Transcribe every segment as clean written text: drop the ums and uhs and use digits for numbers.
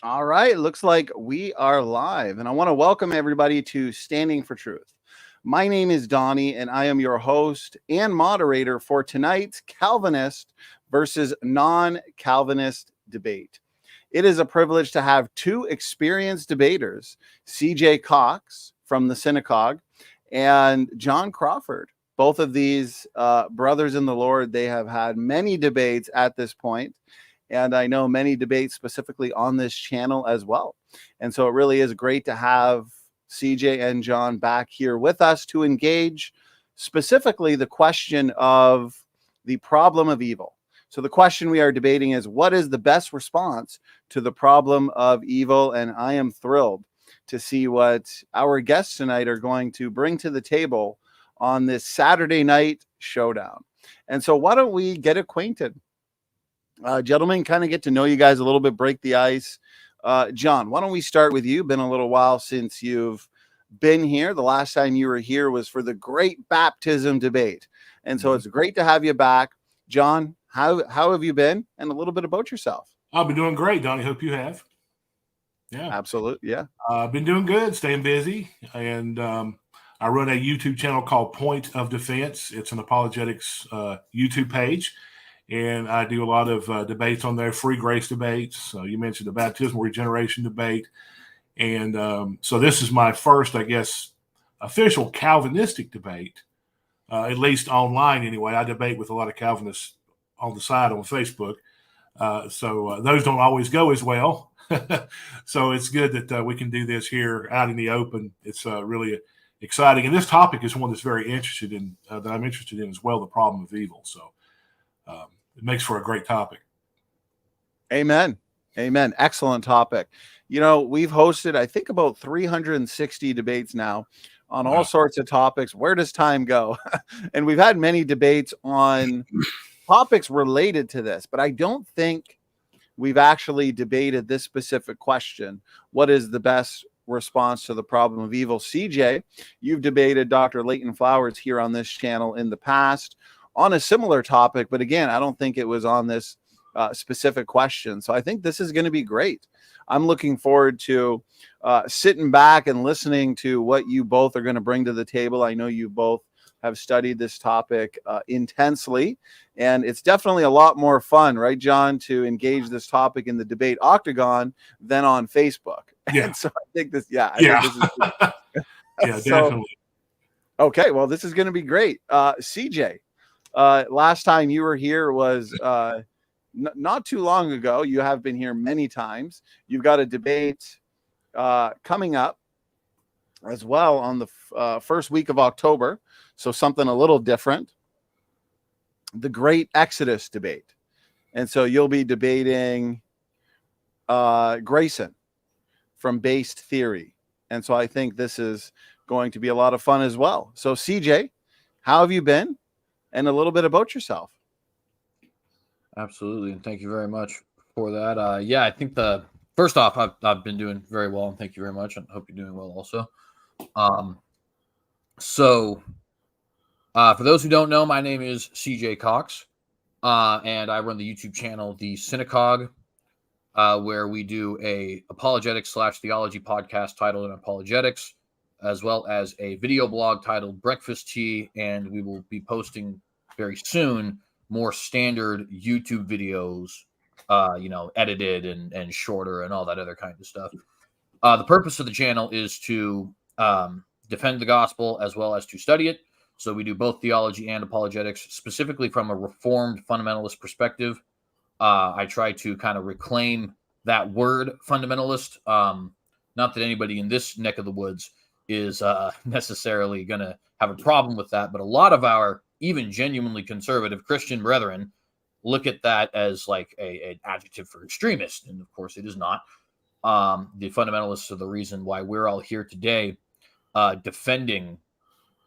All right, looks like we are live, and I want to welcome everybody to Standing for Truth. My name is Donnie, and I am your host and moderator for tonight's Calvinist versus non Calvinist debate. It is a privilege to have two experienced debaters, CJ Cox from the synagogue and John Crawford. Both of these brothers in the Lord, they have had many debates at this point, and I know many debates specifically on this channel as well. And so it really is great to have CJ and John back here with us to engage specifically the question of the problem of evil. So the question we are debating is, what is the best response to the problem of evil? And I am thrilled to see what our guests tonight are going to bring to the table on this Saturday night showdown. And so why don't we get acquainted? Gentlemen, kind of get to know you guys a little bit, break the ice. John, why don't we start with you? Been a little while since you've been here. The last time you were here was for the great baptism debate. And so it's great to have you back. John, how have you been? And a little bit about yourself. I've been doing great, Donnie. Hope you have. Yeah. Absolutely. Yeah. I've been doing good, staying busy. And I run a YouTube channel called Point of Defense. It's an apologetics YouTube page. And I do a lot of debates on there, free grace debates. You mentioned the baptismal regeneration debate. And so this is my first, I guess, official Calvinistic debate, at least online anyway. I debate with a lot of Calvinists on the side on Facebook. So those don't always go as well. So it's good that we can do this here out in the open. It's really exciting. And this topic is one that's very interested in, that I'm interested in as well, the problem of evil. So it makes for a great topic. Amen. Amen. Excellent topic. You know, we've hosted, I think, about 360 debates now on all sorts of topics. Where does time go? And we've had many debates on topics related to this, but I don't think we've actually debated this specific question. What is the best response to the problem of evil? CJ, you've debated Dr. Leighton Flowers here on this channel in the past on a similar topic, but again, I don't think it was on this specific question. So I think this is going to be great. I'm looking forward to sitting back and listening to what you both are going to bring to the table. I know you both have studied this topic intensely, and it's definitely a lot more fun, right, John, to engage this topic in the debate octagon than on Facebook. Yeah. And so I think this, think this is yeah, definitely. Okay, well, this is going to be great. CJ, last time you were here was not too long ago. You have been here many times. You've got a debate coming up as well on the first week of October. So something a little different. The Great Exodus debate. And so you'll be debating Grayson from Based Theory. And so I think this is going to be a lot of fun as well. So CJ, how have you been? And a little bit about yourself. Absolutely, and thank you very much for that. I think first off, I've been doing very well, and thank you very much. I hope you're doing well also. For those who don't know, my name is CJ Cox, and I run the YouTube channel The Synagogue, where we do a apologetics/theology podcast titled An Apologetics, as well as a video blog titled Breakfast Tea, and we will be posting very soon more standard YouTube videos, edited and shorter and all that other kind of stuff. The purpose of the channel is to defend the gospel as well as to study it. So we do both theology and apologetics, specifically from a Reformed fundamentalist perspective. I try to kind of reclaim that word fundamentalist. Not that anybody in this neck of the woods is necessarily going to have a problem with that, but a lot of our even genuinely conservative Christian brethren look at that as like an adjective for extremist. And of course it is not. The fundamentalists are the reason why we're all here today defending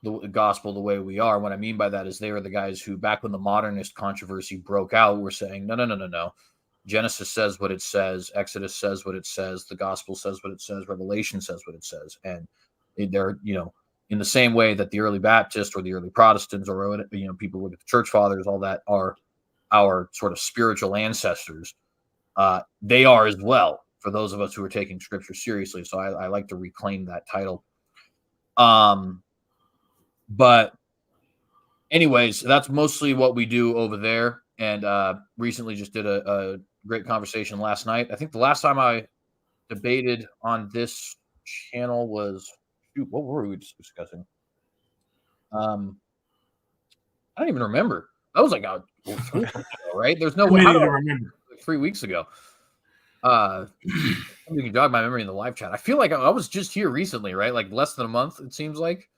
the gospel the way we are. What I mean by that is they are the guys who, back when the modernist controversy broke out, were saying, no. Genesis says what it says. Exodus says what it says. The gospel says what it says. Revelation says what it says. And they're, in the same way that the early Baptists or the early Protestants or, people look at the church fathers, all that are our sort of spiritual ancestors. They are as well. for those of us who are taking scripture seriously. So I like to reclaim that title. But anyways, that's mostly what we do over there. And recently just did a great conversation last night. I think the last time I debated on this channel was, what were we discussing? I don't even remember. That was like 3 weeks ago, right? There's no way. I don't remember. 3 weeks ago. You can jog my memory in the live chat. I feel like I was just here recently, right? Like less than a month, it seems like.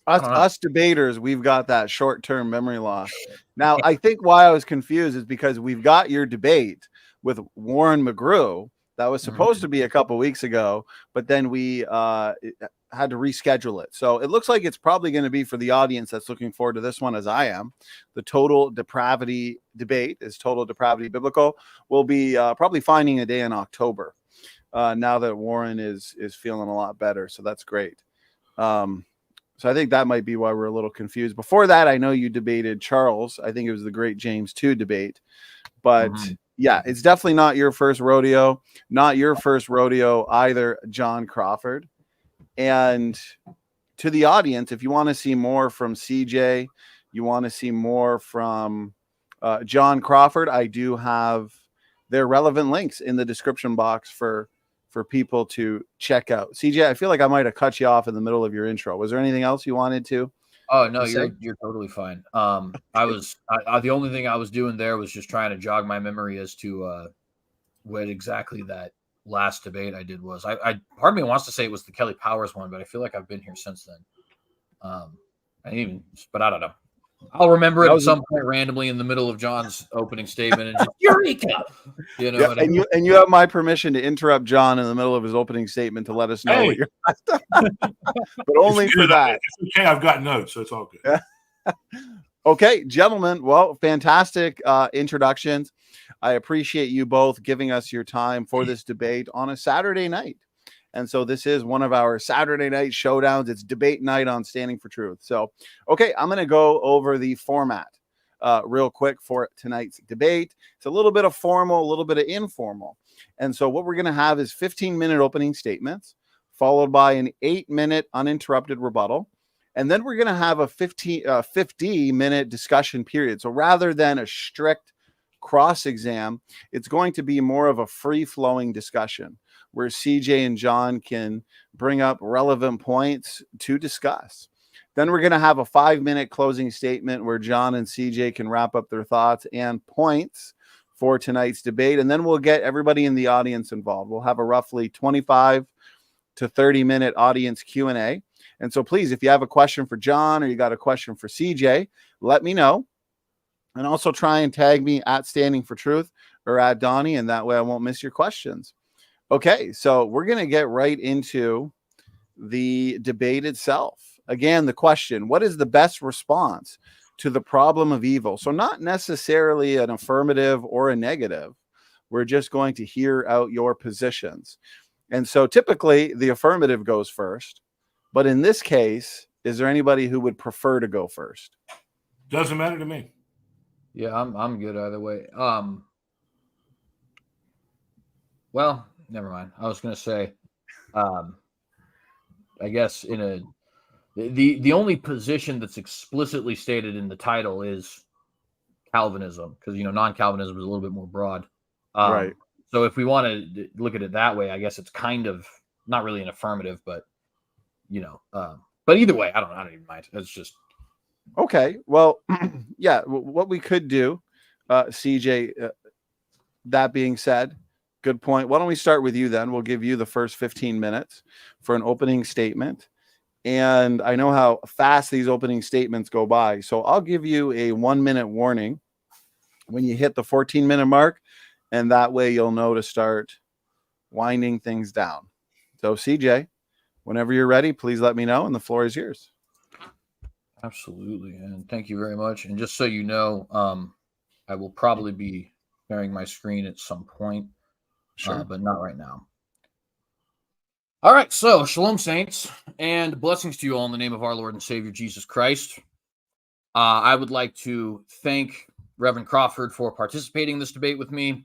Us debaters, we've got that short-term memory loss. Now, I think why I was confused is because we've got your debate with Warren McGrew that was supposed to be a couple weeks ago, but then we had to reschedule it. So it looks like it's probably going to be for the audience that's looking forward to this one, as I am. The total depravity debate is total depravity biblical. We'll be probably finding a day in October now that Warren is feeling a lot better. So that's great. So I think that might be why we're a little confused. Before that, I know you debated Charles. I think it was the great James II debate. But yeah, it's definitely not your first rodeo. Not your first rodeo either, John Crawford. And to the audience, if you want to see more from CJ, you want to see more from John Crawford, I do have their relevant links in the description box for people to check out. CJ, I feel like I might have cut you off in the middle of your intro. Was there anything else you wanted to? Oh no, you're totally fine. The only thing I was doing there was just trying to jog my memory as to what exactly that last debate I did was. I part of me wants to say it was the Kelly Powers one, but I feel like I've been here since then. But I don't know. I'll remember it at some point randomly in the middle of John's opening statement and just Eureka! You know, yeah, and you have my permission to interrupt John in the middle of his opening statement to let us know what you're but only for that. It's okay, I've got notes, so it's all good. Okay, gentlemen. Well, fantastic introductions. I appreciate you both giving us your time for this debate on a Saturday night. And so this is one of our Saturday night showdowns. It's debate night on Standing for Truth. So, okay, I'm going to go over the format real quick for tonight's debate. It's a little bit of formal, a little bit of informal. And so what we're going to have is 15-minute opening statements, followed by an 8-minute uninterrupted rebuttal. And then we're going to have a 50-minute discussion period. So rather than a strict cross-exam, it's going to be more of a free-flowing discussion where CJ and John can bring up relevant points to discuss. Then we're going to have a 5-minute closing statement where John and CJ can wrap up their thoughts and points for tonight's debate. And then we'll get everybody in the audience involved. We'll have a roughly 25 to 30-minute audience Q&A. And so please, if you have a question for John or you got a question for CJ, let me know. And also try and tag me at Standing for Truth or at Donnie, and that way I won't miss your questions. Okay, so we're going to get right into the debate itself. Again, the question, what is the best response to the problem of evil? So not necessarily an affirmative or a negative. We're just going to hear out your positions. And so typically the affirmative goes first. But in this case, is there anybody who would prefer to go first? Doesn't matter to me. Yeah, I'm good either way. Well, never mind. I was going to say, I guess the only position that's explicitly stated in the title is Calvinism, because non-Calvinism is a little bit more broad. Right. So if we want to look at it that way, I guess it's kind of not really an affirmative, but but either way, I don't even mind. It's just okay. Well, yeah. What we could do, CJ. That being said. Good point. Why don't we start with you then? We'll give you the first 15 minutes for an opening statement. And I know how fast these opening statements go by. So I'll give you a 1-minute warning when you hit the 14-minute mark. And that way you'll know to start winding things down. So CJ, whenever you're ready, please let me know. And the floor is yours. Absolutely. And thank you very much. And just so you know, I will probably be sharing my screen at some point. Sure. But not right now. All right. So, shalom, saints, and blessings to you all in the name of our Lord and Savior, Jesus Christ. I would like to thank Reverend Crawford for participating in this debate with me.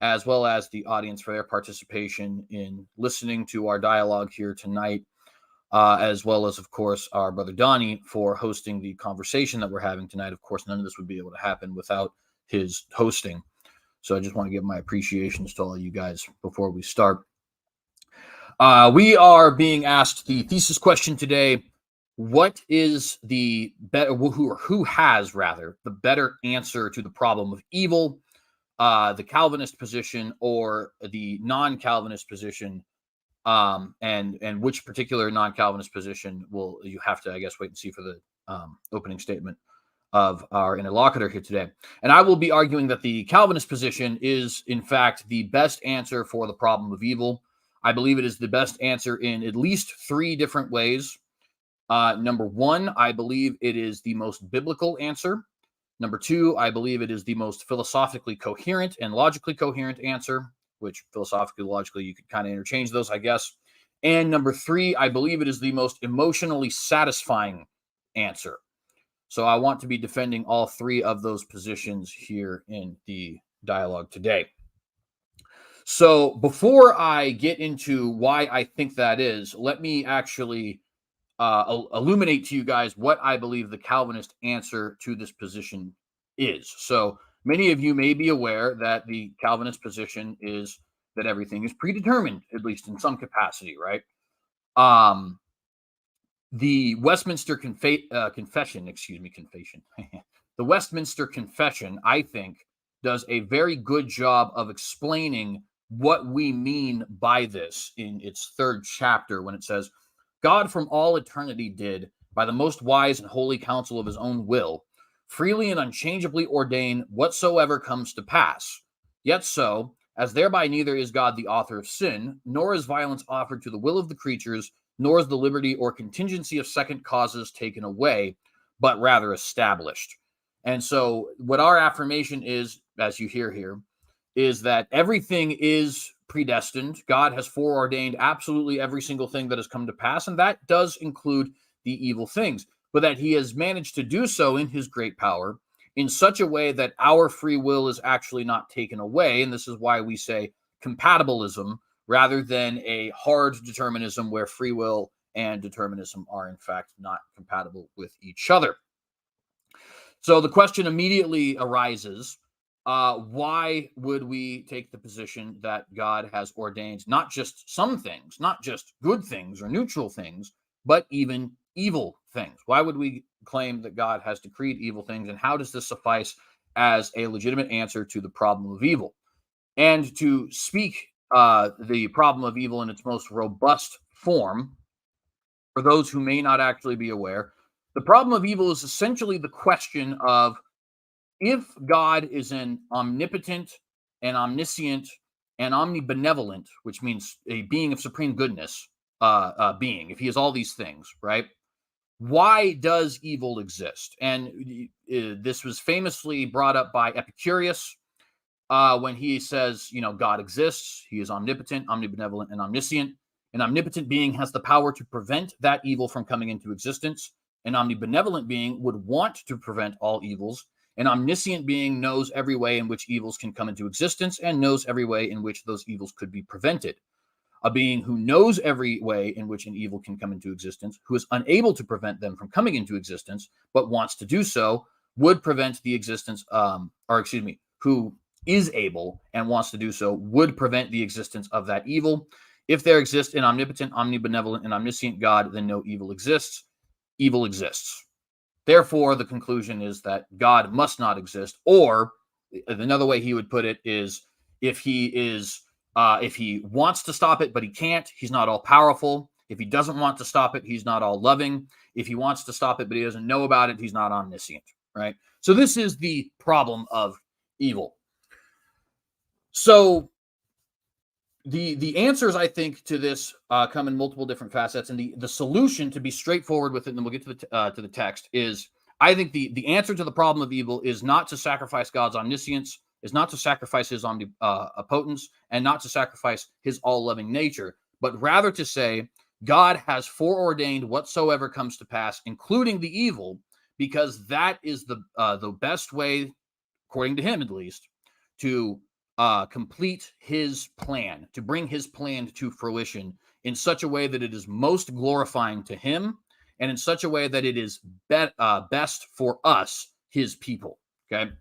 as well as the audience for their participation in listening to our dialogue here tonight, as well as, of course, our brother Donnie for hosting the conversation that we're having tonight. Of course, none of this would be able to happen without his hosting. So I just want to give my appreciations to all you guys before we start. We are being asked the thesis question today. What is the better, who has rather the better answer to the problem of evil, the Calvinist position or the non-Calvinist position? And which particular non-Calvinist position will you have to, I guess, wait and see for the opening statement of our interlocutor here today. And I will be arguing that the Calvinist position is, in fact, the best answer for the problem of evil. I believe it is the best answer in at least 3 different ways. Number 1, I believe it is the most biblical answer. Number 2, I believe it is the most philosophically coherent and logically coherent answer, which philosophically, logically, you could kind of interchange those, I guess. And number 3, I believe it is the most emotionally satisfying answer. So I want to be defending all 3 of those positions here in the dialogue today. So before I get into why I think that is, let me actually illuminate to you guys what I believe the Calvinist answer to this position is. So many of you may be aware that the Calvinist position is that everything is predetermined, at least in some capacity, right? The Westminster Confession, the Westminster Confession, I think, does a very good job of explaining what we mean by this in its 3rd chapter when it says, God from all eternity did, by the most wise and holy counsel of his own will, freely and unchangeably ordain whatsoever comes to pass. Yet so, as thereby neither is God the author of sin, nor is violence offered to the will of the creatures, nor is the liberty or contingency of second causes taken away, but rather established. And so what our affirmation is, as you hear here, is that everything is predestined. God has foreordained absolutely every single thing that has come to pass, and that does include the evil things, but that he has managed to do so in his great power in such a way that our free will is actually not taken away. And this is why we say compatibilism rather than a hard determinism where free will and determinism are in fact not compatible with each other. So the question immediately arises, why would we take the position that God has ordained not just some things, not just good things or neutral things, but even evil things? Why would we claim that God has decreed evil things, and how does this suffice as a legitimate answer to the problem of evil? And to speak the problem of evil in its most robust form, for those who may not actually be aware, the problem of evil is essentially the question of if God is an omnipotent and omniscient and omnibenevolent, which means a being of supreme goodness, being, if he is all these things, right? Why does evil exist? And this was famously brought up by Epicurus when he says, God exists. He is omnipotent, omnibenevolent, and omniscient. An omnipotent being has the power to prevent that evil from coming into existence. An omnibenevolent being would want to prevent all evils. An omniscient being knows every way in which evils can come into existence and knows every way in which those evils could be prevented. A being who knows every way in which an evil can come into existence, who is unable to prevent them from coming into existence, but wants to do so, would prevent the existence, who is able and wants to do so, would prevent the existence of that evil. If there exists an omnipotent, omnibenevolent, and omniscient God, then no evil exists. Evil exists. Therefore, the conclusion is that God must not exist. Or another way he would put it is, if he wants to stop it, but he can't, he's not all powerful. If he doesn't want to stop it, he's not all loving. If he wants to stop it, but he doesn't know about it, he's not omniscient, right? So this is the problem of evil. So the answers, I think, to this come in multiple different facets, and the solution, to be straightforward with it, and then we'll get to the text, is I think the answer to the problem of evil is not to sacrifice God's omniscience, is not to sacrifice his omnipotence, and not to sacrifice his all-loving nature, but rather to say God has foreordained whatsoever comes to pass, including the evil, because that is the best way, according to him at least, to complete his plan, to bring his plan to fruition in such a way that it is most glorifying to him, and in such a way that it is best for us, his people. Okay.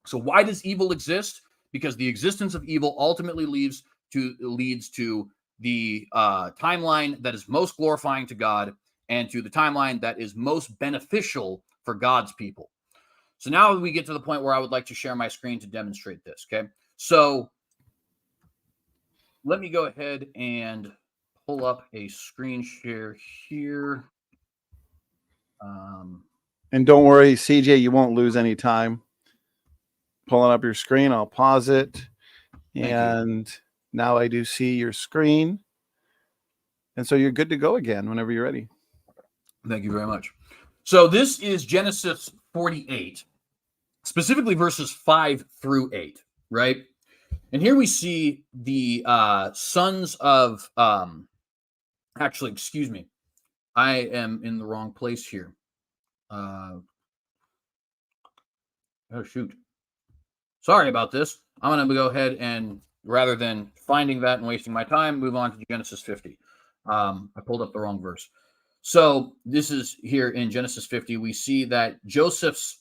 So why does evil exist? Because the existence of evil ultimately leads to the timeline that is most glorifying to God, and to the timeline that is most beneficial for God's people. So now we get to the point where I would like to share my screen to demonstrate this. Okay. So let me go ahead and pull up a screen share here. And don't worry, CJ, you won't lose any time. Pulling up your screen, I'll pause it. And now I do see your screen. And so you're good to go again whenever you're ready. Thank you very much. So this is Genesis 48, specifically verses 5 through 8, right? And here we see the sons of, actually, excuse me, I am in the wrong place here. Oh, shoot. Sorry about this. I'm going to go ahead and, rather than finding that and wasting my time, move on to Genesis 50. I pulled up the wrong verse. So this is here in Genesis 50. We see that Joseph's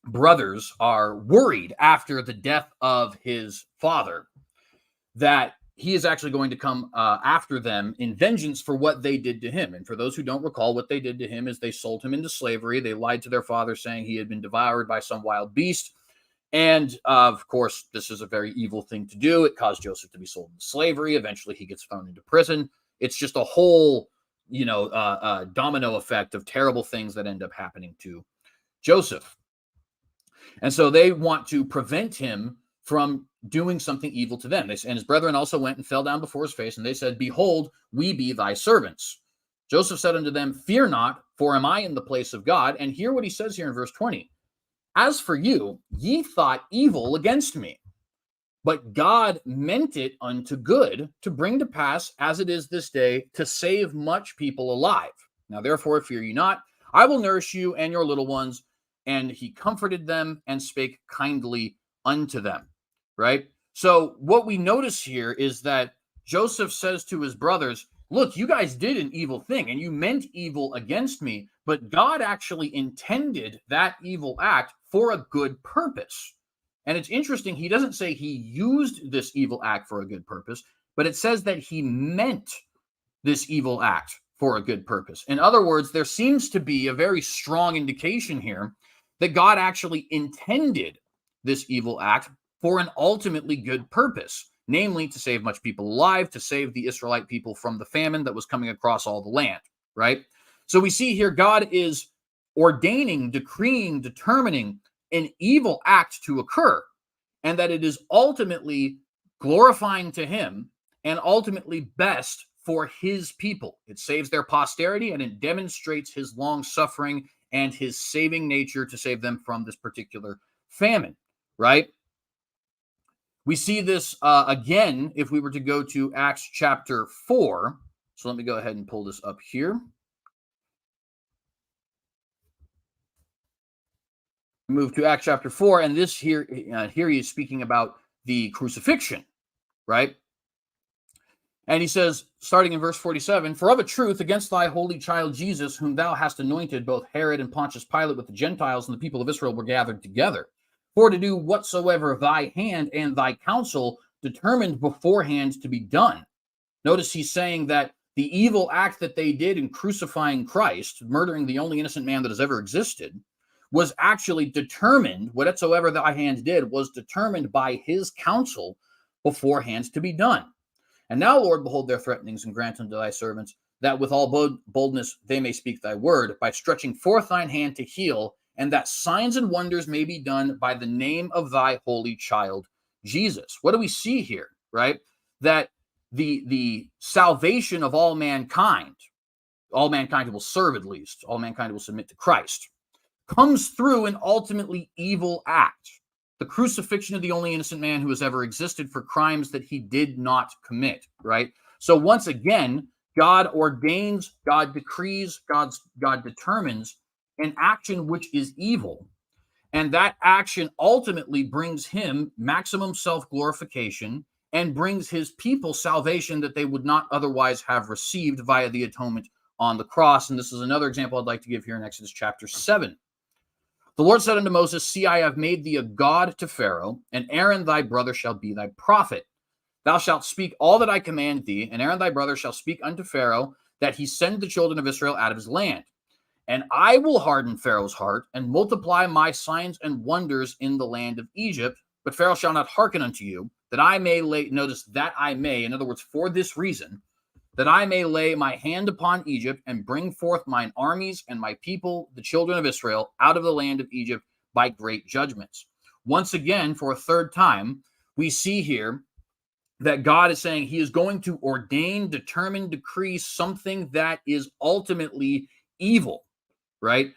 brothers are worried after the death of his father that he is actually going to come after them in vengeance for what they did to him. And for those who don't recall, what they did to him is they sold him into slavery. They lied to their father, saying he had been devoured by some wild beast. And of course, this is a very evil thing to do. It caused Joseph to be sold into slavery. Eventually, he gets thrown into prison. It's just a whole, domino effect of terrible things that end up happening to Joseph. And so they want to prevent him from doing something evil to them. And his brethren also went and fell down before his face, and they said, "Behold, we be thy servants." Joseph said unto them, "Fear not, for am I in the place of God?" And hear what he says here in verse 20. "As for you, ye thought evil against me, but God meant it unto good, to bring to pass, as it is this day, to save much people alive. Now therefore fear ye not, I will nourish you and your little ones." And he comforted them and spake kindly unto them. Right? So what we notice here is that Joseph says to his brothers, look, you guys did an evil thing and you meant evil against me, but God actually intended that evil act for a good purpose. And it's interesting, he doesn't say he used this evil act for a good purpose, but it says that he meant this evil act for a good purpose. In other words, there seems to be a very strong indication here that God actually intended this evil act for an ultimately good purpose, namely to save much people alive, to save the Israelite people from the famine that was coming across all the land, right? So we see here God is ordaining, decreeing, determining an evil act to occur, and that it is ultimately glorifying to him and ultimately best for his people. It saves their posterity, and it demonstrates his long suffering and his saving nature to save them from this particular famine, right? We see this again if we were to go to Acts chapter 4. So let me go ahead and pull this up here. Move to Acts chapter 4, and this here he is speaking about the crucifixion, right? And he says, starting in verse 47, "For of a truth, against thy holy child Jesus, whom thou hast anointed, both Herod and Pontius Pilate with the Gentiles and the people of Israel were gathered together, for to do whatsoever thy hand and thy counsel determined beforehand to be done." Notice he's saying that the evil act that they did in crucifying Christ, murdering the only innocent man that has ever existed, was actually determined, whatsoever thy hand did, was determined by his counsel beforehand to be done. "And now, Lord, behold their threatenings, and grant unto thy servants that with all boldness they may speak thy word, by stretching forth thine hand to heal, and that signs and wonders may be done by the name of thy holy child, Jesus." What do we see here, right? That the salvation of all mankind who will serve, at least, all mankind who will submit to Christ, comes through an ultimately evil act. The crucifixion of the only innocent man who has ever existed for crimes that he did not commit, right? So once again, God ordains, God decrees, God determines an action which is evil. And that action ultimately brings him maximum self-glorification and brings his people salvation that they would not otherwise have received via the atonement on the cross. And this is another example I'd like to give here in Exodus chapter 7. The Lord said unto Moses, See, I have made thee a god to Pharaoh, and Aaron thy brother shall be thy prophet. Thou shalt speak all that I command thee, and Aaron thy brother shall speak unto Pharaoh, that he send the children of Israel out of his land. And I will harden Pharaoh's heart, and multiply my signs and wonders in the land of Egypt. But Pharaoh shall not hearken unto you, that I may lay, notice that I may, in other words, for this reason, that I may lay my hand upon Egypt, and bring forth mine armies and my people, the children of Israel, out of the land of Egypt by great judgments. Once again, for a third time, we see here that God is saying he is going to ordain, determine, decree something that is ultimately evil, right?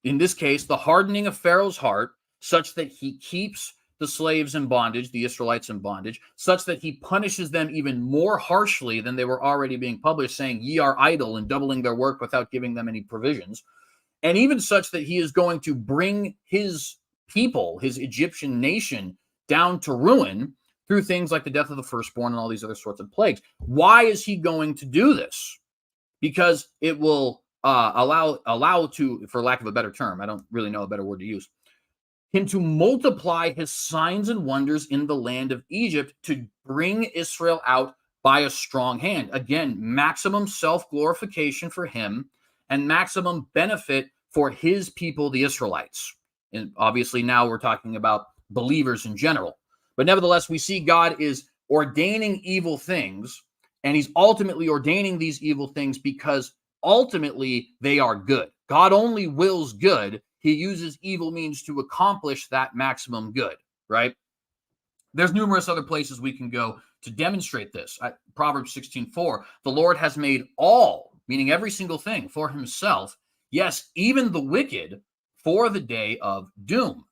In this case, the hardening of Pharaoh's heart, such that he keeps the slaves in bondage, the Israelites in bondage, such that he punishes them even more harshly than they were already being published, saying, ye are idle, and doubling their work without giving them any provisions. And even such that he is going to bring his people, his Egyptian nation, down to ruin through things like the death of the firstborn and all these other sorts of plagues. Why is he going to do this? Because it will allow to, for lack of a better term, I don't really know a better word to use, him to multiply his signs and wonders in the land of Egypt to bring Israel out by a strong hand. Again, maximum self-glorification for him and maximum benefit for his people, the Israelites. And obviously now we're talking about believers in general. But nevertheless, we see God is ordaining evil things, and he's ultimately ordaining these evil things because ultimately they are good. God only wills good. He uses evil means to accomplish that maximum good, right? There's numerous other places we can go to demonstrate this. Proverbs 16:4, the Lord has made all, meaning every single thing, for himself, yes, even the wicked, for the day of doom.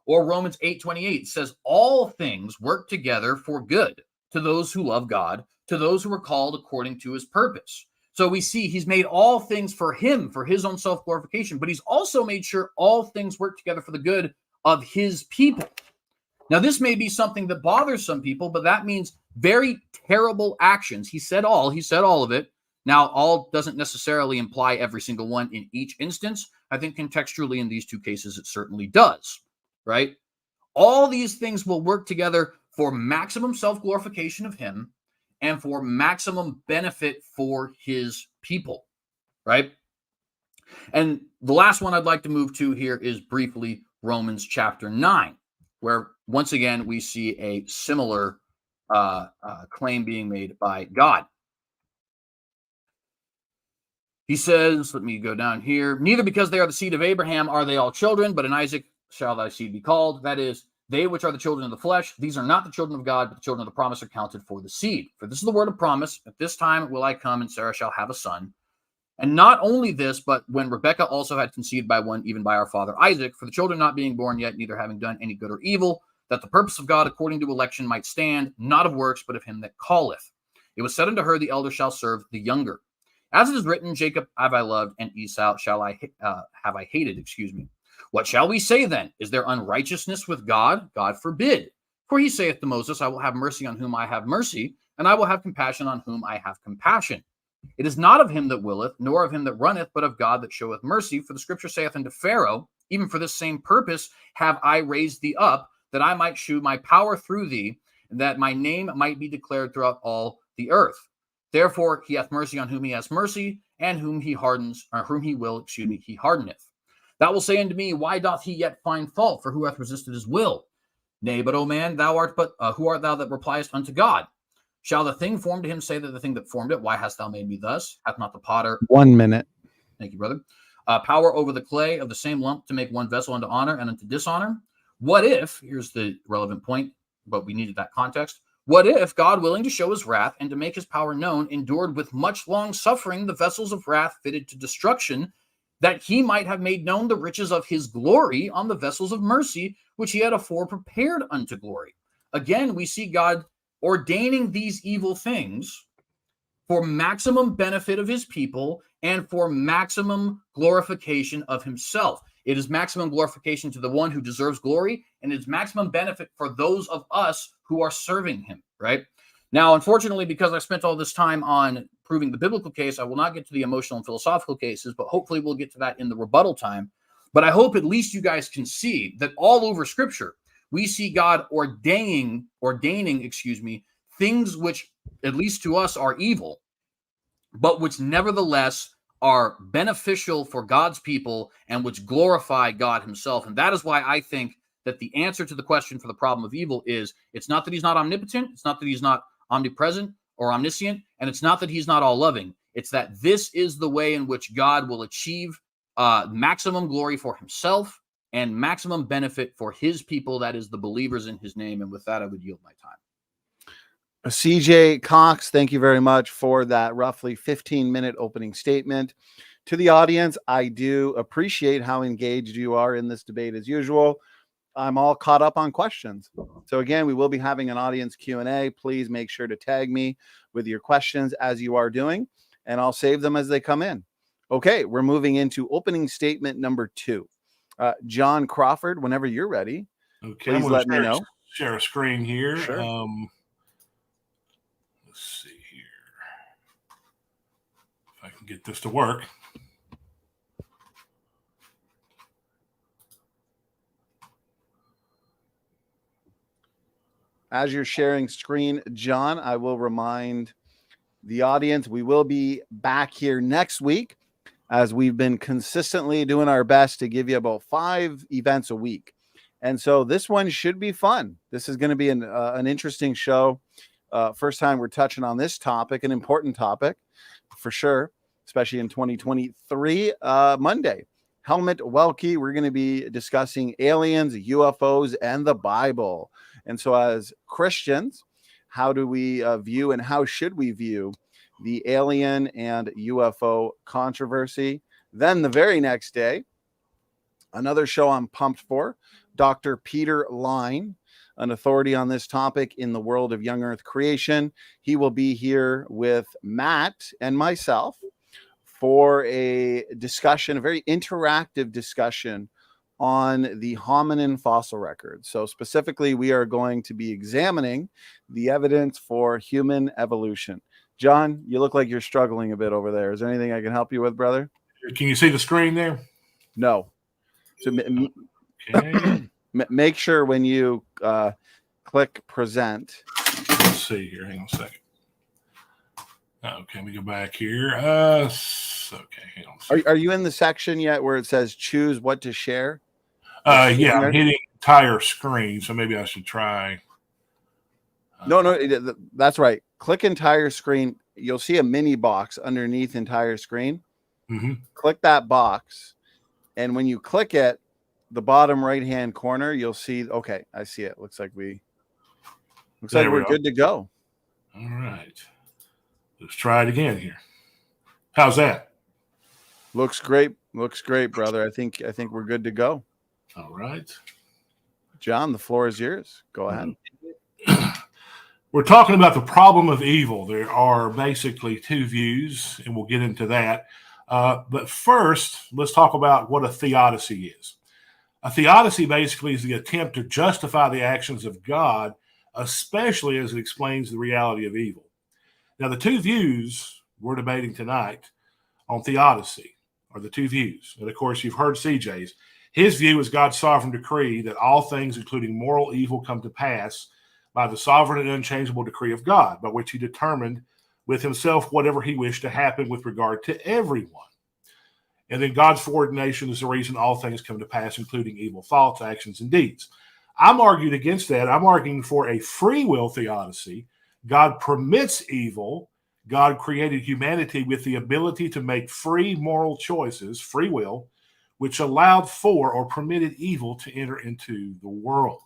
Or Romans 8:28 says, all things work together for good to those who love God, to those who are called according to his purpose. So we see he's made all things for him, for his own self-glorification, but he's also made sure all things work together for the good of his people. Now, this may be something that bothers some people, but that means very terrible actions. He said all of it. Now, all doesn't necessarily imply every single one in each instance. I think contextually in these two cases, it certainly does, right? All these things will work together for maximum self-glorification of him and for maximum benefit for his people, right? And the last one I'd like to move to here is briefly Romans chapter 9, where once again we see a similar claim being made by God. He says, let me go down here, neither because they are the seed of Abraham are they all children, but in Isaac shall thy seed be called. That is, they which are the children of the flesh, these are not the children of God, but the children of the promise are counted for the seed. For this is the word of promise, at this time will I come, and Sarah shall have a son. And not only this, but when Rebekah also had conceived by one, even by our father Isaac, for the children not being born yet, neither having done any good or evil, that the purpose of God according to election might stand, not of works, but of him that calleth. It was said unto her, the elder shall serve the younger. As it is written, Jacob have I loved, and Esau have I hated. What shall we say then? Is there unrighteousness with God? God forbid. For he saith to Moses, I will have mercy on whom I have mercy, and I will have compassion on whom I have compassion. It is not of him that willeth, nor of him that runneth, but of God that showeth mercy. For the scripture saith unto Pharaoh, even for this same purpose have I raised thee up, that I might shew my power through thee, and that my name might be declared throughout all the earth. Therefore he hath mercy on whom he has mercy, and whom he hardens, or whom he will, he hardeneth. Thou wilt say unto me, why doth he yet find fault? For who hath resisted his will? Nay, but, O man, thou art but who art thou that repliest unto God? Shall the thing formed to him say that the thing that formed it, why hast thou made me thus? Hath not the potter 1 minute. Thank you, brother. Power over the clay of the same lump to make one vessel unto honor and unto dishonor? What if, here's the relevant point, but we needed that context. What if God, willing to show his wrath and to make his power known, endured with much long suffering the vessels of wrath fitted to destruction, that he might have made known the riches of his glory on the vessels of mercy, which he had afore prepared unto glory? Again, we see God ordaining these evil things for maximum benefit of his people and for maximum glorification of himself. It is maximum glorification to the one who deserves glory, and it's maximum benefit for those of us who are serving him, right? Now, unfortunately, because I spent all this time on proving the biblical case, I will not get to the emotional and philosophical cases, but hopefully we'll get to that in the rebuttal time. But I hope at least you guys can see that all over Scripture, we see God ordaining, things which, at least to us, are evil, but which nevertheless are beneficial for God's people and which glorify God himself. And that is why I think that the answer to the question for the problem of evil is, it's not that he's not omnipotent, it's not that he's not omnipresent or omniscient, and it's not that he's not all loving. It's that this is the way in which God will achieve maximum glory for himself and maximum benefit for his people, that is the believers in his name. And with that, I would yield my time. CJ Cox, thank you very much for that roughly 15-minute opening statement. To the audience, I do appreciate how engaged you are in this debate as usual. I'm all caught up on questions. So again, we will be having an audience Q&A. Please make sure to tag me with your questions as you are doing, and I'll save them as they come in. Okay, we're moving into opening statement number 2. John Crawford, whenever you're ready, okay, please let me know. Share a screen here. Sure. Let's see here if I can get this to work. As you're sharing screen, John, I will remind the audience we will be back here next week, as we've been consistently doing our best to give you about 5 events a week. And so this one should be fun. This is going to be an interesting show. First time we're touching on this topic, an important topic for sure, especially in 2023. Monday, Helmut Welke, we're going to be discussing aliens, UFOs, and the Bible. And so as Christians, how do we view and how should we view the alien and UFO controversy? Then the very next day, another show I'm pumped for, Dr. Peter Line, an authority on this topic in the world of young earth creation. He will be here with Matt and myself for a discussion, a very interactive discussion on the hominin fossil record. So specifically, we are going to be examining the evidence for human evolution. John, you look like you're struggling a bit over there. Is there anything I can help you with, brother? Can you see the screen there? No. So Okay. make sure when you click present. Let's see here. Hang on a second. Okay, let me go back here. Okay, hang on. Are you in the section yet where it says choose what to share? Yeah, I'm hitting entire screen, so maybe I should try. No, that's right. Click entire screen. You'll see a mini box underneath entire screen. Mm-hmm. Click that box, and when you click it, the bottom right-hand corner, you'll see. Okay, I see it. Looks like we're good to go. All right, let's try it again here. How's that? Looks great. Looks great, brother. I think we're good to go. All right. John, the floor is yours. Go ahead. We're talking about the problem of evil. There are basically 2 views, and we'll get into that. But first, let's talk about what a theodicy is. A theodicy basically is the attempt to justify the actions of God, especially as it explains the reality of evil. Now, the 2 views we're debating tonight on theodicy are the 2 views. And of course, you've heard CJ's. His view is God's sovereign decree that all things, including moral evil, come to pass by the sovereign and unchangeable decree of God, by which he determined with himself whatever he wished to happen with regard to everyone. And then God's foreordination is the reason all things come to pass, including evil thoughts, actions, and deeds. I'm arguing against that. I'm arguing for a free will theodicy. God permits evil. God created humanity with the ability to make free moral choices, free will, which allowed for or permitted evil to enter into the world.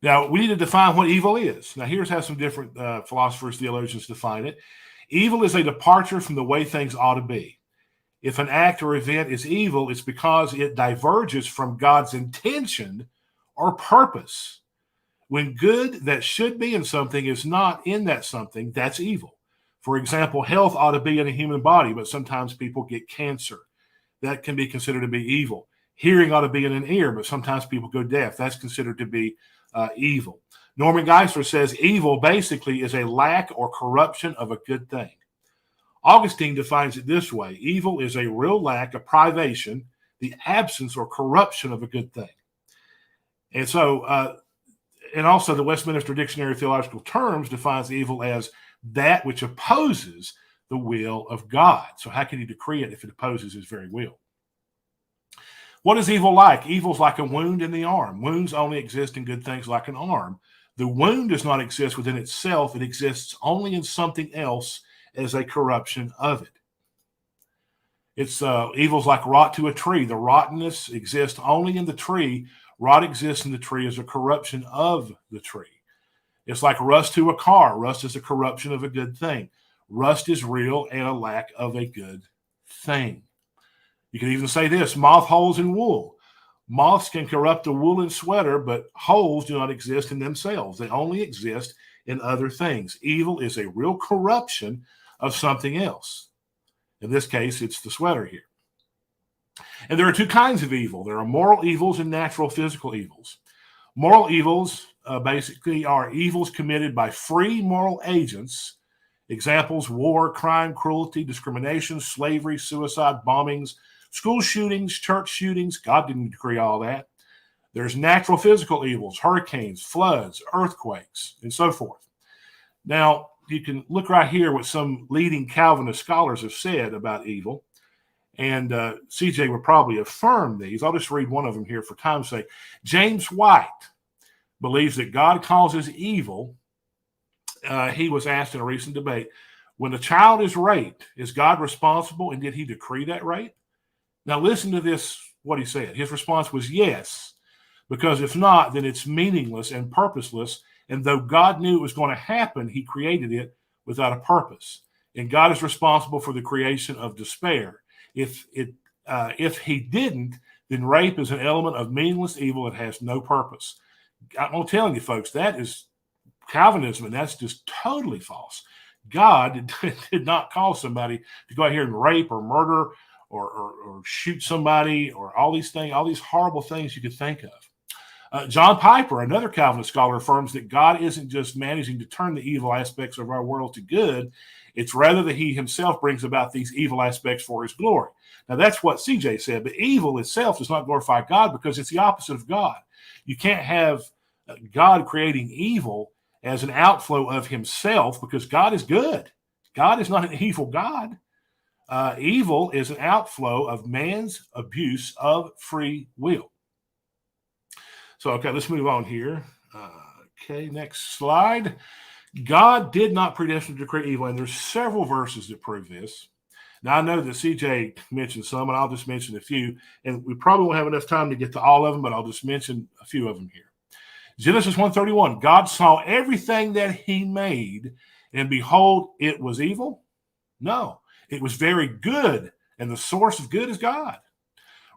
Now, we need to define what evil is. Now, here's how some different philosophers, theologians define it. Evil is a departure from the way things ought to be. If an act or event is evil, it's because it diverges from God's intention or purpose. When good that should be in something is not in that something, that's evil. For example, health ought to be in a human body, but sometimes people get cancer. that can be considered to be evil. Hearing ought to be in an ear, but sometimes people go deaf. That's considered to be evil. Norman Geisler says evil basically is a lack or corruption of a good thing. Augustine defines it this way: evil is a real lack, a privation, the absence or corruption of a good thing. And so, and also the Westminster Dictionary of Theological Terms defines evil as that which opposes the will of God. So how can he decree it if it opposes his very will? What is evil like? Evil is like a wound in the arm. Wounds only exist in good things like an arm. The wound does not exist within itself. It exists only in something else as a corruption of it. It's evil's like rot to a tree. The rottenness exists only in the tree. Rot exists in the tree as a corruption of the tree. It's like rust to a car. Rust is a corruption of a good thing. Rust is real and a lack of a good thing. You can even say this: moth holes in wool. Moths can corrupt a woolen sweater, but holes do not exist in themselves. They only exist in other things. Evil is a real corruption of something else. In this case, it's the sweater here. And there are two kinds of evil. There are moral evils and natural physical evils. Moral evils basically are evils committed by free moral agents. Examples: war, crime, cruelty, discrimination, slavery, suicide, bombings, school shootings, church shootings. God didn't decree all that. There's natural physical evils: hurricanes, floods, earthquakes, and so forth. Now, you can look right here what some leading Calvinist scholars have said about evil. And CJ would probably affirm these. I'll just read one of them here for time's sake. James White believes that God causes evil. He was asked in a recent debate, when a child is raped, is God responsible, and did he decree that rape? Now listen to this, what he said. His response was yes, because if not, then it's meaningless and purposeless. And though God knew it was going to happen, he created it without a purpose. And God is responsible for the creation of despair. If he didn't, then rape is an element of meaningless evil that has no purpose. I'm telling you, folks, that is Calvinism, and that's just totally false. God did not call somebody to go out here and rape or murder or shoot somebody or all these things, all these horrible things you could think of. John Piper, another Calvinist scholar, affirms that God isn't just managing to turn the evil aspects of our world to good. It's rather that he himself brings about these evil aspects for his glory. Now, that's what CJ said, but evil itself does not glorify God because it's the opposite of God. You can't have God creating evil as an outflow of himself because God is good. God is not an evil God. Evil is an outflow of man's abuse of free will. So, okay, let's move on here. Okay, next slide. God did not predestine to decree evil, and there's several verses that prove this. Now, I know that CJ mentioned some, and I'll just mention a few, and we probably won't have enough time to get to all of them, but I'll just mention a few of them here. Genesis 1:31, God saw everything that he made, and behold, it was evil? No, it was very good, and the source of good is God.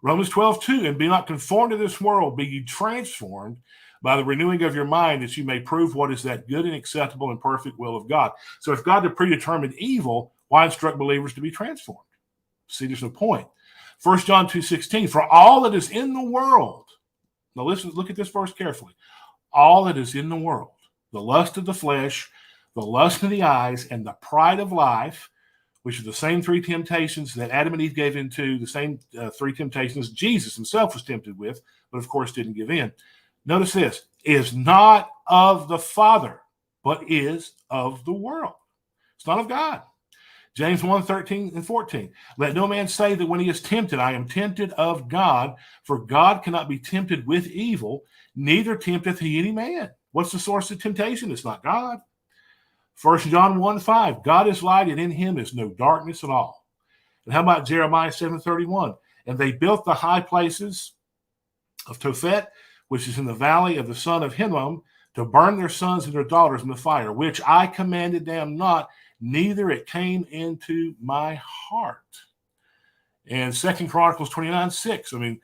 Romans 12:2, and be not conformed to this world, be ye transformed by the renewing of your mind, that you may prove what is that good and acceptable and perfect will of God. So if God had predetermined evil, why instruct believers to be transformed? See, there's no point. 1 John 2:16, for all that is in the world. Now listen, look at this verse carefully. All that is in the world, the lust of the flesh, the lust of the eyes, and the pride of life, which are the same three temptations that Adam and Eve gave into, the same three temptations Jesus himself was tempted with, but of course didn't give in. Notice this, is not of the Father, but is of the world. It's not of God. James 1:13 and 14. Let no man say that when he is tempted, I am tempted of God, for God cannot be tempted with evil, neither tempteth he any man. What's the source of temptation? It's not God. 1 John 1:5. God is light, and in him is no darkness at all. And how about Jeremiah 7:31? And they built the high places of Tophet, which is in the valley of the son of Hinnom, to burn their sons and their daughters in the fire, which I commanded them not, neither it came into my heart. And 2 Chronicles 29:6. I mean,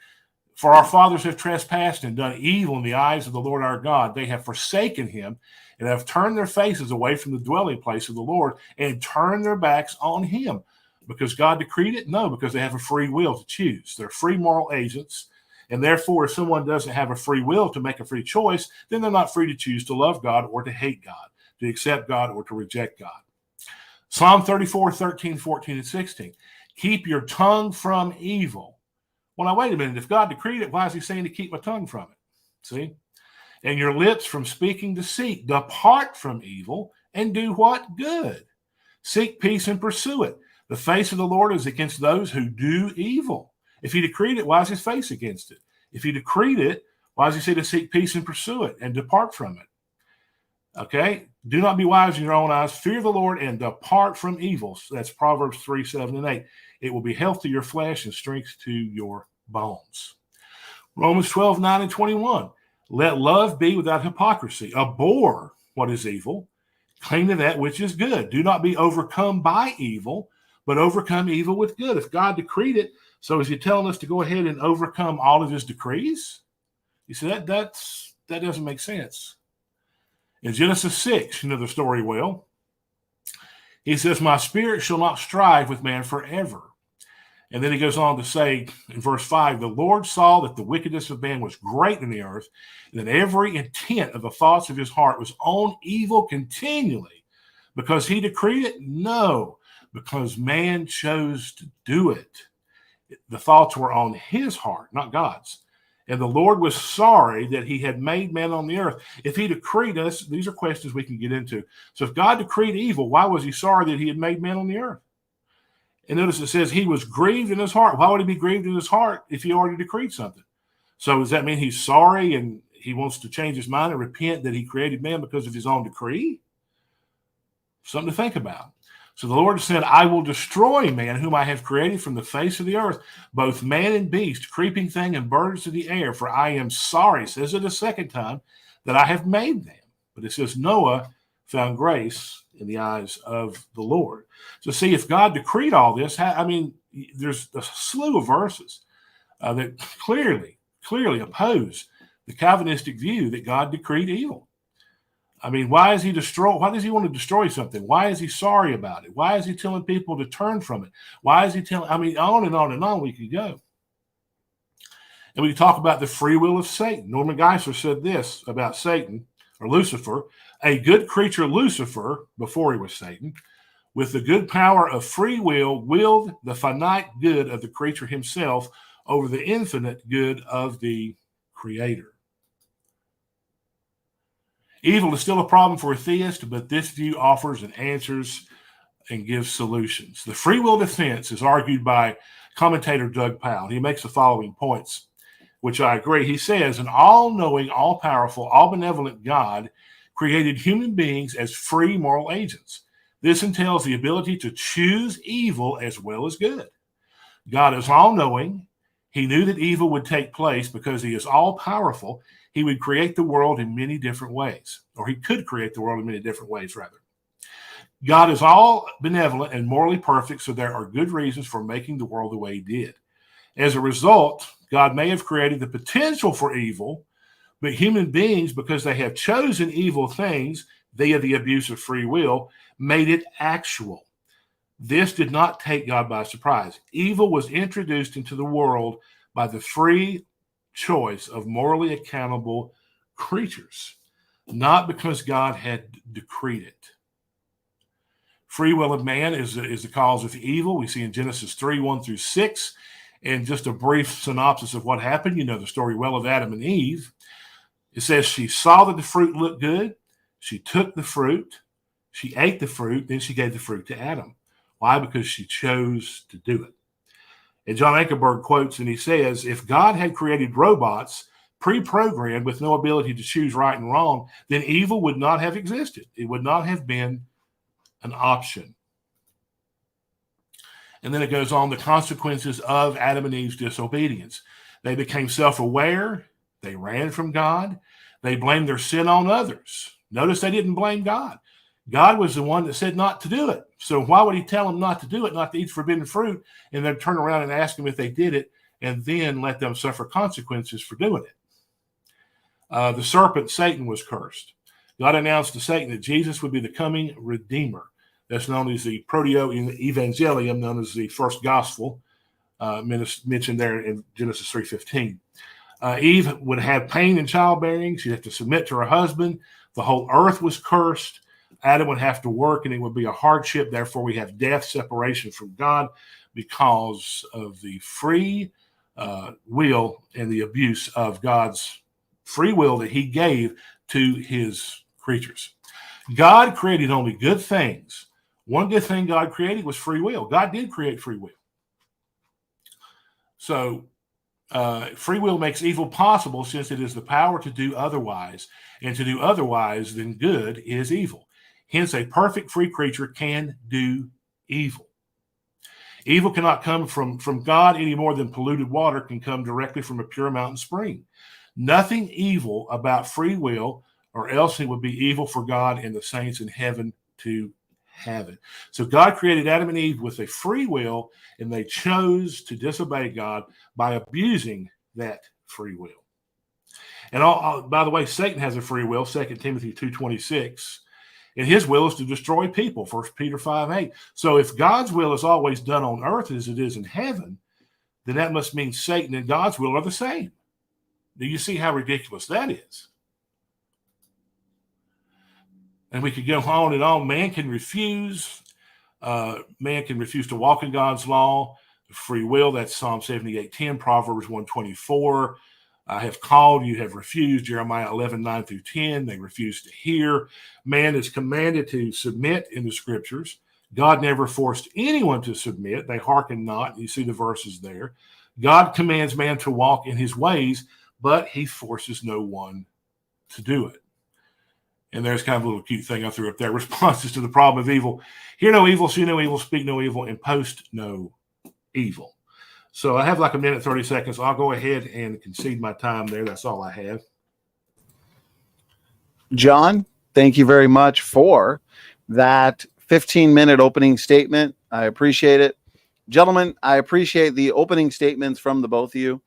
for our fathers have trespassed and done evil in the eyes of the Lord our God. They have forsaken him and have turned their faces away from the dwelling place of the Lord and turned their backs on him. Because God decreed it? No, because they have a free will to choose. They're free moral agents. And therefore, if someone doesn't have a free will to make a free choice, then they're not free to choose to love God or to hate God, to accept God or to reject God. Psalm 34, 13, 14, and 16. Keep your tongue from evil. Well, now, wait a minute. If God decreed it, why is he saying to keep my tongue from it? See? And your lips from speaking deceit. Depart from evil and do what? Good. Seek peace and pursue it. The face of the Lord is against those who do evil. If he decreed it, why is his face against it? If he decreed it, why does he say to seek peace and pursue it and depart from it? Okay? Do not be wise in your own eyes. Fear the Lord and depart from evil. That's Proverbs 3, 7, and 8. It will be health to your flesh and strength to your bones. Romans 12, 9, and 21. Let love be without hypocrisy. Abhor what is evil. Cling to that which is good. Do not be overcome by evil, but overcome evil with good. If God decreed it, so is he telling us to go ahead and overcome all of his decrees? You see, that doesn't make sense. In Genesis 6, you know the story well. He says, my spirit shall not strive with man forever. And then he goes on to say in verse 5, the Lord saw that the wickedness of man was great in the earth, and that every intent of the thoughts of his heart was on evil continually. Because he decreed it? No, because man chose to do it. The thoughts were on his heart, not God's. And the Lord was sorry that he had made man on the earth. If he decreed us, these are questions we can get into. So if God decreed evil, why was he sorry that he had made man on the earth? And notice it says he was grieved in his heart. Why would he be grieved in his heart if he already decreed something? So does that mean he's sorry and he wants to change his mind and repent that he created man because of his own decree? Something to think about. So the Lord said, I will destroy man whom I have created from the face of the earth, both man and beast, creeping thing and birds of the air, for I am sorry, says it a second time, that I have made them. But it says Noah found grace in the eyes of the Lord. So see, if God decreed all this, there's a slew of verses that clearly oppose the Calvinistic view that God decreed evil. Why does he want to destroy something? Why is he sorry about it? Why is he telling people to turn from it? Why is he telling, on and on and on we could go. And we talk about the free will of Satan. Norman Geisler said this about Satan, or Lucifer, a good creature Lucifer, before he was Satan, with the good power of free will, willed the finite good of the creature himself over the infinite good of the Creator. Evil is still a problem for a theist, but this view offers and answers and gives solutions. The free will defense is argued by commentator Doug Powell. He makes the following points, which I agree. He says, an all-knowing, all-powerful, all-benevolent God created human beings as free moral agents. This entails the ability to choose evil as well as good. God is all-knowing. He knew that evil would take place because he is all-powerful. He would create the world in many different ways, or he could create the world in many different ways, rather. God is all benevolent and morally perfect, so there are good reasons for making the world the way he did. As a result, God may have created the potential for evil, but human beings, because they have chosen evil things via the abuse of free will, made it actual. This did not take God by surprise. Evil was introduced into the world by the free choice of morally accountable creatures, not because God had decreed it. Free will of man is the cause of evil. We see in Genesis 3, 1 through 6. And just a brief synopsis of what happened. You know the story well of Adam and Eve. It says she saw that the fruit looked good. She took the fruit. She ate the fruit. Then she gave the fruit to Adam. Why? Because she chose to do it. And John Ankerberg quotes, and he says, if God had created robots pre-programmed with no ability to choose right and wrong, then evil would not have existed. It would not have been an option. And then it goes on, the consequences of Adam and Eve's disobedience. They became self-aware. They ran from God. They blamed their sin on others. Notice they didn't blame God. God was the one that said not to do it. So why would he tell them not to do it, not to eat forbidden fruit, and then turn around and ask them if they did it, and then let them suffer consequences for doing it? The serpent, Satan, was cursed. God announced to Satan that Jesus would be the coming Redeemer, that's known as the Proto-Evangelium, known as the first gospel, mentioned there in Genesis 3:15. Eve would have pain in childbearing. She'd have to submit to her husband. The whole earth was cursed. Adam would have to work, and it would be a hardship. Therefore, we have death, separation from God because of the free will and the abuse of God's free will that he gave to his creatures. God created only good things. One good thing God created was free will. God did create free will. So free will makes evil possible, since it is the power to do otherwise, and to do otherwise than good is evil. Hence, a perfect free creature can do evil. Evil cannot come from God any more than polluted water can come directly from a pure mountain spring. Nothing evil about free will, or else it would be evil for God and the saints in heaven to have it. So God created Adam and Eve with a free will, and they chose to disobey God by abusing that free will. And by the way, Satan has a free will, 2 Timothy 2:26. And his will is to destroy people, 1 Peter 5:8. So if God's will is always done on earth as it is in heaven, then that must mean Satan and God's will are the same. Do you see how ridiculous that is? And we could go on and on. Man can refuse to walk in God's law. Free will, that's Psalm 78:10, Proverbs 1:24. I have called, you have refused, Jeremiah 11:9-10. They refuse to hear. Man is commanded to submit in the scriptures. God never forced anyone to submit. They hearken not. You see the verses there. God commands man to walk in his ways, but he forces no one to do it. And there's kind of a little cute thing I threw up there. Responses to the problem of evil. Hear no evil, see no evil, speak no evil, and post no evil. So I have like a minute, 30 seconds. I'll go ahead and concede my time there. That's all I have. John, thank you very much for that 15-minute opening statement. I appreciate it. Gentlemen, I appreciate the opening statements from the both of you.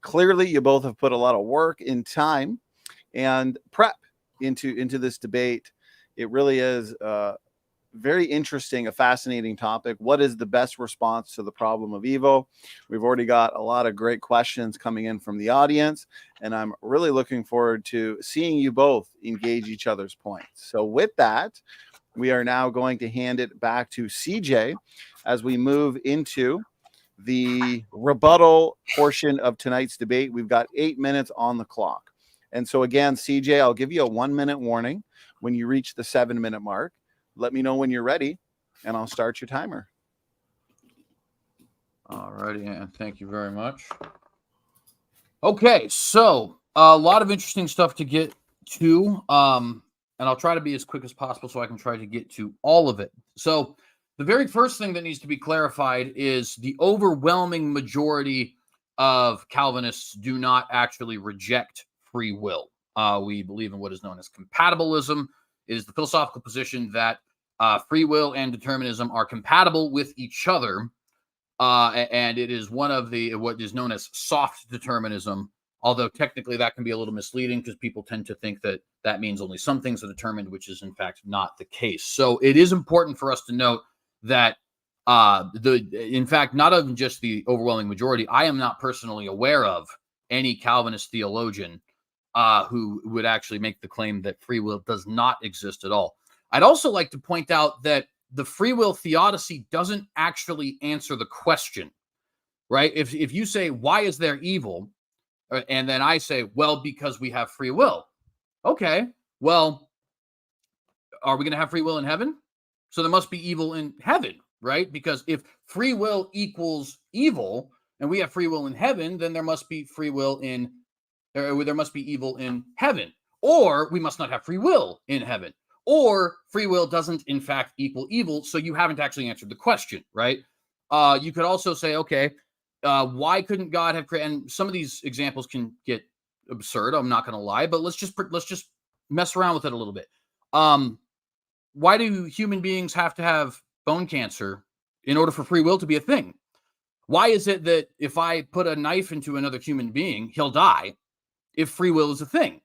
Clearly, you both have put a lot of work and time and prep into this debate. It really is very interesting, a fascinating topic. What is the best response to the problem of evil? We've already got a lot of great questions coming in from the audience, and I'm really looking forward to seeing you both engage each other's points. So with that, we are now going to hand it back to CJ as we move into the rebuttal portion of tonight's debate. We've got 8 minutes on the clock. And so again, CJ, I'll give you a 1-minute warning when you reach the 7-minute mark. Let me know when you're ready, and I'll start your timer. All righty, and thank you very much. Okay, so a lot of interesting stuff to get to, and I'll try to be as quick as possible so I can try to get to all of it. So the very first thing that needs to be clarified is the overwhelming majority of Calvinists do not actually reject free will. We believe in what is known as compatibilism. It is the philosophical position that free will and determinism are compatible with each other, and it is one of what is known as soft determinism, although technically that can be a little misleading because people tend to think that that means only some things are determined, which is in fact not the case. So it is important for us to note that in fact, not even just the overwhelming majority, I am not personally aware of any Calvinist theologian who would actually make the claim that free will does not exist at all. I'd also like to point out that the free will theodicy doesn't actually answer the question, right? If you say, why is there evil? And then I say, well, because we have free will. Okay, well, are we going to have free will in heaven? So there must be evil in heaven, right? Because if free will equals evil and we have free will in heaven, then there must be free will in there must be evil in heaven, or we must not have free will in heaven, or free will doesn't in fact equal evil. So you haven't actually answered the question, right? You could also say, okay, why couldn't God have created? And some of these examples can get absurd. I'm not going to lie, but let's just mess around with it a little bit. Why do human beings have to have bone cancer in order for free will to be a thing? Why is it that if I put a knife into another human being, he'll die if free will is a thing?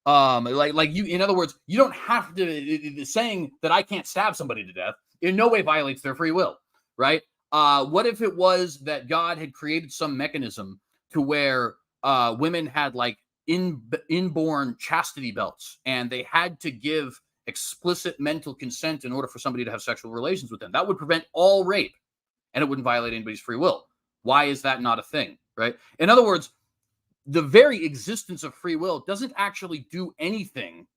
Like you, in other words, you don't have to, saying that I can't stab somebody to death in no way violates their free will, right? What if it was that God had created some mechanism to where women had like inborn chastity belts and they had to give explicit mental consent in order for somebody to have sexual relations with them? That would prevent all rape and it wouldn't violate anybody's free will. Why is that not a thing, right? In other words, the very existence of free will doesn't actually do anything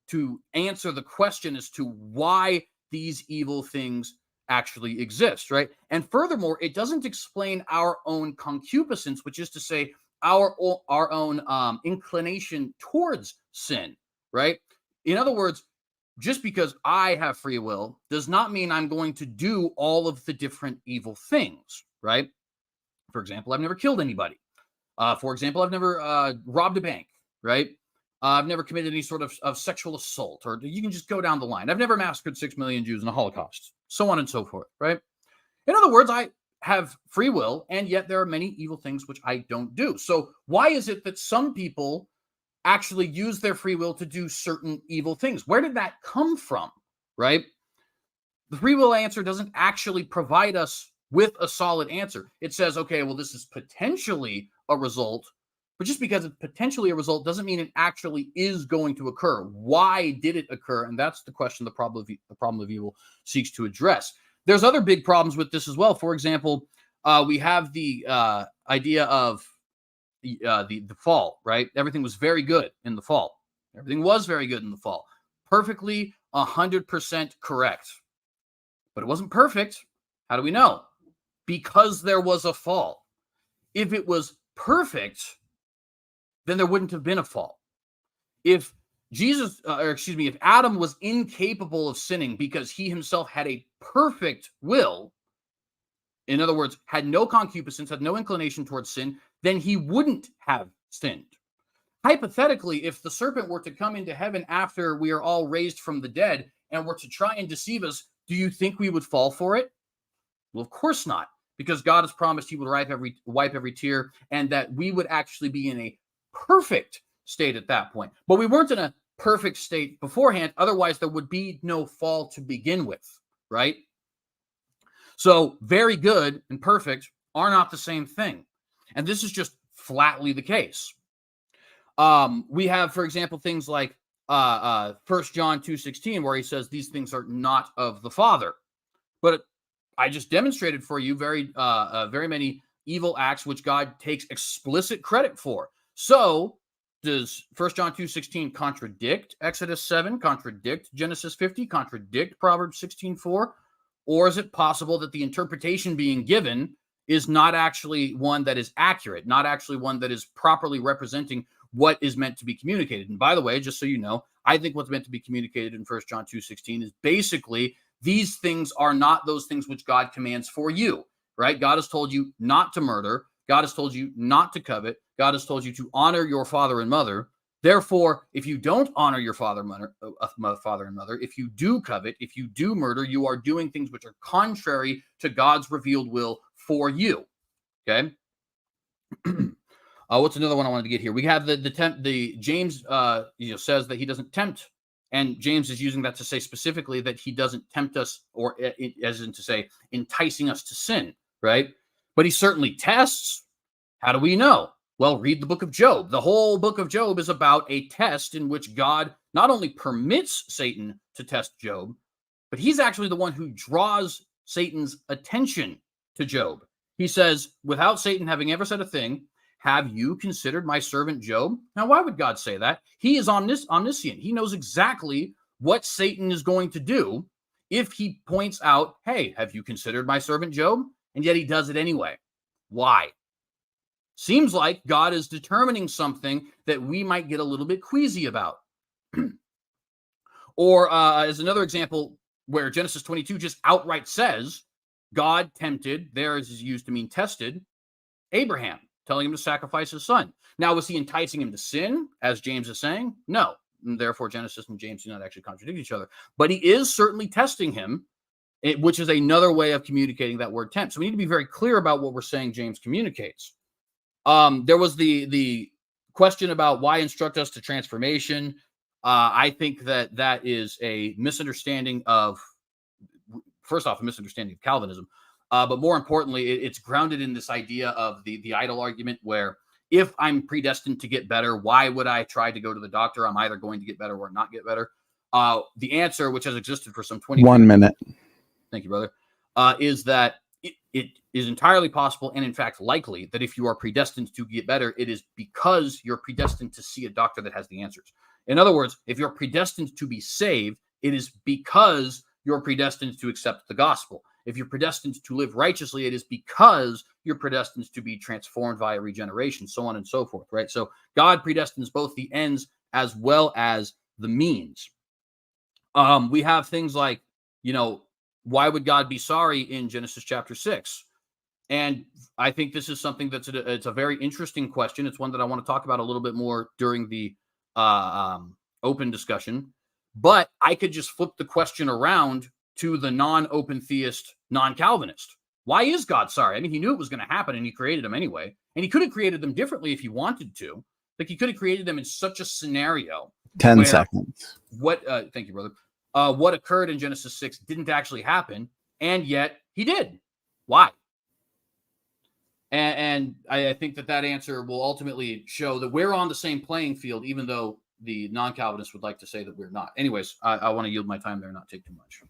to answer the question as to why these evil things actually exist, right? And furthermore, it doesn't explain our own concupiscence, which is to say our own inclination towards sin, right? In other words, just because I have free will does not mean I'm going to do all of the different evil things, right? For example, I've never killed anybody. For example, I've never robbed a bank, right? I've never committed any sort of sexual assault, or you can just go down the line. I've never massacred 6 million Jews in the Holocaust, so on and so forth, right? In other words, I have free will, and yet there are many evil things which I don't do. So why is it that some people actually use their free will to do certain evil things? Where did that come from, right? The free will answer doesn't actually provide us with a solid answer. It says, okay, well, this is potentially a result, but just because it's potentially a result doesn't mean it actually is going to occur. Why did it occur? And that's the question the problem of evil seeks to address. There's other big problems with this as well. For example, we have the idea of the fall, right? Everything was very good in the fall. Everything was very good in the fall. Perfectly 100% correct. But it wasn't perfect. How do we know? Because there was a fall. If it was perfect, then there wouldn't have been a fall. If if Adam was incapable of sinning because he himself had a perfect will, in other words, had no concupiscence, had no inclination towards sin, then he wouldn't have sinned. Hypothetically, if the serpent were to come into heaven after we are all raised from the dead and were to try and deceive us, do you think we would fall for it? Well, of course not, because God has promised he would wipe every tear and that we would actually be in a perfect state at that point. But we weren't in a perfect state beforehand. Otherwise, there would be no fall to begin with, right? So very good and perfect are not the same thing. And this is just flatly the case. We have, for example, things like 1 John 2:16, where he says these things are not of the Father. But I just demonstrated for you very many evil acts which God takes explicit credit for. So does 1 John 2:16 contradict Exodus 7, contradict Genesis 50, contradict Proverbs 16:4? Or is it possible that the interpretation being given is not actually one that is accurate, not actually one that is properly representing what is meant to be communicated? And by the way, just so you know, I think what's meant to be communicated in 1 John 2:16 is basically these things are not those things which God commands for you, right? God has told you not to murder. God has told you not to covet. God has told you to honor your father and mother. Therefore, if you don't honor your father and mother, if you do covet, if you do murder, you are doing things which are contrary to God's revealed will for you. Okay. What's another one I wanted to get here? We have the James says that he doesn't tempt, and James is using that to say specifically that he doesn't tempt us, or as in to say enticing us to sin, right? But he certainly tests. How do we know? Well, read the book of Job. The whole book of Job is about a test in which God not only permits Satan to test Job, but he's actually the one who draws Satan's attention to Job. He says, without Satan having ever said a thing, have you considered my servant Job? Now, why would God say that? He is omniscient. He knows exactly what Satan is going to do if he points out, hey, have you considered my servant Job? And yet he does it anyway. Why? Seems like God is determining something that we might get a little bit queasy about. Or as another example where Genesis 22 just outright says, God tempted, there is used to mean tested, Abraham, telling him to sacrifice his son. Now, was he enticing him to sin, as James is saying? No. And therefore, Genesis and James do not actually contradict each other. But he is certainly testing him, which is another way of communicating that word tempt. So we need to be very clear about what we're saying James communicates. There was the question about why instruct us to transformation. I think that is a misunderstanding of, first off, a misunderstanding of Calvinism, but more importantly, it's grounded in this idea of the idol argument, where if I'm predestined to get better, why would I try to go to the doctor? I'm either going to get better or not get better. The answer, which has existed for some 20 1 minute. Thank you, brother, is that it is entirely possible and, in fact, likely that if you are predestined to get better, it is because you're predestined to see a doctor that has the answers. In other words, if you're predestined to be saved, it is because you're predestined to accept the gospel. If you're predestined to live righteously, it is because you're predestined to be transformed via regeneration, so on and so forth, right? So God predestines both the ends as well as the means. We have things like, why would God be sorry in Genesis chapter 6? And I think this is something it's a very interesting question. It's one that I want to talk about a little bit more during the open discussion. But I could just flip the question around to the non-open theist, non-Calvinist. Why is God sorry? I mean, he knew it was going to happen, and he created them anyway. And he could have created them differently if he wanted to. Like, he could have created them in such a scenario. 10 seconds. Thank you, brother. What occurred in Genesis 6 didn't actually happen, and yet he did. Why? And I think that answer will ultimately show that we're on the same playing field, even though the non-Calvinists would like to say that we're not. Anyways, I want to yield my time there and not take too much.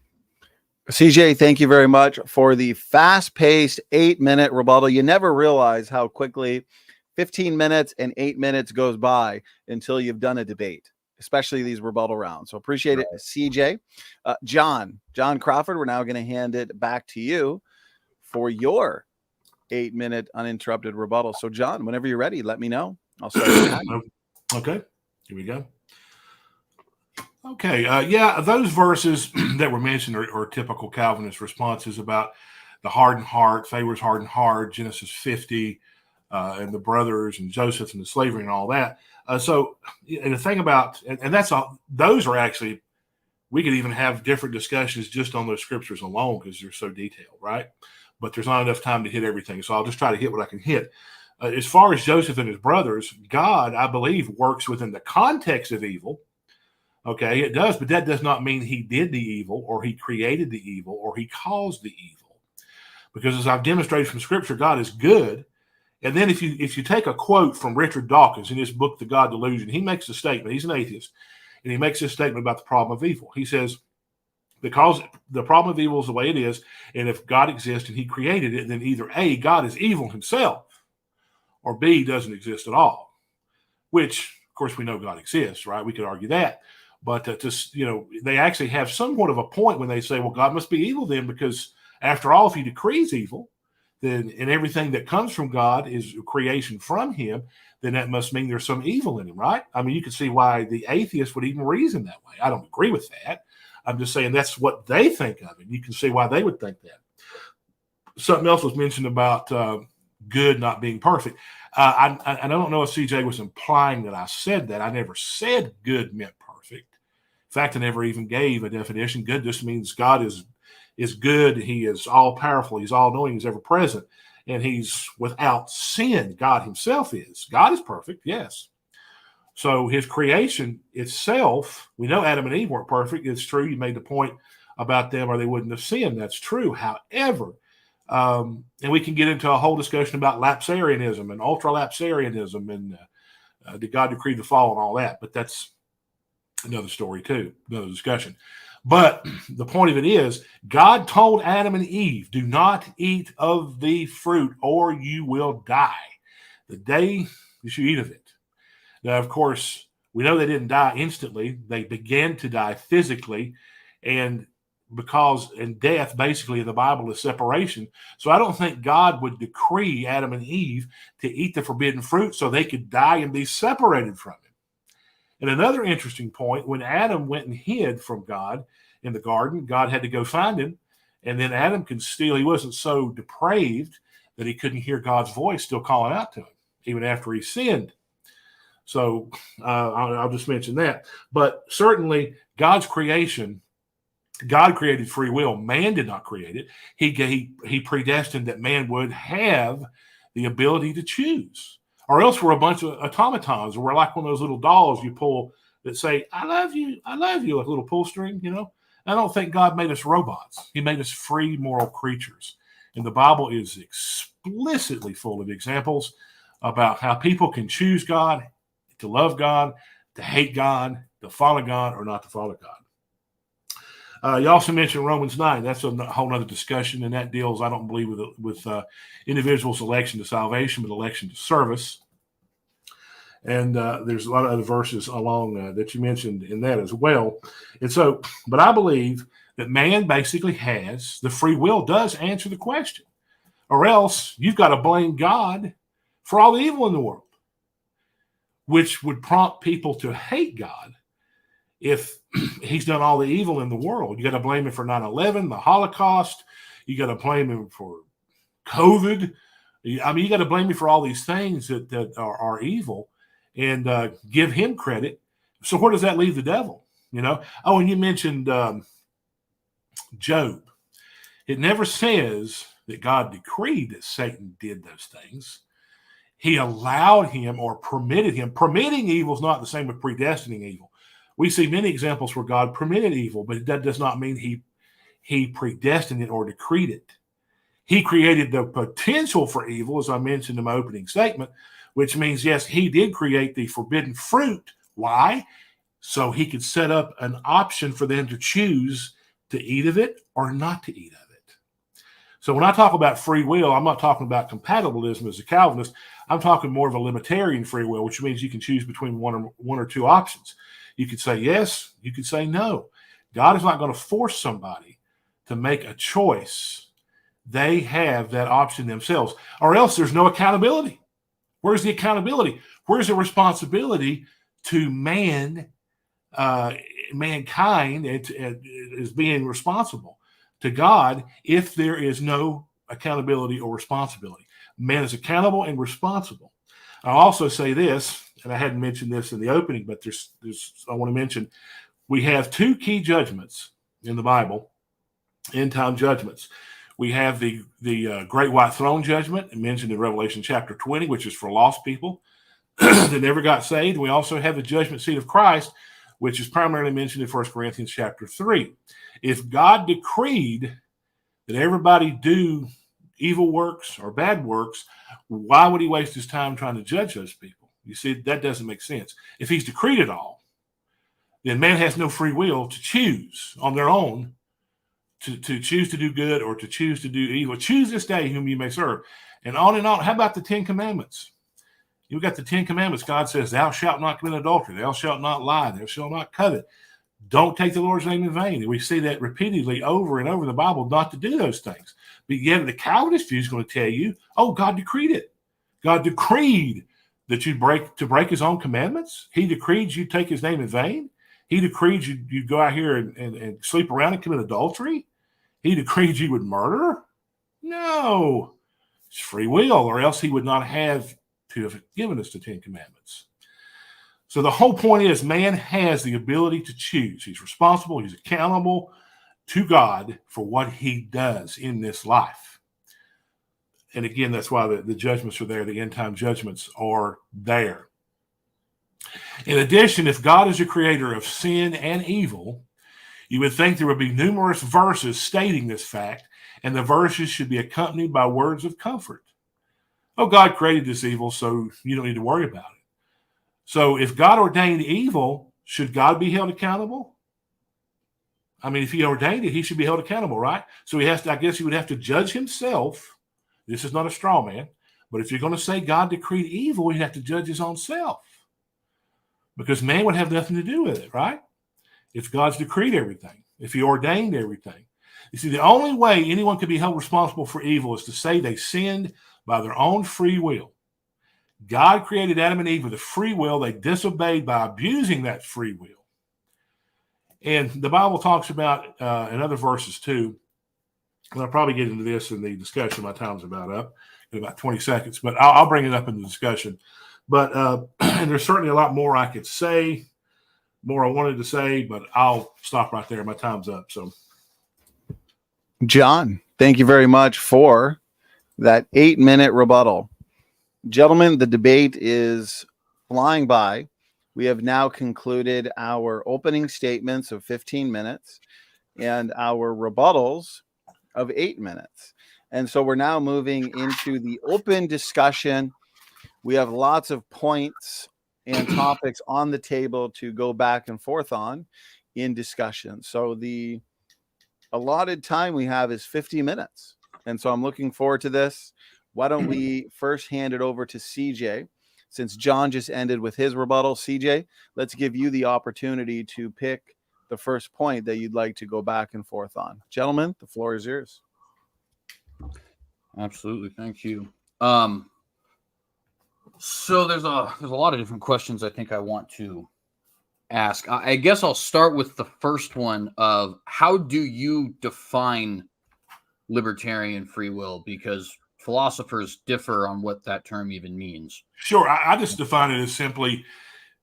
CJ, thank you very much for the fast-paced 8-minute rebuttal. You never realize how quickly 15 minutes and 8 minutes goes by until you've done a debate, especially these rebuttal rounds. So appreciate it, CJ. John Crawford, we're now going to hand it back to you for your 8-minute uninterrupted rebuttal. So, John, whenever you're ready, let me know. I'll start with that. Okay, here we go. Okay, those verses that were mentioned are typical Calvinist responses about the hardened heart, Pharaoh's hardened heart, Genesis 50, and the brothers and Joseph and the slavery and all that. So, and the thing about, and that's all, those are actually, we could even have different discussions just on those scriptures alone because they're so detailed, right? But there's not enough time to hit everything. So I'll just try to hit what I can hit. As far as Joseph and his brothers, God, I believe, works within the context of evil. Okay, it does, but that does not mean he did the evil or he created the evil or he caused the evil. Because as I've demonstrated from scripture, God is good. And then if you take a quote from Richard Dawkins in his book, The God Delusion, he makes a statement. He's an atheist. And he makes this statement about the problem of evil. He says, because the problem of evil is the way it is, and if God exists and he created it, then either A, God is evil himself, or B, doesn't exist at all. Which, of course, we know God exists, right? We could argue that. But they actually have somewhat of a point when they say, well, God must be evil then, because after all, if he decrees evil, then and everything that comes from God is creation from him, then that must mean there's some evil in him, right? I mean, you can see why the atheist would even reason that way. I don't agree with that. I'm just saying that's what they think of it. You can see why they would think that. Something else was mentioned about good not being perfect. I don't know if CJ was implying that I said that. I never said good meant perfect. In fact, I never even gave a definition. Good just means God is good. He is all powerful. He's all knowing. He's ever present. And he's without sin. God himself is. God is perfect, yes. So his creation itself, we know Adam and Eve weren't perfect. It's true. You made the point about them or they wouldn't have sinned. That's true. However, and we can get into a whole discussion about lapsarianism and ultra-lapsarianism and did God decree the fall and all that. But that's another story too, another discussion. But the point of it is, God told Adam and Eve, do not eat of the fruit or you will die the day that you eat of it. Now, of course, we know they didn't die instantly. They began to die physically. And death basically in the Bible is separation. So I don't think God would decree Adam and Eve to eat the forbidden fruit so they could die and be separated from him. And another interesting point, when Adam went and hid from God in the garden, God had to go find him. And then Adam he wasn't so depraved that he couldn't hear God's voice still calling out to him, even after he sinned. So I'll just mention that. But certainly God's creation, God created free will. Man did not create it. He predestined that man would have the ability to choose. Or else we're a bunch of automatons, or we're like one of those little dolls you pull that say, I love you, like a little pull string, you know. I don't think God made us robots. He made us free moral creatures. And the Bible is explicitly full of examples about how people can choose God, to love God, to hate God, to follow God, or not to follow God. You also mentioned Romans 9. That's a whole other discussion, and that deals, I don't believe, with individuals' election to salvation, but election to service. And there's a lot of other verses along that you mentioned in that as well. And so, but I believe that man basically has, the free will does answer the question, or else you've got to blame God for all the evil in the world, which would prompt people to hate God if he's done all the evil in the world. You got to blame him for 9/11, the Holocaust. You got to blame him for COVID. I mean, you got to blame him for all these things that are evil, and give him credit. So where does that leave the devil? You know? Oh, and you mentioned Job. It never says that God decreed that Satan did those things. He allowed him or permitted him. Permitting evil is not the same with predestining evil. We see many examples where God permitted evil, but that does not mean he predestined it or decreed it. He created the potential for evil, as I mentioned in my opening statement, which means, yes, he did create the forbidden fruit. Why? So he could set up an option for them to choose to eat of it or not to eat of it. So when I talk about free will, I'm not talking about compatibilism as a Calvinist. I'm talking more of a libertarian free will, which means you can choose between one or two options. You could say yes, you could say no. God is not going to force somebody to make a choice. They have that option themselves, or else there's no accountability. Where's the accountability? Where's the responsibility to mankind as being responsible to God if there is no accountability or responsibility? Man is accountable and responsible. I'll also say this, and I hadn't mentioned this in the opening, but there's I want to mention, we have two key judgments in the Bible, end time judgments. We have the Great White Throne Judgment mentioned in Revelation chapter 20, which is for lost people that never got saved. We also have the judgment seat of Christ, which is primarily mentioned in 1 Corinthians chapter 3. If God decreed that everybody do evil works or bad works, why would he waste his time trying to judge those people? You see, that doesn't make sense. If he's decreed it all, then man has no free will to choose on their own to choose to do good or to choose to do evil. Choose this day whom you may serve. And on and on. How about the 10 Commandments? You've got the 10 Commandments. God says, thou shalt not commit adultery. Thou shalt not lie. Thou shalt not covet. Don't take the Lord's name in vain. And we see that repeatedly over and over in the Bible, not to do those things. But yet the Calvinist view is going to tell you, oh, God decreed it. God decreed that you break his own commandments. He decreed you take his name in vain. He decreed you go out here and sleep around and commit adultery. He decreed you would murder. No, it's free will, or else he would not have to have given us the 10 Commandments. So the whole point is man has the ability to choose. He's responsible. He's accountable to God for what he does in this life. And again, that's why the judgments are there. The end time judgments are there. In addition, if God is the creator of sin and evil, you would think there would be numerous verses stating this fact, and the verses should be accompanied by words of comfort. Oh, God created this evil, so you don't need to worry about it. So if God ordained evil, should God be held accountable? I mean, if he ordained it, he should be held accountable, right? So he has to, I guess he would have to judge himself. This is not a straw man, but if you're going to say God decreed evil, he'd have to judge his own self, because man would have nothing to do with it, right? If God's decreed everything, if he ordained everything. You see, the only way anyone could be held responsible for evil is to say they sinned by their own free will. God created Adam and Eve with a free will. They disobeyed by abusing that free will. And the Bible talks about in other verses too, and I'll probably get into this in the discussion. My time's about up in about 20 seconds, but I'll bring it up in the discussion. But and there's certainly a lot more I could say, more I wanted to say, but I'll stop right there. My time's up. So, John, thank you very much for that 8-minute rebuttal. Gentlemen, the debate is flying by. We have now concluded our opening statements of 15 minutes and our rebuttals of 8 minutes. And so we're now moving into the open discussion. We have lots of points and topics on the table to go back and forth on in discussion. So the allotted time we have is 50 minutes. And so I'm looking forward to this. Why don't we first hand it over to CJ? Since John just ended with his rebuttal, CJ, let's give you the opportunity to pick the first point that you'd like to go back and forth on. Gentlemen, the floor is yours. Absolutely. Thank you. So there's a lot of different questions I think I want to ask. I guess I'll start with the first one of how do you define libertarian free will? Because philosophers differ on what that term even means. Sure. I just define it as simply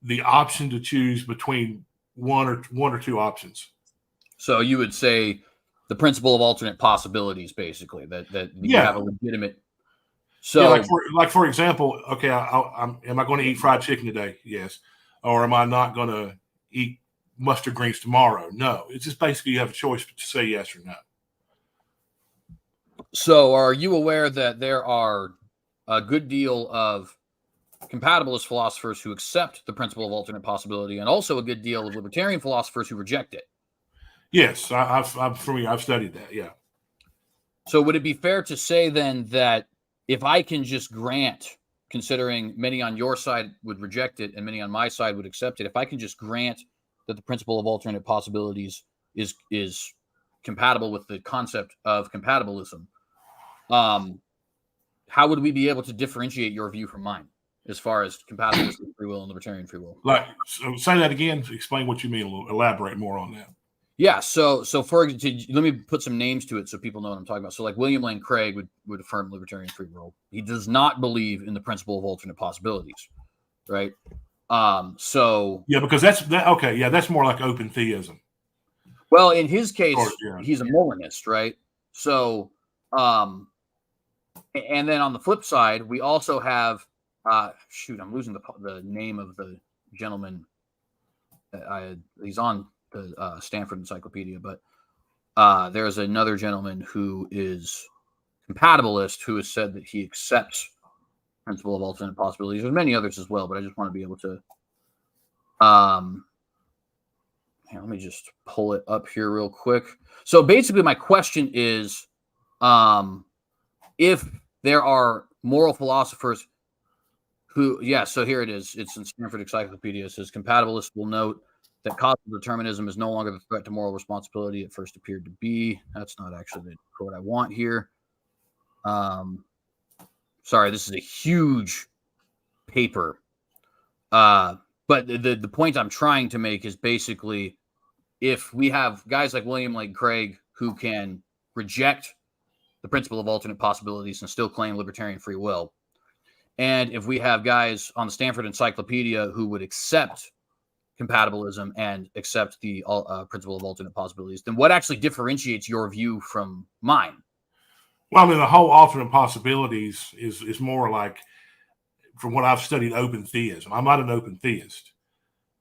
the option to choose between one or two options. So you would say the principle of alternate possibilities, basically, that you have a legitimate. So, like for example, okay, am I going to eat fried chicken today? Yes. Or am I not going to eat mustard greens tomorrow? No. It's just basically you have a choice to say yes or no. So are you aware that there are a good deal of compatibilist philosophers who accept the principle of alternate possibility, and also a good deal of libertarian philosophers who reject it? Yes, I've studied that. Yeah. So would it be fair to say then that if I can just grant, considering many on your side would reject it and many on my side would accept it, if I can just grant that the principle of alternate possibilities is compatible with the concept of compatibilism, how would we be able to differentiate your view from mine as far as compatibilist free will and libertarian free will? So say that again. Explain what you mean. Elaborate more on that. Yeah. So for let me put some names to it so people know what I'm talking about. So like William Lane Craig would affirm libertarian free will. He does not believe in the principle of alternate possibilities, right? So yeah, because that's okay. Yeah, that's more like open theism. Well, in his case, he's a Molinist, right? So, and then on the flip side, we also have I'm losing the name of the gentleman. He's on the Stanford Encyclopedia, but there's another gentleman who is compatibilist who has said that he accepts principle of alternate possibilities. There's many others as well, but I just want to be able to let me just pull it up here real quick. So basically my question is, if there are moral philosophers who, so here it is. It's in Stanford Encyclopedia. It says compatibilists will note that causal determinism is no longer the threat to moral responsibility it first appeared to be. That's not actually the quote I want here. Sorry, this is a huge paper. But the point I'm trying to make is basically if we have guys like William Lane Craig who can reject the principle of alternate possibilities and still claim libertarian free will, and if we have guys on the Stanford Encyclopedia who would accept compatibilism and accept the principle of alternate possibilities, then what actually differentiates your view from mine? Well, I mean, the whole alternate possibilities is more like, from what I've studied, open theism. I'm not an open theist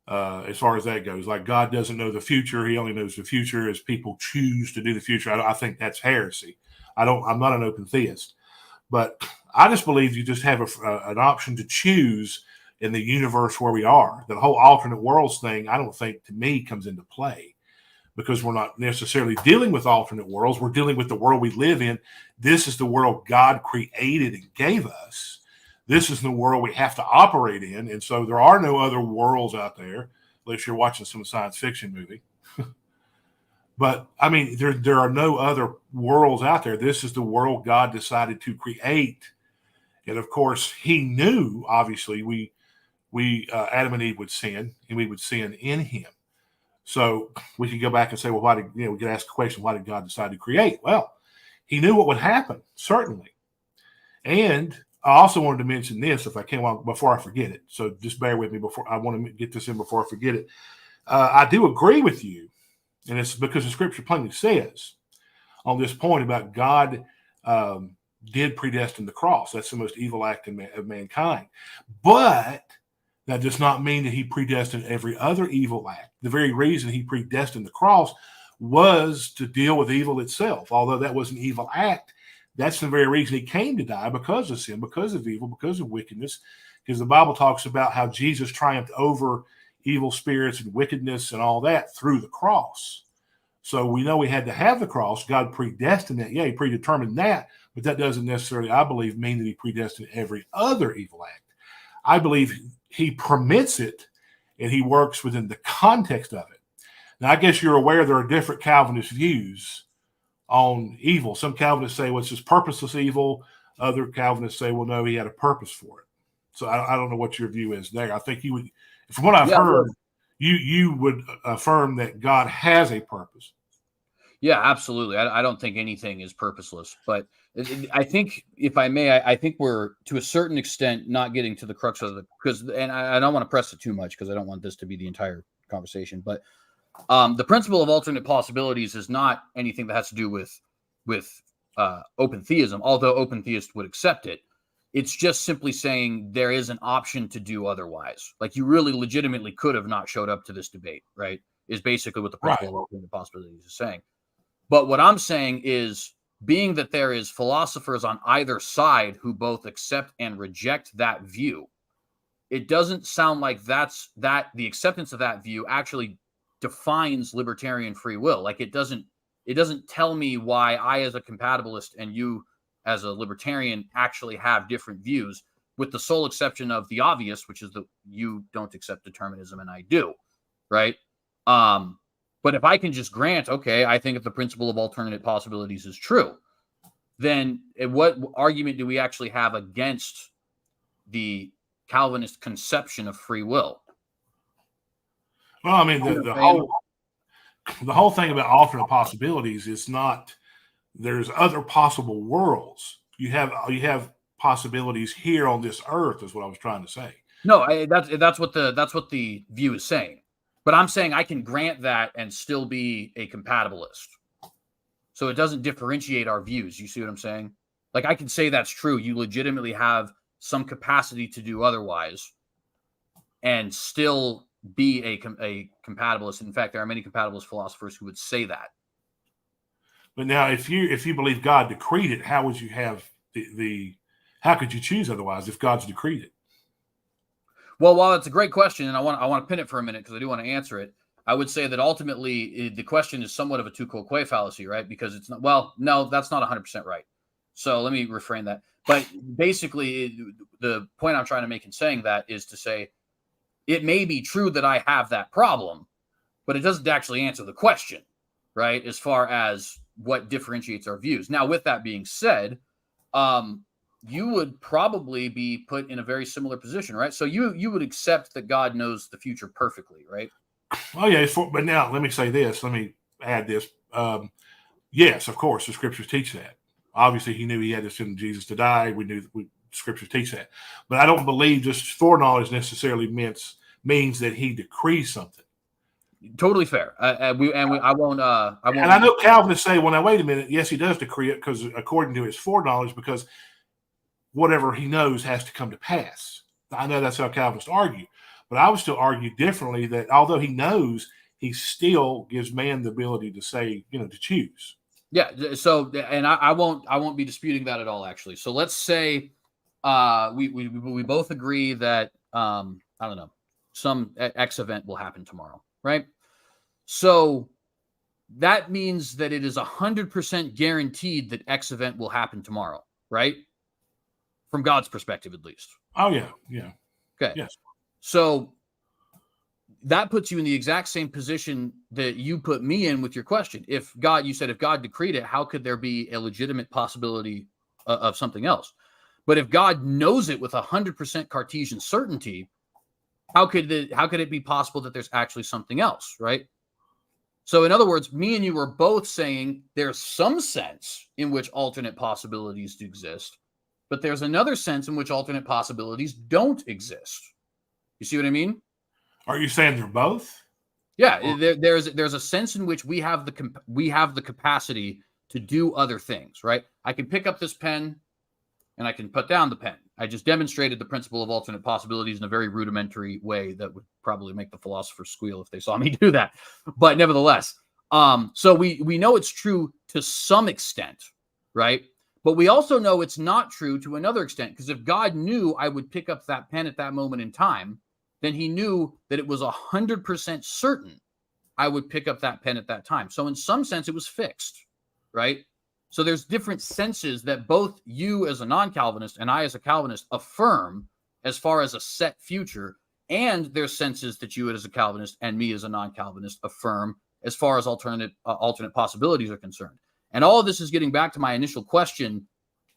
as far as that goes. Like, God doesn't know the future. He only knows the future as people choose to do the future. I think that's heresy. I'm not an open theist. But I just believe you just have an option to choose in the universe where we are. The whole alternate worlds thing, I don't think, to me, comes into play because we're not necessarily dealing with alternate worlds. We're dealing with the world we live in. This is the world God created and gave us. This is the world we have to operate in. And so there are no other worlds out there, unless you're watching some science fiction movie. But, I mean, there are no other worlds out there. This is the world God decided to create. And, of course, he knew, obviously, we Adam and Eve would sin, and we would sin in him. So we could go back and say, well, we could ask the question, why did God decide to create? Well, he knew what would happen, certainly. And I also wanted to mention this, if I can, before I forget it. So just bear with me I want to get this in before I forget it. I do agree with you, and it's because the scripture plainly says on this point about God did predestine the cross. That's the most evil act of mankind. But That does not mean that he predestined every other evil act. The very reason he predestined the cross was to deal with evil itself. Although that was an evil act, that's the very reason he came to die, because of sin, because of evil, because of wickedness. Because the Bible talks about how Jesus triumphed over evil spirits and wickedness and all that through the cross. So we know we had to have the cross. God predestined that. Yeah, he predetermined that, but that doesn't necessarily, I believe, mean that he predestined every other evil act. I believe he permits it, and he works within the context of it. Now, I guess you're aware there are different Calvinist views on evil. Some Calvinists say, well, it's just purposeless evil. Other Calvinists say, well, no, he had a purpose for it. So I don't know what your view is there. I think you would, from what I've heard, you would affirm that God has a purpose. Yeah, absolutely. I don't think anything is purposeless, but I think, if I may, I think we're to a certain extent not getting to the crux of and I don't want to press it too much because I don't want this to be the entire conversation, but the principle of alternate possibilities is not anything that has to do with open theism, although open theists would accept it. It's just simply saying there is an option to do otherwise. Like, you really legitimately could have not showed up to this debate, right? Is basically what the principle of alternate possibilities is saying. But what I'm saying is, being that there is philosophers on either side who both accept and reject that view, it doesn't sound like the acceptance of that view actually defines libertarian free will. Like, it doesn't tell me why I, as a compatibilist, and you as a libertarian, actually have different views, with the sole exception of the obvious, which is that you don't accept determinism and I do, right? But if I can just grant, okay, I think if the principle of alternate possibilities is true, then what argument do we actually have against the Calvinist conception of free will? Well, I mean, the whole thing about alternate possibilities is not there's other possible worlds. You have possibilities here on this earth, is what I was trying to say. No, that's what the view is saying. But I'm saying I can grant that and still be a compatibilist. So it doesn't differentiate our views. You see what I'm saying? Like, I can say that's true. You legitimately have some capacity to do otherwise and still be a compatibilist. In fact, there are many compatibilist philosophers who would say that. But now, if you believe God decreed it, how would you have how could you choose otherwise if God's decreed it? Well, while it's a great question, and I want to pin it for a minute because I do want to answer it, I would say that ultimately the question is somewhat of a tu quoque fallacy, right? Because it's not, well, no, that's not 100% right. So let me reframe that. But basically, the point I'm trying to make in saying that is to say, it may be true that I have that problem, but it doesn't actually answer the question, right? As far as what differentiates our views. Now, with that being said, you would probably be put in a very similar position, right? So you would accept that God knows the future perfectly, right? Oh, yeah. But now let me say this. Let me add this. Yes, of course, the scriptures teach that. Obviously, he knew he had to send Jesus to die. We knew scriptures teach that. But I don't believe just foreknowledge necessarily means that he decrees something. Totally fair. I won't. And I know Calvinists say, well, now, wait a minute. Yes, he does decree it because according to his foreknowledge, because whatever he knows has to come to pass. I know that's how Calvinists argue. But I would still argue differently that although he knows, he still gives man the ability to say, to choose. Yeah. So, and I won't be disputing that at all, actually. So let's say we both agree that, I don't know, some X event will happen tomorrow, right? So that means that it is 100% guaranteed that X event will happen tomorrow, right? From God's perspective, at least. Oh, yeah. Yeah. Okay. Yes. So that puts you in the exact same position that you put me in with your question. If God decreed it, how could there be a legitimate possibility of something else? But if God knows it with 100% Cartesian certainty, how could it be possible that there's actually something else, right? So in other words, me and you are both saying there's some sense in which alternate possibilities do exist, but there's another sense in which alternate possibilities don't exist. You see what I mean? Are you saying they're both? Yeah, there's a sense in which we have the capacity to do other things, right? I can pick up this pen and I can put down the pen. I just demonstrated the principle of alternate possibilities in a very rudimentary way that would probably make the philosophers squeal if they saw me do that. But nevertheless, so we know it's true to some extent, right? But we also know it's not true to another extent, because if God knew I would pick up that pen at that moment in time, then he knew that it was 100% certain I would pick up that pen at that time. So in some sense, it was fixed, right? So there's different senses that both you as a non-Calvinist and I as a Calvinist affirm as far as a set future, and there's senses that you as a Calvinist and me as a non-Calvinist affirm as far as alternate possibilities are concerned. And all of this is getting back to my initial question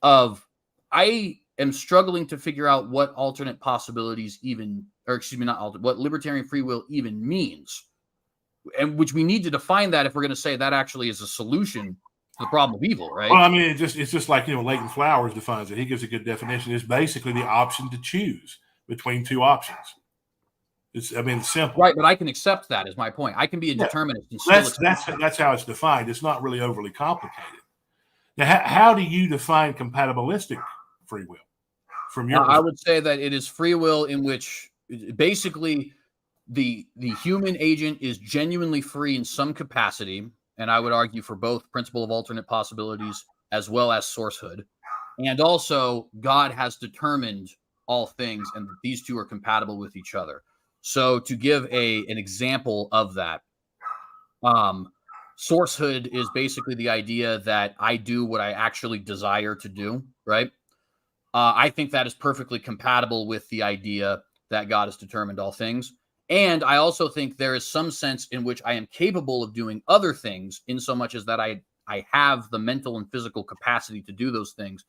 of, I am struggling to figure out what alternate possibilities even, or excuse me, what libertarian free will even means, and which we need to define that if we're going to say that actually is a solution to the problem of evil, right? Well, I mean, it's just like, Leighton Flowers defines it. He gives a good definition. It's basically the option to choose between two options. It's simple. Right, but I can accept that, is my point. I can be a determinist and still that's how it's defined. It's not really overly complicated. Now, how do you define compatibilistic free will from your I would say that it is free will in which basically the human agent is genuinely free in some capacity, and I would argue for both principle of alternate possibilities as well as sourcehood. And also, God has determined all things, and these two are compatible with each other. So to give an example of that, sourcehood is basically the idea that I do what I actually desire to do, right? I think that is perfectly compatible with the idea that God has determined all things. And I also think there is some sense in which I am capable of doing other things, in so much as that I have the mental and physical capacity to do those things.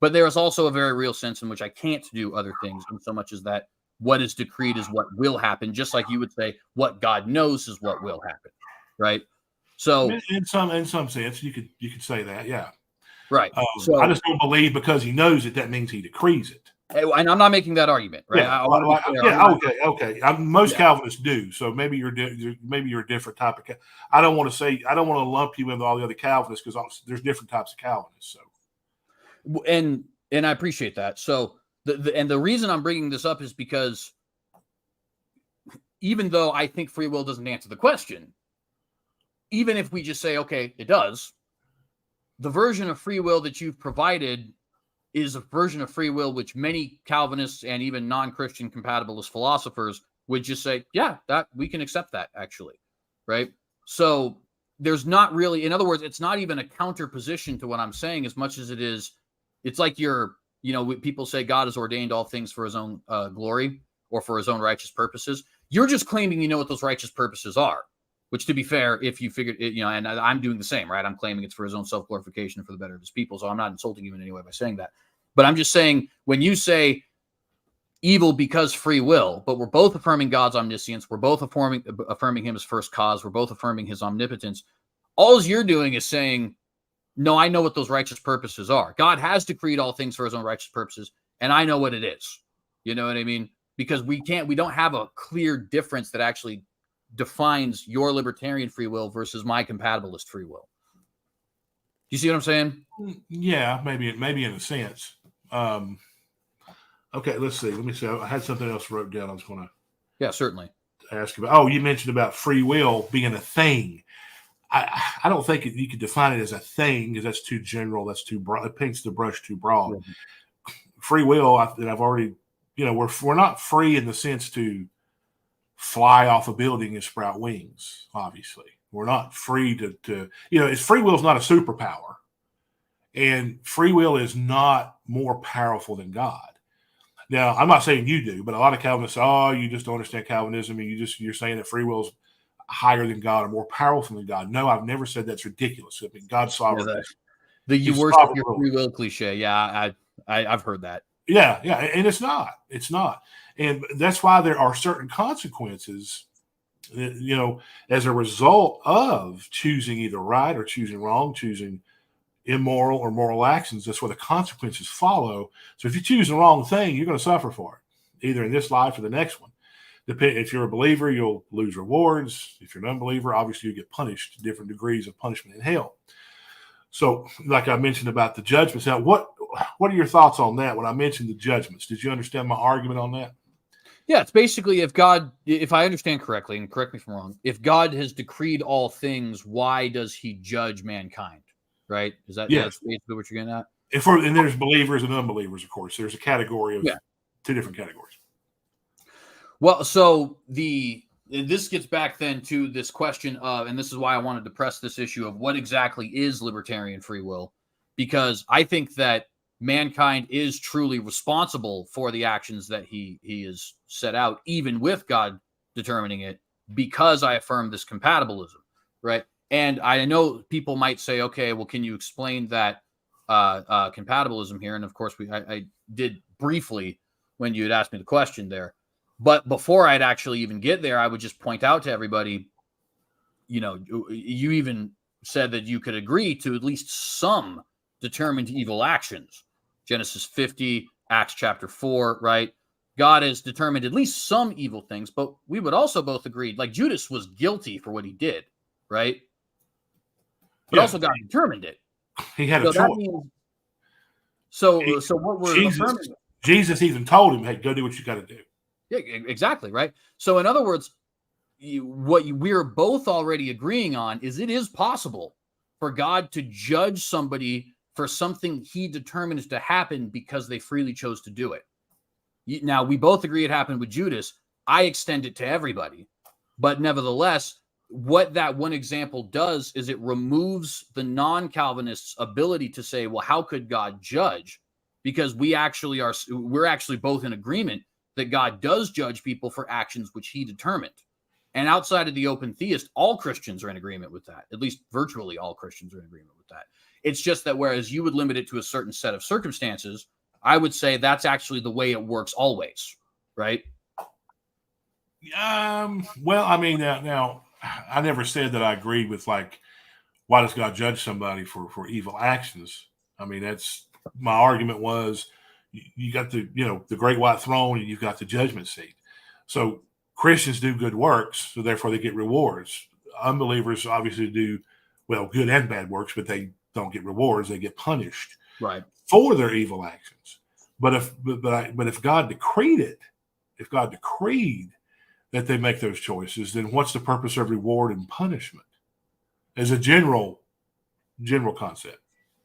But there is also a very real sense in which I can't do other things, in so much as that what is decreed is what will happen, just like you would say what God knows is what will happen, right? So in some sense, you could say that, yeah. Right. So I just don't believe because he knows it, that means he decrees it. And I'm not making that argument, right? Yeah, okay. Most Calvinists do. So maybe you're a different type of. I don't want to lump you into all the other Calvinists, because there's different types of Calvinists. So, and I appreciate that. So the reason I'm bringing this up is because even though I think free will doesn't answer the question, even if we just say, okay, it does, the version of free will that you've provided is a version of free will which many Calvinists and even non-Christian compatibilist philosophers would just say, yeah, that we can accept that, actually, right? So there's not really, in other words, it's not even a counter position to what I'm saying as much as it is, it's like people say God has ordained all things for his own glory or for his own righteous purposes. You're just claiming you know what those righteous purposes are, which, to be fair, if you figured it, and I'm doing the same, right? I'm claiming it's for his own self-glorification for the better of his people. So I'm not insulting you in any way by saying that. But I'm just saying, when you say evil because free will, but we're both affirming God's omniscience, we're both affirming him as first cause, we're both affirming his omnipotence, all you're doing is saying, no, I know what those righteous purposes are. God has decreed all things for his own righteous purposes, and I know what it is. You know what I mean? Because we don't have a clear difference that actually defines your libertarian free will versus my compatibilist free will. You see what I'm saying? Yeah, maybe in a sense. Okay, let's see. Let me see. I had something else wrote down. I was going to. Yeah, certainly. Ask about. Oh, you mentioned about free will being a thing. I don't think you could define it as a thing, because that's too general. That's too broad. It paints the brush too broad. Mm-hmm. Free will, I've already, we're not free in the sense to fly off a building and sprout wings. Obviously, we're not free to free will is not a superpower, and free will is not more powerful than God. Now, I'm not saying you do, but a lot of Calvinists say, "Oh, you just don't understand Calvinism, and you're saying that free will is higher than God or more powerful than God." No, I've never said that's ridiculous. I mean, God's sovereign. The you worship your free will cliche. Yeah, I've heard that. Yeah, and it's not. It's not. And that's why there are certain consequences, as a result of choosing either right or choosing wrong, choosing immoral or moral actions. That's where the consequences follow. So if you choose the wrong thing, you're going to suffer for it, either in this life or the next one. If you're a believer, you'll lose rewards. If you're an unbeliever, obviously you get punished, different degrees of punishment in hell. So, like I mentioned about the judgments, now what are your thoughts on that? When I mentioned the judgments, did you understand my argument on that? Yeah, it's basically if I understand correctly, and correct me if I'm wrong, if God has decreed all things, why does he judge mankind? Right? That's basically what you're getting at? And there's believers and unbelievers, of course. There's a category of two different categories. Well, so this gets back then to this question of, and this is why I wanted to press this issue of what exactly is libertarian free will, because I think that mankind is truly responsible for the actions that he has set out, even with God determining it, because I affirm this compatibilism, right? And I know people might say, okay, well, can you explain that compatibilism here? And of course, I did briefly when you had asked me the question there. But before I'd actually even get there, I would just point out to everybody, you even said that you could agree to at least some determined evil actions. Genesis 50, Acts chapter 4, right? God has determined at least some evil things, but we would also both agree, like Judas was guilty for what he did, right? But also God determined it. He had a choice. So what we're Jesus even told him, hey, go do what you got to do. Yeah, exactly, right? So in other words, we're both already agreeing on is it is possible for God to judge somebody for something he determines to happen because they freely chose to do it. Now, we both agree it happened with Judas. I extend it to everybody. But nevertheless, what that one example does is it removes the non-Calvinists' ability to say, well, how could God judge? Because we're actually both in agreement that God does judge people for actions which he determined. And outside of the open theist, all Christians are in agreement with that. At least virtually all Christians are in agreement with that. It's just that whereas you would limit it to a certain set of circumstances, I would say that's actually the way it works always, right? Well, I mean, now I never said that I agreed with, like, why does God judge somebody for evil actions? I mean, that's my argument was you got the great white throne and you've got the judgment seat. So Christians do good works, so therefore they get rewards. Unbelievers obviously do, well, good and bad works, but they don't get rewards. They get punished for their evil actions. But if God decreed it, if God decreed that they make those choices, then what's the purpose of reward and punishment as a general concept?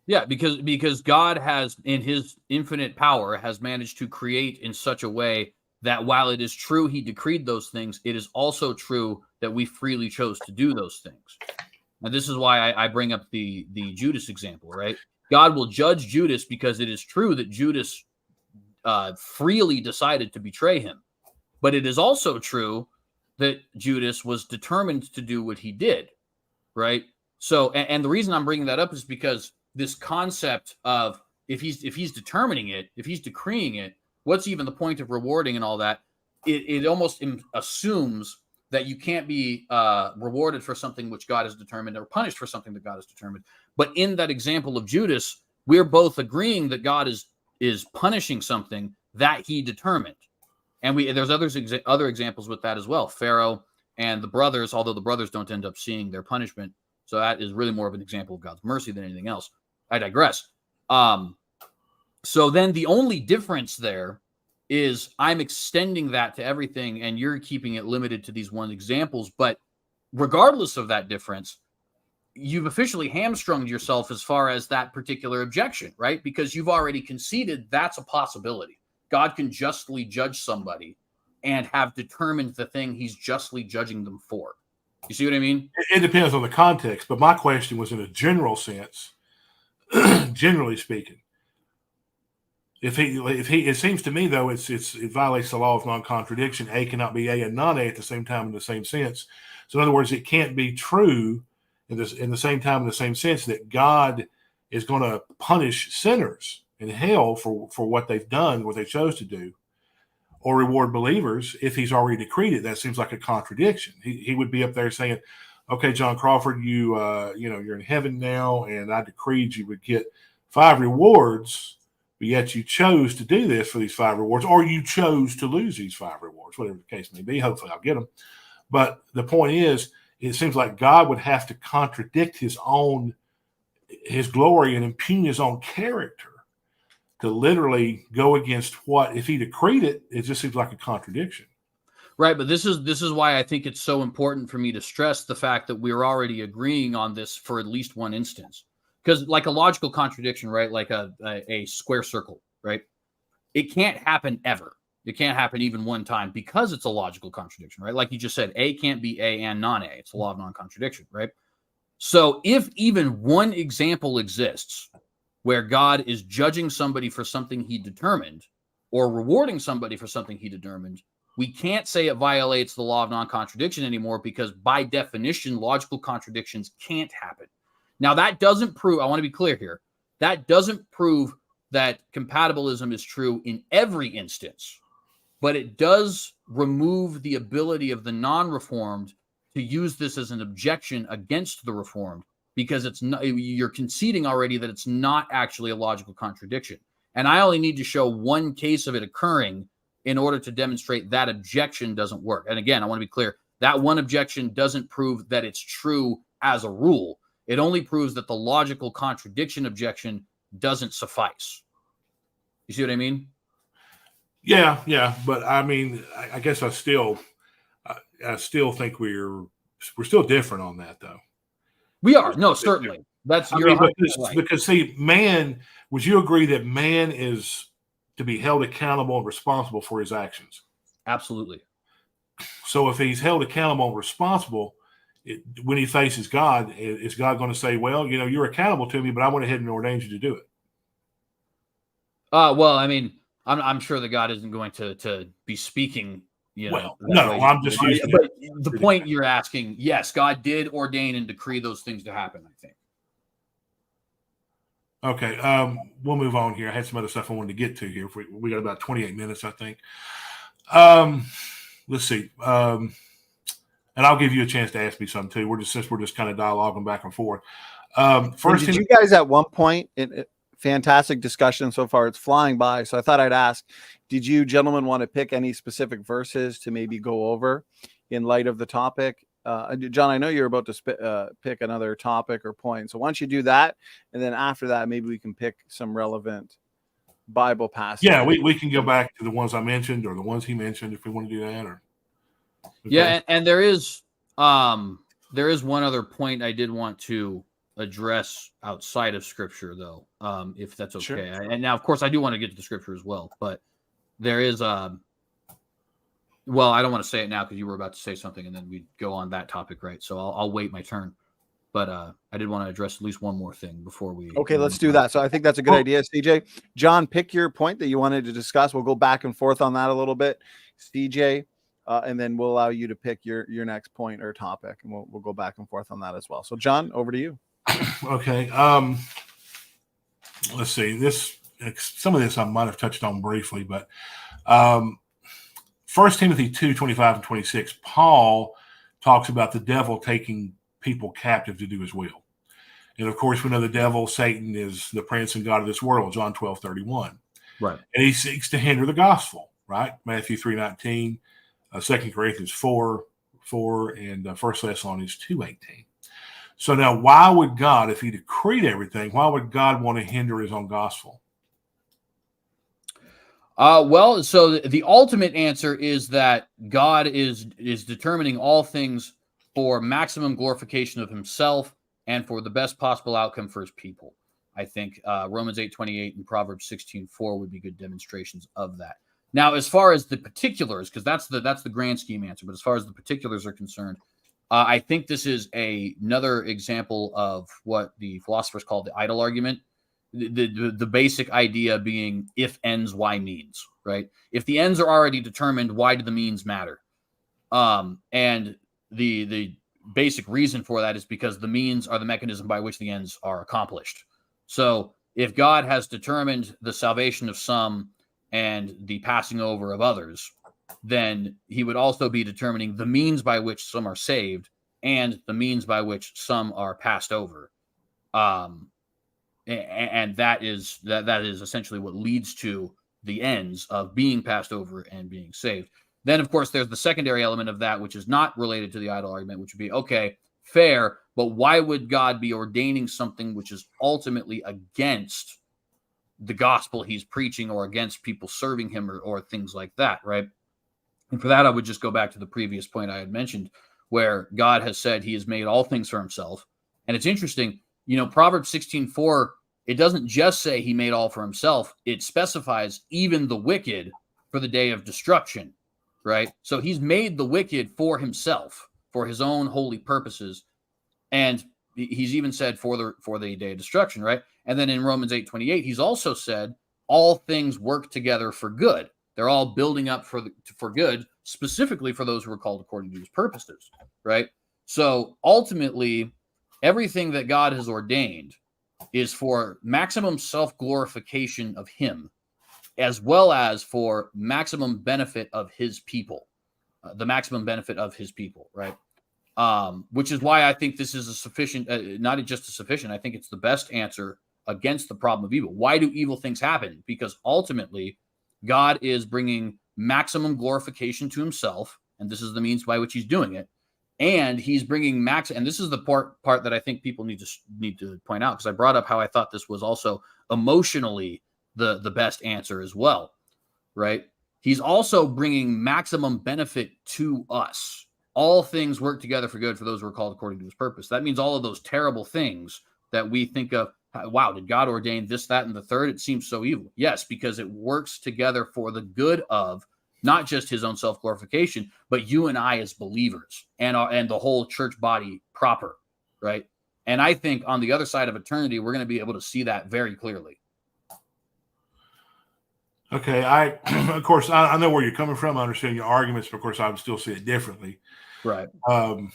Yeah, because God has, in his infinite power, has managed to create in such a way that while it is true he decreed those things, it is also true that we freely chose to do those things. And this is why I bring up the Judas example, right? God will judge Judas because it is true that Judas freely decided to betray him. But it is also true that Judas was determined to do what he did, right? So, and the reason I'm bringing that up is because this concept of if he's determining it, if he's decreeing it, what's even the point of rewarding and all that? It almost assumes that you can't be rewarded for something which God has determined or punished for something that God has determined. But in that example of Judas, we're both agreeing that God is punishing something that he determined. And there's other examples with that as well. Pharaoh and the brothers, although the brothers don't end up seeing their punishment. So that is really more of an example of God's mercy than anything else. I digress. So then the only difference there is I'm extending that to everything and you're keeping it limited to these one examples. But regardless of that difference, you've officially hamstrung yourself as far as that particular objection, right? Because you've already conceded that's a possibility. God can justly judge somebody and have determined the thing he's justly judging them for. You see what I mean? It depends on the context, but my question was in a general sense, generally speaking. If he, it seems to me though, it violates the law of non-contradiction. A cannot be A and not A at the same time in the same sense. So in other words, it can't be true in the same time in the same sense that God is going to punish sinners in hell for what they've done, what they chose to do, or reward believers if he's already decreed it. That seems like a contradiction. He would be up there saying, okay, John Crawford, you're in heaven now, and I decreed you would get 5 rewards, but yet you chose to do this for these 5 rewards, or you chose to lose these 5 rewards, whatever the case may be. Hopefully I'll get them. But the point is, it seems like God would have to contradict his glory and impugn his own character to literally go against what, if he decreed it, it just seems like a contradiction. Right, but this is why I think it's so important for me to stress the fact that we're already agreeing on this for at least one instance. Because like a logical contradiction, right? Like a square circle, right? It can't happen ever. It can't happen even one time because it's a logical contradiction, right? Like you just said, A can't be A and non-A. It's the law of non-contradiction, right? So if even one example exists where God is judging somebody for something he determined or rewarding somebody for something he determined, we can't say it violates the law of non-contradiction anymore because by definition, logical contradictions can't happen. Now, that doesn't prove, I want to be clear here, that doesn't prove that compatibilism is true in every instance, but it does remove the ability of the non-reformed to use this as an objection against the reformed because it's not, you're conceding already that it's not actually a logical contradiction. And I only need to show one case of it occurring in order to demonstrate that objection doesn't work. And again, I want to be clear, that one objection doesn't prove that it's true as a rule. It only proves that the logical contradiction objection doesn't suffice. You see what I mean? Yeah. But I mean, I guess I still think we're still different on that, though. We are. No, certainly. That's because see, man, would you agree that man is to be held accountable and responsible for his actions? Absolutely. So if he's held accountable and responsible, when he faces God, is God going to say, well, you're accountable to me, but I went ahead and ordained you to do it? Well, I mean, I'm sure that God isn't going to be speaking, Well, no, I'm just using but the point you're asking, yes, God did ordain and decree those things to happen, I think. Okay, we'll move on here. I had some other stuff I wanted to get to here. We got about 28 minutes, I think. Let's see. And I'll give you a chance to ask me something too. Since we're just kind of dialoguing back and forth. First, did you guys at one point, fantastic discussion so far, it's flying by. So I thought I'd ask, did you gentlemen want to pick any specific verses to maybe go over in light of the topic? John, I know you're about to pick another topic or point. So why don't you do that? And then after that, maybe we can pick some relevant Bible passages. Yeah, we can go back to the ones I mentioned or the ones he mentioned if we want to do that. Or okay. Yeah, and there is one other point I did want to address outside of Scripture, though, if that's okay. Sure. And now, of course, I do want to get to the Scripture as well, but there is well, I don't want to say it now because you were about to say something, and then we'd go on that topic, right? So I'll wait my turn. But I did want to address at least one more thing before we. Okay, let's do that. So I think that's a good idea, CJ. John, pick your point that you wanted to discuss. We'll go back and forth on that a little bit, CJ, and then we'll allow you to pick your next point or topic, and we'll go back and forth on that as well. So, John, over to you. Okay. Let's see. Some of this I might have touched on briefly, but 1 Timothy 2:25 and 26, Paul talks about the devil taking people captive to do his will. And of course, we know the devil, Satan, is the prince and god of this world, John 12:31. Right. And he seeks to hinder the gospel, right? Matthew 3:19, 2 Corinthians 4, and 1 Thessalonians 2:18. So now, why would God, if he decreed everything, why would God want to hinder his own gospel? Well, so the ultimate answer is that God is determining all things for maximum glorification of himself and for the best possible outcome for his people. I think Romans 8:28 and Proverbs 16:4 would be good demonstrations of that. Now, as far as the particulars, because that's the grand scheme answer, but as far as the particulars are concerned, I think this is another example of what the philosophers call the idle argument. The basic idea being if ends, why means, right? If the ends are already determined, why do the means matter? And the basic reason for that is because the means are the mechanism by which the ends are accomplished. So if God has determined the salvation of some and the passing over of others, then he would also be determining the means by which some are saved and the means by which some are passed over. And that is essentially what leads to the ends of being passed over and being saved. Then, of course, there's the secondary element of that, which is not related to the idle argument, which would be, okay, fair, but why would God be ordaining something which is ultimately against the gospel he's preaching or against people serving him or things like that, right? And for that, I would just go back to the previous point I had mentioned, where God has said he has made all things for himself. And it's interesting, Proverbs 16:4, it doesn't just say he made all for himself. It specifies even the wicked for the day of destruction, right? So he's made the wicked for himself, for his own holy purposes. And he's even said for the day of destruction, right? And then in Romans 8:28, he's also said all things work together for good. They're all building up for good, specifically for those who are called according to his purposes, right? So ultimately, everything that God has ordained is for maximum self-glorification of him, as well as for maximum benefit of his people, the maximum benefit of his people, right? Which is why I think this is a sufficient, not just a sufficient, I think it's the best answer against the problem of evil. Why do evil things happen? Because ultimately, God is bringing maximum glorification to himself, and this is the means by which he's doing it. And he's bringing and this is the part that I think people need to point out, because I brought up how I thought this was also emotionally the best answer as well, right? He's also bringing maximum benefit to us. All things work together for good for those who are called according to his purpose. That means all of those terrible things that we think of, wow, did God ordain this, that, and the third? It seems so evil. Yes, because it works together for the good of not just his own self-glorification, but you and I as believers and the whole church body proper, right? And I think on the other side of eternity, we're going to be able to see that very clearly. Okay, of course, I know where you're coming from. I understand your arguments, but of course, I would still see it differently. Right. Let's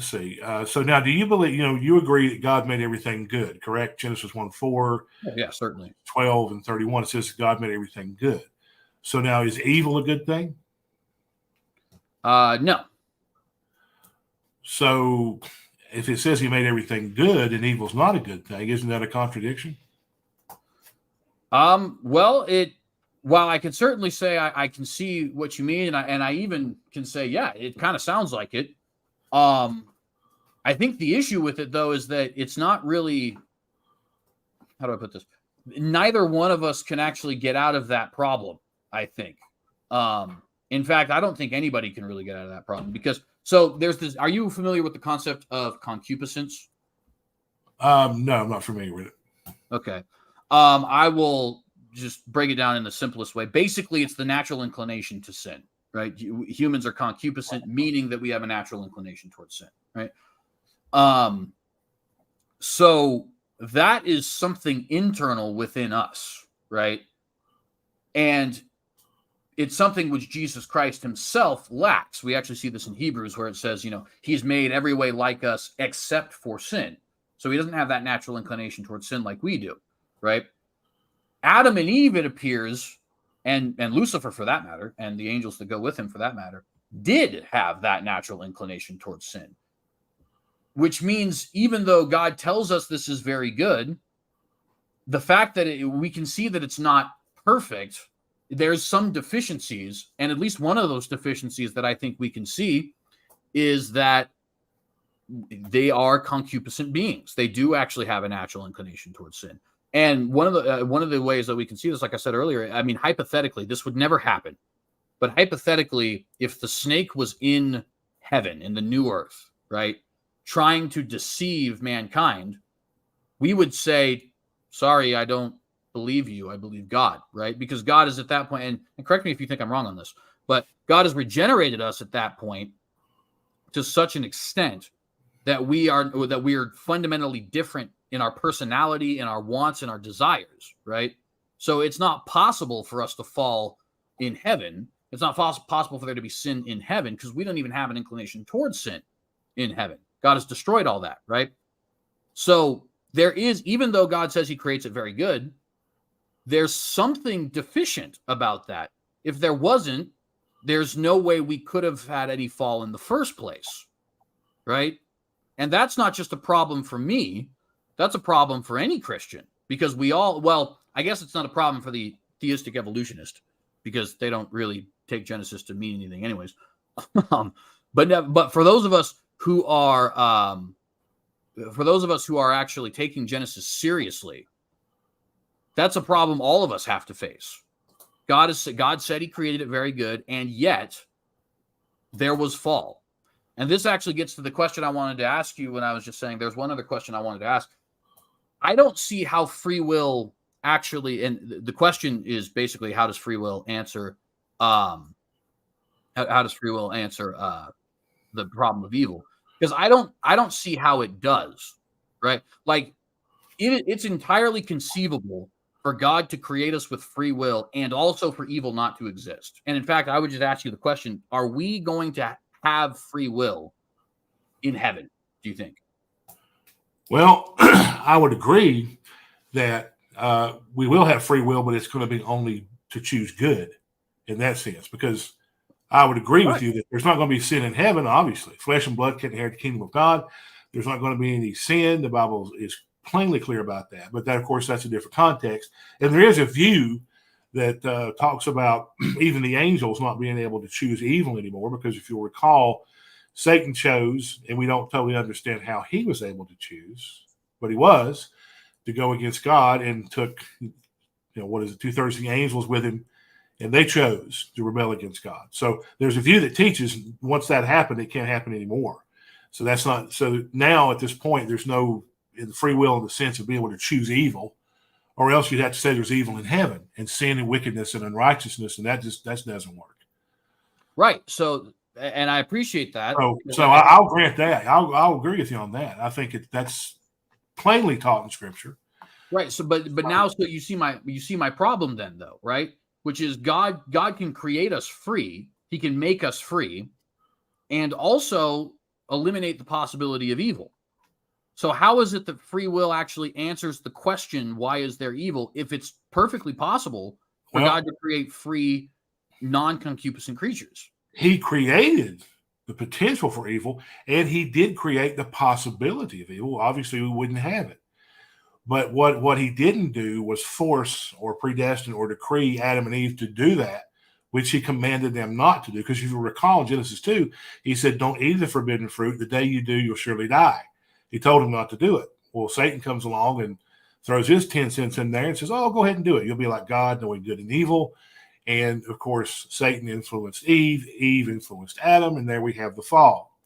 see. So now, do you believe, you agree that God made everything good, correct? Genesis 1:4. Yeah, certainly. 12 and 31, it says God made everything good. So now, is evil a good thing? No. So if it says he made everything good and evil's not a good thing, isn't that a contradiction? While I can certainly say I can see what you mean, and I even can say, yeah, it kind of sounds like it. I think the issue with it, though, is that it's not really, how do I put this? Neither one of us can actually get out of that problem, I think. In fact, I don't think anybody can really get out of that problem so there's this, are you familiar with the concept of concupiscence? No, I'm not familiar with it. Okay. I will just break it down in the simplest way. Basically, it's the natural inclination to sin, right? Humans are concupiscent, meaning that we have a natural inclination towards sin, right? So that is something internal within us, right? And it's something which Jesus Christ himself lacks. We actually see this in Hebrews where it says, he's made every way like us except for sin. So he doesn't have that natural inclination towards sin like we do, right? Adam and Eve, it appears, and Lucifer for that matter, and the angels that go with him for that matter, did have that natural inclination towards sin. Which means even though God tells us this is very good, the fact that we can see that it's not perfect, there's some deficiencies, and at least one of those deficiencies that I think we can see is that they are concupiscent beings. They do actually have a natural inclination towards sin. And one of the ways that we can see this, like I said earlier, I mean, hypothetically, this would never happen. But hypothetically, if the snake was in heaven, in the new earth, right, trying to deceive mankind, we would say, sorry, I don't believe you. I believe God, right? Because God is at that point, and correct me if you think I'm wrong on this, but God has regenerated us at that point to such an extent that we are fundamentally different in our personality, in our wants, and our desires, right? So it's not possible for us to fall in heaven. It's not possible for there to be sin in heaven because we don't even have an inclination towards sin in heaven. God has destroyed all that, right? So there is, even though God says he creates it very good, there's something deficient about that. If there wasn't, there's no way we could have had any fall in the first place, right? And that's not just a problem for me. That's a problem for any Christian because I guess it's not a problem for the theistic evolutionist because they don't really take Genesis to mean anything anyways. But for those of us who are for those of us who are actually taking Genesis seriously, that's a problem all of us have to face. God said he created it very good, and yet there was fall. And this actually gets to the question I wanted to ask you when I was just saying there's one other question I wanted to ask. I don't see how free will actually, and the question is basically how does free will answer how does free will answer the problem of evil? Because I don't see how it does, right? Like it's entirely conceivable for God to create us with free will and also for evil not to exist. And in fact, I would just ask you the question, are we going to have free will in heaven, do you think? Well, I would agree that we will have free will, but it's going to be only to choose good in that sense, because I would agree with you that there's not going to be sin in heaven, obviously. Flesh and blood can't inherit the kingdom of God. There's not going to be any sin. The Bible is plainly clear about that. But that, of course, that's a different context. And there is a view that talks about even the angels not being able to choose evil anymore, because if you'll recall, Satan chose, and we don't totally understand how he was able to choose, but he was, to go against God, and took, 2/3 of the angels with him, and they chose to rebel against God. So there's a view that teaches once that happened, it can't happen anymore. So that's not, so now at this point, there's no free will in the sense of being able to choose evil, or else you'd have to say there's evil in heaven and sin and wickedness and unrighteousness, and that doesn't work. Right. So, and I appreciate that. So I'll grant that. I'll agree with you on that. I think that's plainly taught in Scripture. Right. So, but now, so you see my problem then, though, right? Which is God can create us free. He can make us free, and also eliminate the possibility of evil. So how is it that free will actually answers the question, why is there evil, if it's perfectly possible for God to create free, non-concupiscent creatures? He created the potential for evil, and he did create the possibility of evil. Obviously, we wouldn't have it. But what he didn't do was force or predestine or decree Adam and Eve to do that, which he commanded them not to do. Because if you recall in Genesis 2, he said, don't eat the forbidden fruit. The day you do, you'll surely die. He told him not to do it. Well, Satan comes along and throws his 10 cents in there and says, oh, go ahead and do it. You'll be like God, knowing good and evil. And, of course, Satan influenced Eve. Eve influenced Adam. And there we have the fall.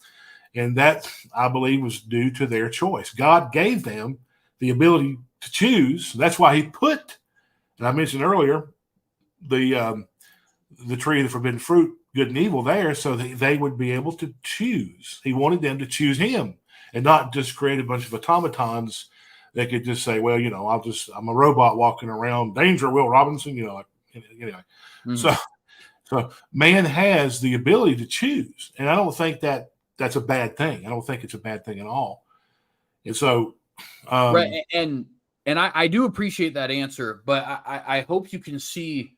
And that, I believe, was due to their choice. God gave them the ability to choose. That's why he put, and I mentioned earlier, the tree of the forbidden fruit, good and evil, there, so that they would be able to choose. He wanted them to choose him and not just create a bunch of automatons that could just say, well, I'm a robot walking around. Danger, Will Robinson, anyway. So man has the ability to choose. And I don't think that's a bad thing. I don't think it's a bad thing at all. And so, right. And I do appreciate that answer, but I hope you can see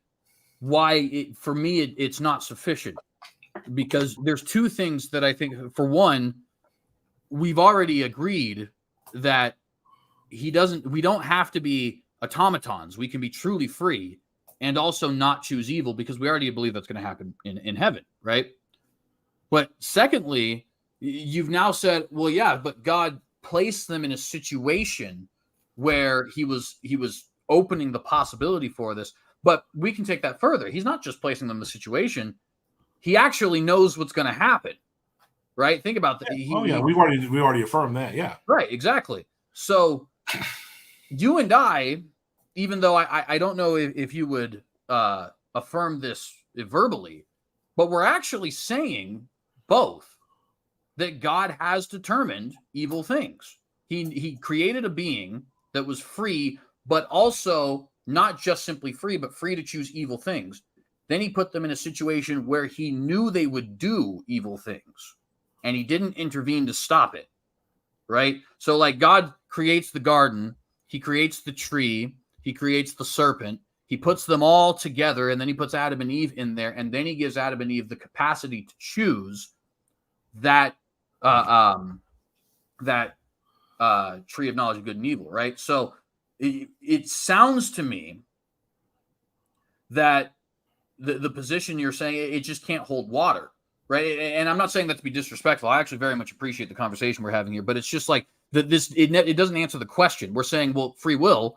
why for me, it's not sufficient, because there's two things that I think. For one, we've already agreed that we don't have to be automatons. We can be truly free and also not choose evil, because we already believe that's going to happen in heaven. Right. But secondly, you've now said, well, yeah, but God placed them in a situation where he was opening the possibility for this. But we can take that further. He's not just placing them in the situation. He actually knows what's going to happen. Right? Think about that. We already affirmed that. Yeah. Right. Exactly. So you and I, even though I don't know if you would affirm this verbally, but we're actually saying both that God has determined evil things. He created a being that was free, but also not just simply free, but free to choose evil things. Then he put them in a situation where he knew they would do evil things, and he didn't intervene to stop it, right? So like God creates the garden, he creates the tree, he creates the serpent, he puts them all together, and then he puts Adam and Eve in there, and then he gives Adam and Eve the capacity to choose that tree of knowledge of good and evil, right? So it sounds to me that the position you're saying, it just can't hold water, right? And I'm not saying that to be disrespectful. I actually very much appreciate the conversation we're having here, but it's just like it doesn't answer the question. We're saying, well, free will,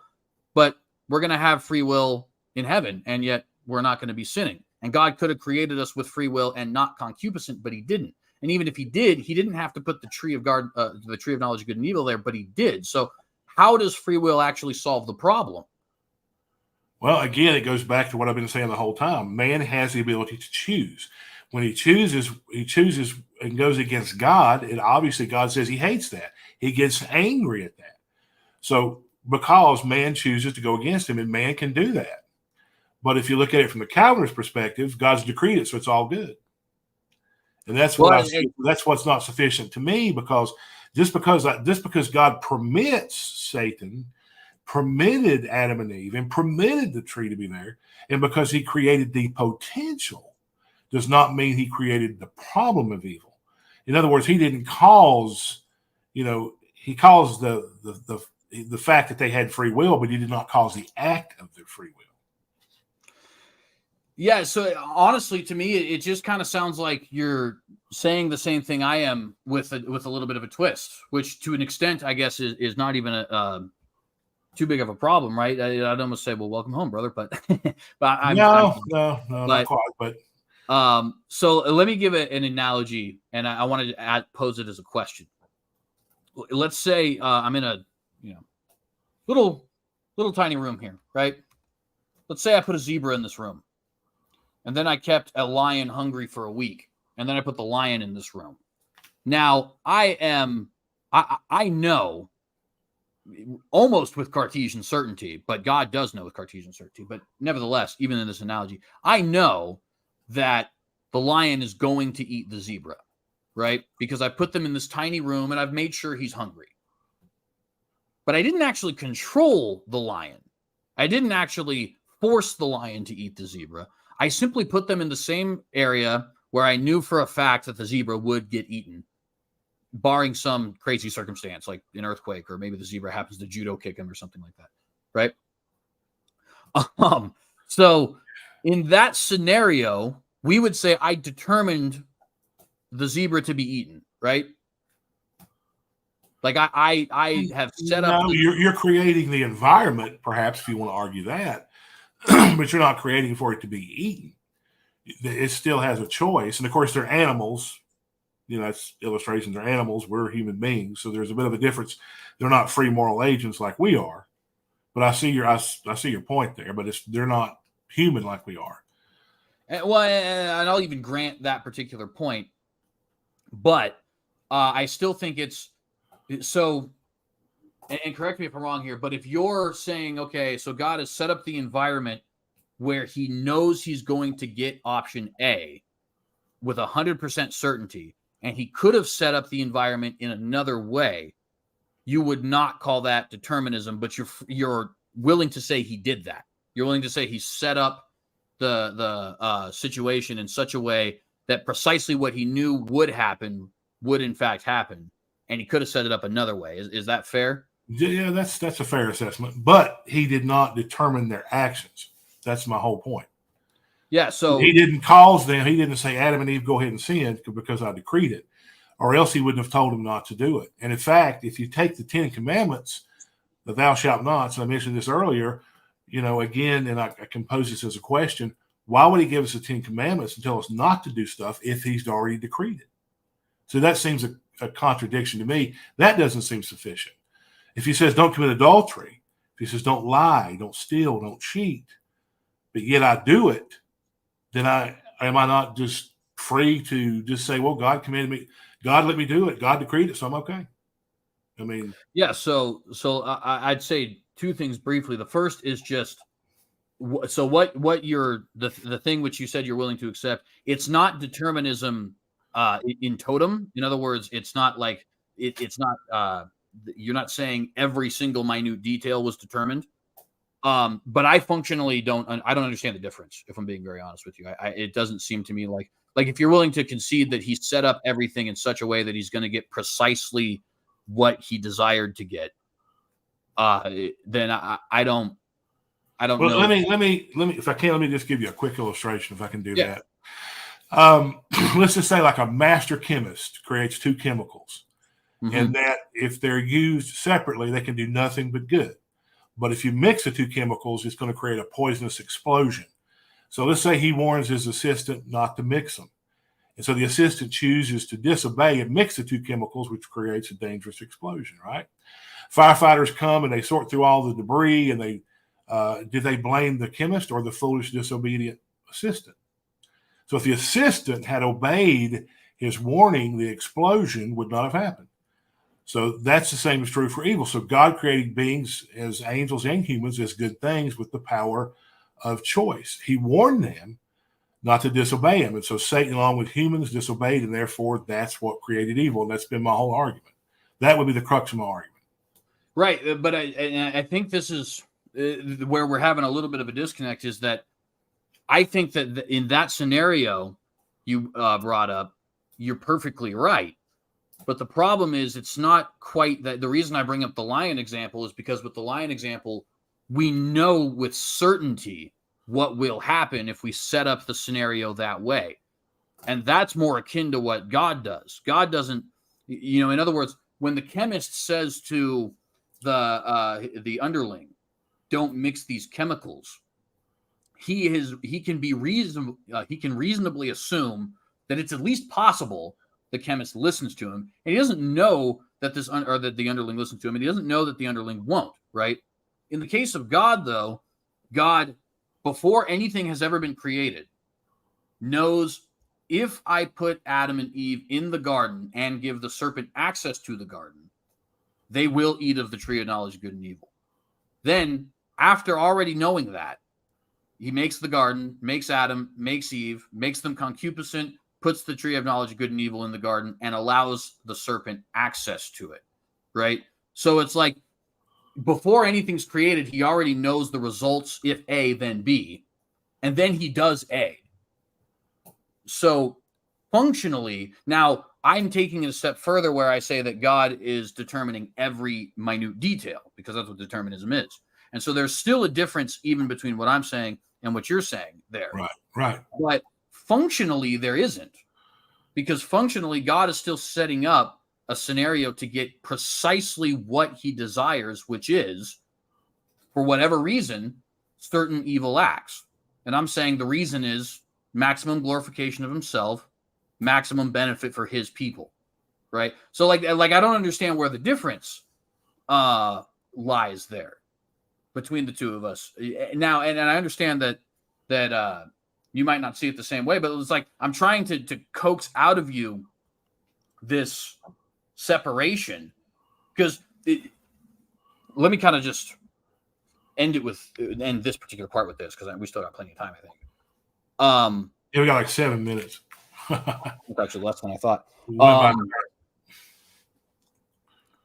but we're going to have free will in heaven, and yet we're not going to be sinning. And God could have created us with free will and not concupiscent, but he didn't. And even if he did, he didn't have to put the tree of knowledge of good and evil there, but he did. So how does free will actually solve the problem? Well, again, it goes back to what I've been saying the whole time. Man has the ability to choose. When he chooses and goes against God, and obviously God says he hates that. He gets angry at that. So because man chooses to go against him, and man can do that. But if you look at it from the Calvinist perspective, God's decreed it, so it's all good. And that's that's what's not sufficient to me, because just because God permits Satan, permitted Adam and Eve, and permitted the tree to be there, and because he created the potential, does not mean he created the problem of evil. In other words, he didn't cause, he caused the fact that they had free will, but he did not cause the act of their free will. Yeah, so honestly, to me, it just kind of sounds like you're saying the same thing I am with a little bit of a twist, which to an extent, I guess, is not even too big of a problem, right? I'd almost say, well, welcome home, brother. But no, not quite. But so let me give an analogy, and I wanted to pose it as a question. Let's say I'm in a little tiny room here, right? Let's say I put a zebra in this room. And then I kept a lion hungry for a week. And then I put the lion in this room. Now, I know almost with Cartesian certainty, but God does know with Cartesian certainty. But nevertheless, even in this analogy, I know that the lion is going to eat the zebra, right? Because I put them in this tiny room and I've made sure he's hungry. But I didn't actually control the lion. I didn't actually force the lion to eat the zebra. I simply put them in the same area where I knew for a fact that the zebra would get eaten, barring some crazy circumstance like an earthquake, or maybe the zebra happens to judo kick him or something like that, right? So in that scenario, we would say I determined the zebra to be eaten, right? Like I have set up. You're creating the environment, perhaps, if you want to argue that. But you're not creating for it to be eaten. It still has a choice. And of course, they're animals. That's illustrations. They're animals. We're human beings. So there's a bit of a difference. They're not free moral agents like we are. But I see your point there. But they're not human like we are. Well, and I'll even grant that particular point. But I still think it's so. And correct me if I'm wrong here, but if you're saying, okay, so God has set up the environment where he knows he's going to get option A with 100% certainty, and he could have set up the environment in another way, you would not call that determinism, but you're willing to say he did that. You're willing to say he set up the situation in such a way that precisely what he knew would happen would in fact happen, and he could have set it up another way. Is that fair? Yeah, that's a fair assessment. But he did not determine their actions. That's my whole point. Yeah, so he didn't cause them. He didn't say, Adam and Eve, go ahead and sin because I decreed it, or else he wouldn't have told them not to do it. And in fact, if you take the 10 Commandments, the thou shalt nots, and I mentioned this earlier, again, and I can pose this as a question: why would he give us the 10 Commandments and tell us not to do stuff if he's already decreed it? So that seems a contradiction to me. That doesn't seem sufficient. If he says don't commit adultery, if he says don't lie, don't steal, don't cheat, but yet I do it, then am I not just free to just say, well, God commanded me, God let me do it, God decreed it, so I'm okay? I mean, yeah. So I'd say two things briefly. The first is just so what you're the thing which you said you're willing to accept. It's not determinism in totem. In other words, it's not like it's not. You're not saying every single minute detail was determined. But I functionally don't understand the difference, if I'm being very honest with you. It doesn't seem to me like if you're willing to concede that he set up everything in such a way that he's going to get precisely what he desired to get, then I don't know. Let me, if I can, let me just give you a quick illustration, if I can do that. Let's just say like a master chemist creates two chemicals. and that if they're used separately, they can do nothing but good. But if you mix the two chemicals, it's going to create a poisonous explosion. So let's say he warns his assistant not to mix them. And so the assistant chooses to disobey and mix the two chemicals, which creates a dangerous explosion, right? Firefighters come and they sort through all the debris, and did they blame the chemist or the foolish, disobedient assistant? So if the assistant had obeyed his warning, the explosion would not have happened. So that's the same is true for evil. So God created beings as angels and humans as good things with the power of choice. He warned them not to disobey him. And so Satan, along with humans, disobeyed, and therefore that's what created evil. And that's been my whole argument. That would be the crux of my argument. Right. But I think this is where we're having a little bit of a disconnect, is that I think that in that scenario you brought up, you're perfectly right. But the problem is it's not quite that. The reason I bring up the lion example is because with the lion example, we know with certainty what will happen if we set up the scenario that way. And that's more akin to what God does. God doesn't, in other words, when the chemist says to the underling, don't mix these chemicals, he can reasonably assume that it's at least possible the chemist listens to him, and he doesn't know that that the underling listens to him, and he doesn't know that the underling won't, right? In the case of God, though, God, before anything has ever been created, knows if I put Adam and Eve in the garden and give the serpent access to the garden, they will eat of the tree of knowledge of good and evil. Then, after already knowing that, he makes the garden, makes Adam, makes Eve, makes them concupiscent, puts the tree of knowledge of good and evil in the garden, and allows the serpent access to it, right? So it's like, before anything's created, he already knows the results, if A, then B, and then he does A. So functionally, now I'm taking it a step further where I say that God is determining every minute detail, because that's what determinism is. And so there's still a difference even between what I'm saying and what you're saying there. Right. But functionally, there isn't, because functionally, God is still setting up a scenario to get precisely what he desires, which is, for whatever reason, certain evil acts. And I'm saying the reason is maximum glorification of himself, maximum benefit for his people, right? So like I don't understand where the difference lies there between the two of us now. And I understand that you might not see it the same way, but it's like I'm trying to coax out of you this separation, because let me kind of just end this particular part with this, because we still got plenty of time, I think. Yeah, we got like 7 minutes. It's actually less than I thought.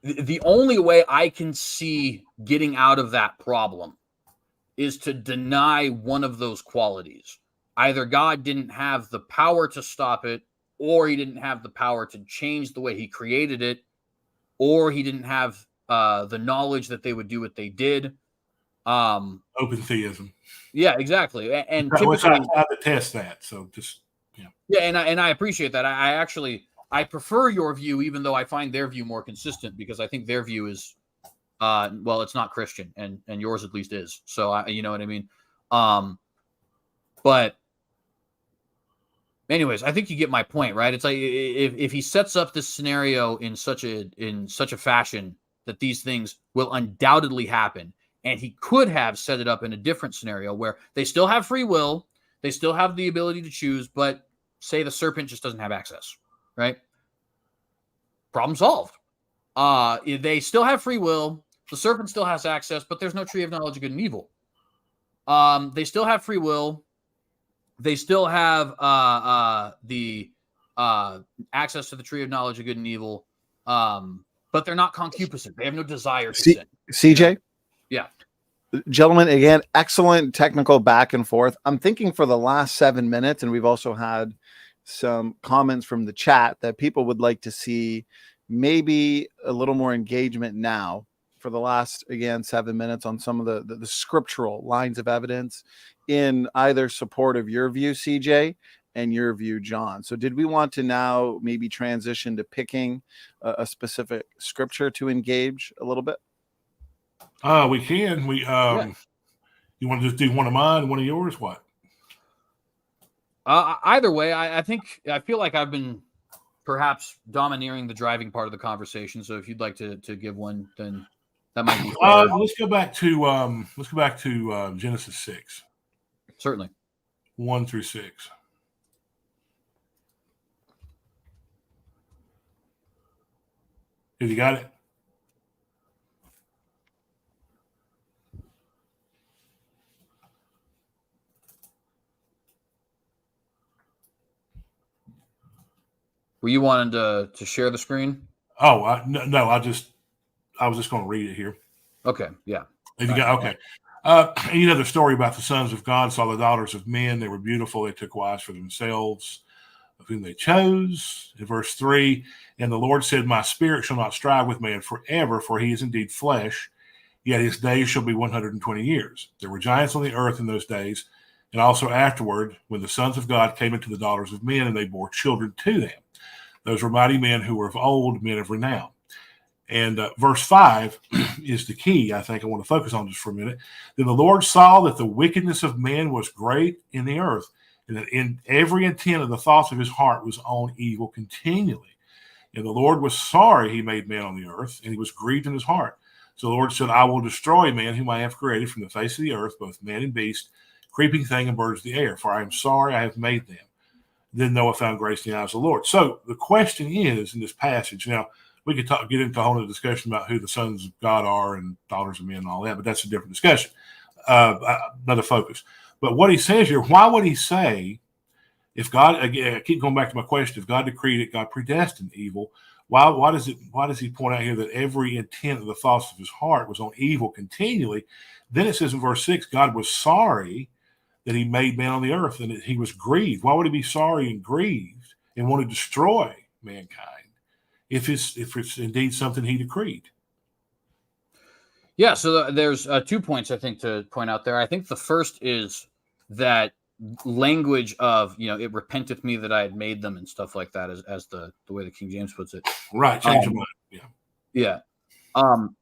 The only way I can see getting out of that problem is to deny one of those qualities. Either God didn't have the power to stop it, or he didn't have the power to change the way he created it, or he didn't have the knowledge that they would do what they did. Open theism. Yeah, exactly. And typically, I have to test that. So just yeah, and I appreciate that. I prefer your view, even though I find their view more consistent, because I think their view is well, it's not Christian, and yours at least is. So you know what I mean. But anyways, I think you get my point, right? It's like if he sets up this scenario in such a fashion that these things will undoubtedly happen, and he could have set it up in a different scenario where they still have free will, they still have the ability to choose, but say the serpent just doesn't have access, right? Problem solved. They still have free will, the serpent still has access, but there's no tree of knowledge of good and evil. They still have free will. They still have the access to the tree of knowledge of good and evil, but they're not concupiscent. They have no desire to sin. CJ? Yeah. Gentlemen, again, excellent technical back and forth. I'm thinking for the last 7 minutes, and we've also had some comments from the chat that people would like to see maybe a little more engagement now for the last, again, 7 minutes on some of the scriptural lines of evidence in either support of your view, CJ, and your view, John. So did we want to now maybe transition to picking a specific scripture to engage a little bit? We can. You want to just do one of mine, one of yours? What? Either way, I feel like I've been perhaps domineering the driving part of the conversation. So if you'd like to give one, then that might be fair. Let's go back to Genesis 6. Certainly. 1 through 6. Have you got it? Were you wanting to share the screen? Oh, no. I was just going to read it here. Okay. Yeah. Have you got okay? You know the story about the sons of God saw the daughters of men. They were beautiful. They took wives for themselves, of whom they chose. In verse 3, and the Lord said, my spirit shall not strive with man forever, for he is indeed flesh, yet his days shall be 120 years. There were giants on the earth in those days, and also afterward, when the sons of God came into the daughters of men, and they bore children to them. Those were mighty men who were of old, men of renown. And verse 5 is the key, I think I want to focus on just for a minute. Then the Lord saw that the wickedness of man was great in the earth, and that in every intent of the thoughts of his heart was on evil continually. And the Lord was sorry he made man on the earth, and he was grieved in his heart. So the Lord said, I will destroy man whom I have created from the face of the earth, both man and beast, creeping thing and birds of the air, for I am sorry I have made them. Then Noah found grace in the eyes of the Lord. So the question is in this passage, now, we could get into a whole other discussion about who the sons of God are and daughters of men and all that, but that's a different discussion, another focus. But what he says here, why would he say, if God, again, I keep going back to my question, if God decreed it, God predestined evil, why does he point out here that every intent of the thoughts of his heart was on evil continually? Then it says in verse 6, God was sorry that he made man on the earth and that he was grieved. Why would he be sorry and grieved and want to destroy mankind if it's indeed something he decreed? Yeah, so there's 2 points I think to point out there. I think the first is that language of, it repenteth me that I had made them and stuff like that, as the way the King James puts it. Right, change your mind. Yeah. Yeah.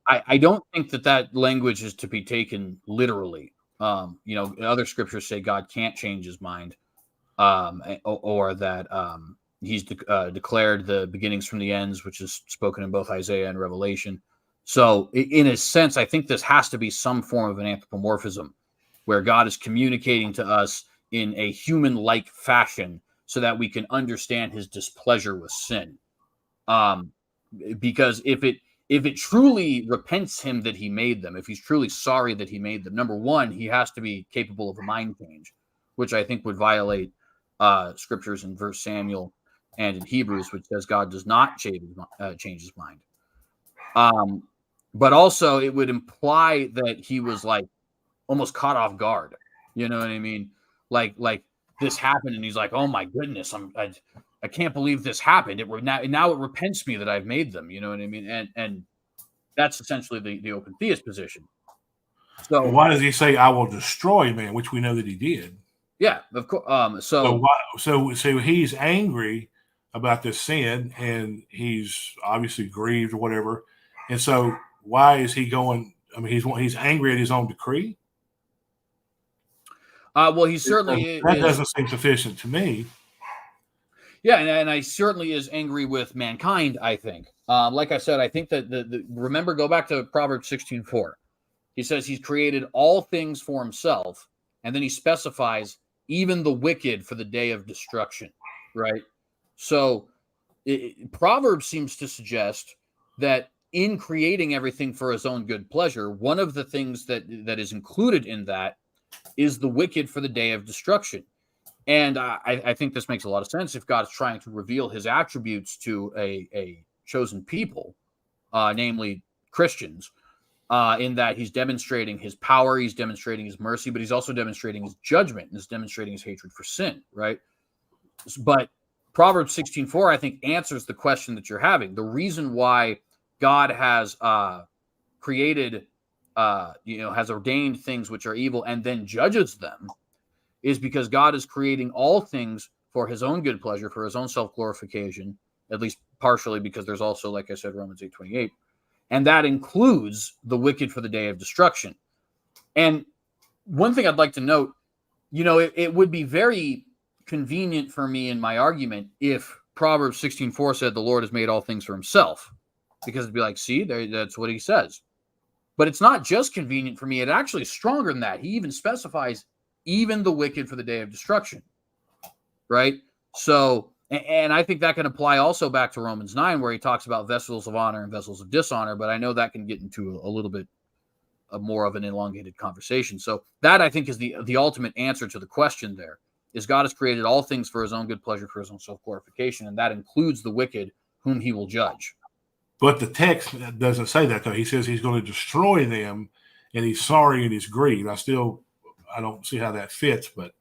I don't think that language is to be taken literally. Other scriptures say God can't change his mind, or that he's declared the beginnings from the ends, which is spoken in both Isaiah and Revelation. So in a sense, I think this has to be some form of an anthropomorphism where God is communicating to us in a human-like fashion so that we can understand his displeasure with sin. Because if it truly repents him that he made them, if he's truly sorry that he made them, number one, he has to be capable of a mind change, which I think would violate scriptures in 1 Samuel and in Hebrews, which says God does not change his mind. But also it would imply that he was like almost caught off guard. You know what I mean? Like this happened and he's like, oh my goodness, I can't believe this happened. Now it repents me that I've made them. You know what I mean? And that's essentially the open theist position. So why does he say, I will destroy man, which we know that he did? Yeah, of course. So he's angry about this sin and he's obviously grieved or whatever. And so why is he going? I mean, he's angry at his own decree. Well, he certainly that doesn't seem sufficient to me. Yeah, and I certainly is angry with mankind, I think. Like I said, I think that remember, go back to Proverbs 16:4. He says he's created all things for himself, and then he specifies even the wicked for the day of destruction, right? So Proverbs seems to suggest that in creating everything for his own good pleasure, one of the things that is included in that is the wicked for the day of destruction. And I think this makes a lot of sense if God is trying to reveal his attributes to a chosen people, namely Christians, in that he's demonstrating his power, he's demonstrating his mercy, but he's also demonstrating his judgment and he's demonstrating his hatred for sin, right? But Proverbs 16:4, I think, answers the question that you're having. The reason why God has created, has ordained things which are evil and then judges them is because God is creating all things for his own good pleasure, for his own self-glorification, at least partially, because there's also, like I said, Romans 8:28. And that includes the wicked for the day of destruction. And one thing I'd like to note, it would be very convenient for me in my argument if Proverbs 16:4 said the Lord has made all things for himself, because it'd be like, see, that's what he says. But it's not just convenient for me. It actually is stronger than that. He even specifies even the wicked for the day of destruction, right? So, and I think that can apply also back to Romans 9, where he talks about vessels of honor and vessels of dishonor, but I know that can get into a little bit more of an elongated conversation. So that, I think, is the ultimate answer to the question there, is God has created all things for his own good pleasure, for his own self-glorification, and that includes the wicked whom he will judge. But the text doesn't say that, though. He says he's going to destroy them, and he's sorry and he's grieved. I don't see how that fits, but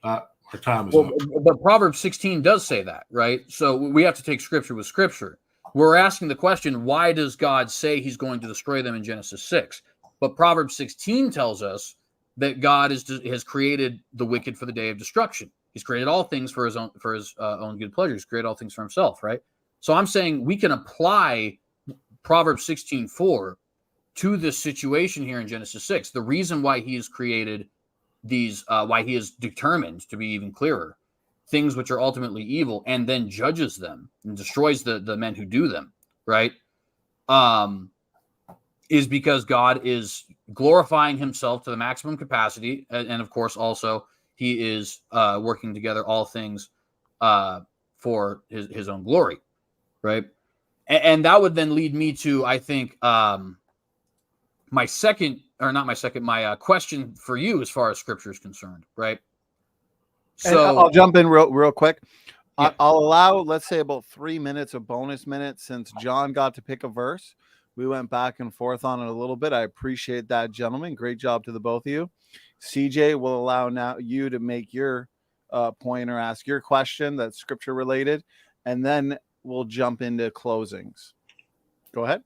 our time is up. But Proverbs 16 does say that, right? So we have to take scripture with scripture. We're asking the question, why does God say he's going to destroy them in Genesis 6? But Proverbs 16 tells us that God has created the wicked for the day of destruction. He's created all things for his own good pleasure. He's created all things for himself, right? So I'm saying we can apply Proverbs 16:4 to this situation here in Genesis 6. The reason why he has created these, why he is determined, to be even clearer, things which are ultimately evil, and then judges them and destroys the men who do them, right? Is because God is glorifying himself to the maximum capacity. And of course, also he is working together all things for his own glory, right? And that would then lead me to, I think, my question for you as far as scripture is concerned, right? So and I'll jump in real quick. Yeah. I'll allow, let's say, about 3 minutes of bonus minutes, since John got to pick a verse. We went back and forth on it a little bit. I appreciate that, gentlemen. Great job to the both of you. CJ will allow now you to make your point or ask your question that's scripture related, and then we'll jump into closings. Go ahead.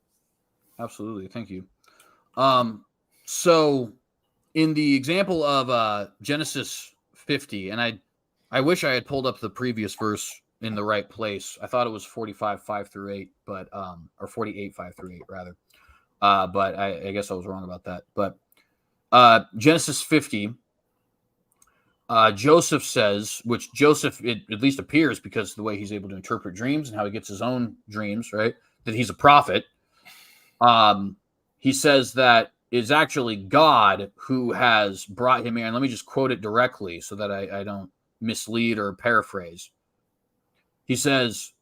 Absolutely. Thank you. So in the example of Genesis 50, and I wish I had pulled up the previous verse in the right place. I thought it was 45:5-8, but or 48:5-8 rather. But I guess I was wrong about that. But Genesis 50, Joseph says, which Joseph, it at least appears, because of the way he's able to interpret dreams and how he gets his own dreams, right, that he's a prophet. He says that it's actually God who has brought him here. And let me just quote it directly so that I don't mislead or paraphrase. He says,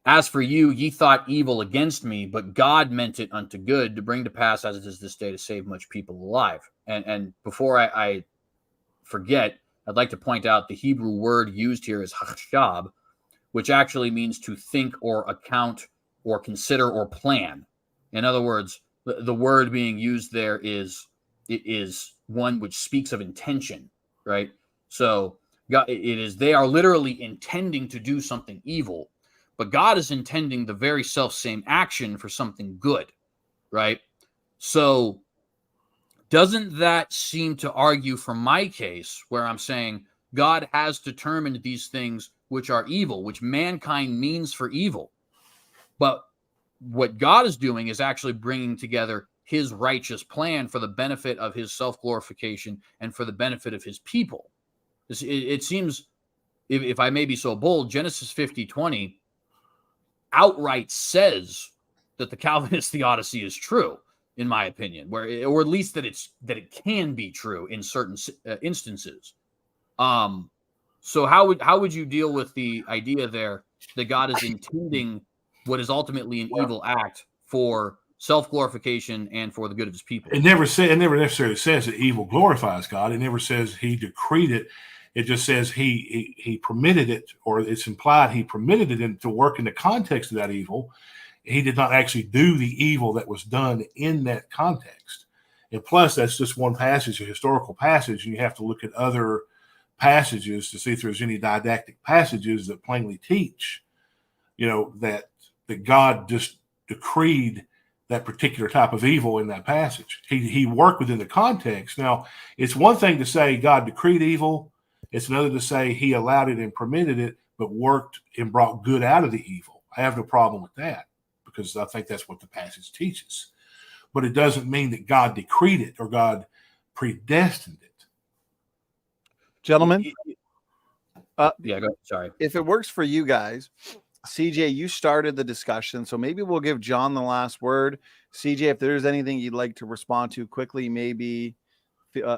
"As for you, ye thought evil against me, but God meant it unto good, to bring to pass as it is this day, to save much people alive." And before I forget, I'd like to point out the Hebrew word used here is hachshab, which actually means to think or account or consider or plan. In other words, the word being used there is one which speaks of intention, right? So God, they are literally intending to do something evil, but God is intending the very self-same action for something good, right? So doesn't that seem to argue for my case, where I'm saying God has determined these things which are evil, which mankind means for evil, but what God is doing is actually bringing together his righteous plan for the benefit of his self-glorification and for the benefit of his people. It seems, if I may be so bold, Genesis 50:20 outright says that the Calvinist theodicy is true, in my opinion, or at least that it can be true in certain instances. So how would you deal with the idea there that God is intending what is ultimately an evil act for self-glorification and for the good of his people? It never necessarily says that evil glorifies God. It never says he decreed it. It just says he permitted it, or it's implied he permitted it to work in the context of that evil. He did not actually do the evil that was done in that context. And plus, that's just one passage, a historical passage, and you have to look at other passages to see if there's any didactic passages that plainly teach, that God just decreed that particular type of evil in that passage. He worked within the context. Now, it's one thing to say God decreed evil, It's another to say he allowed it and permitted it, but worked and brought good out of the evil. I have no problem with that because I think that's what the passage teaches. But it doesn't mean that God decreed it or God predestined it. Gentlemen, yeah, go ahead. Sorry. if it works for you guys, CJ, you started the discussion, so maybe we'll give John the last word. CJ, if there's anything you'd like to respond to quickly, maybe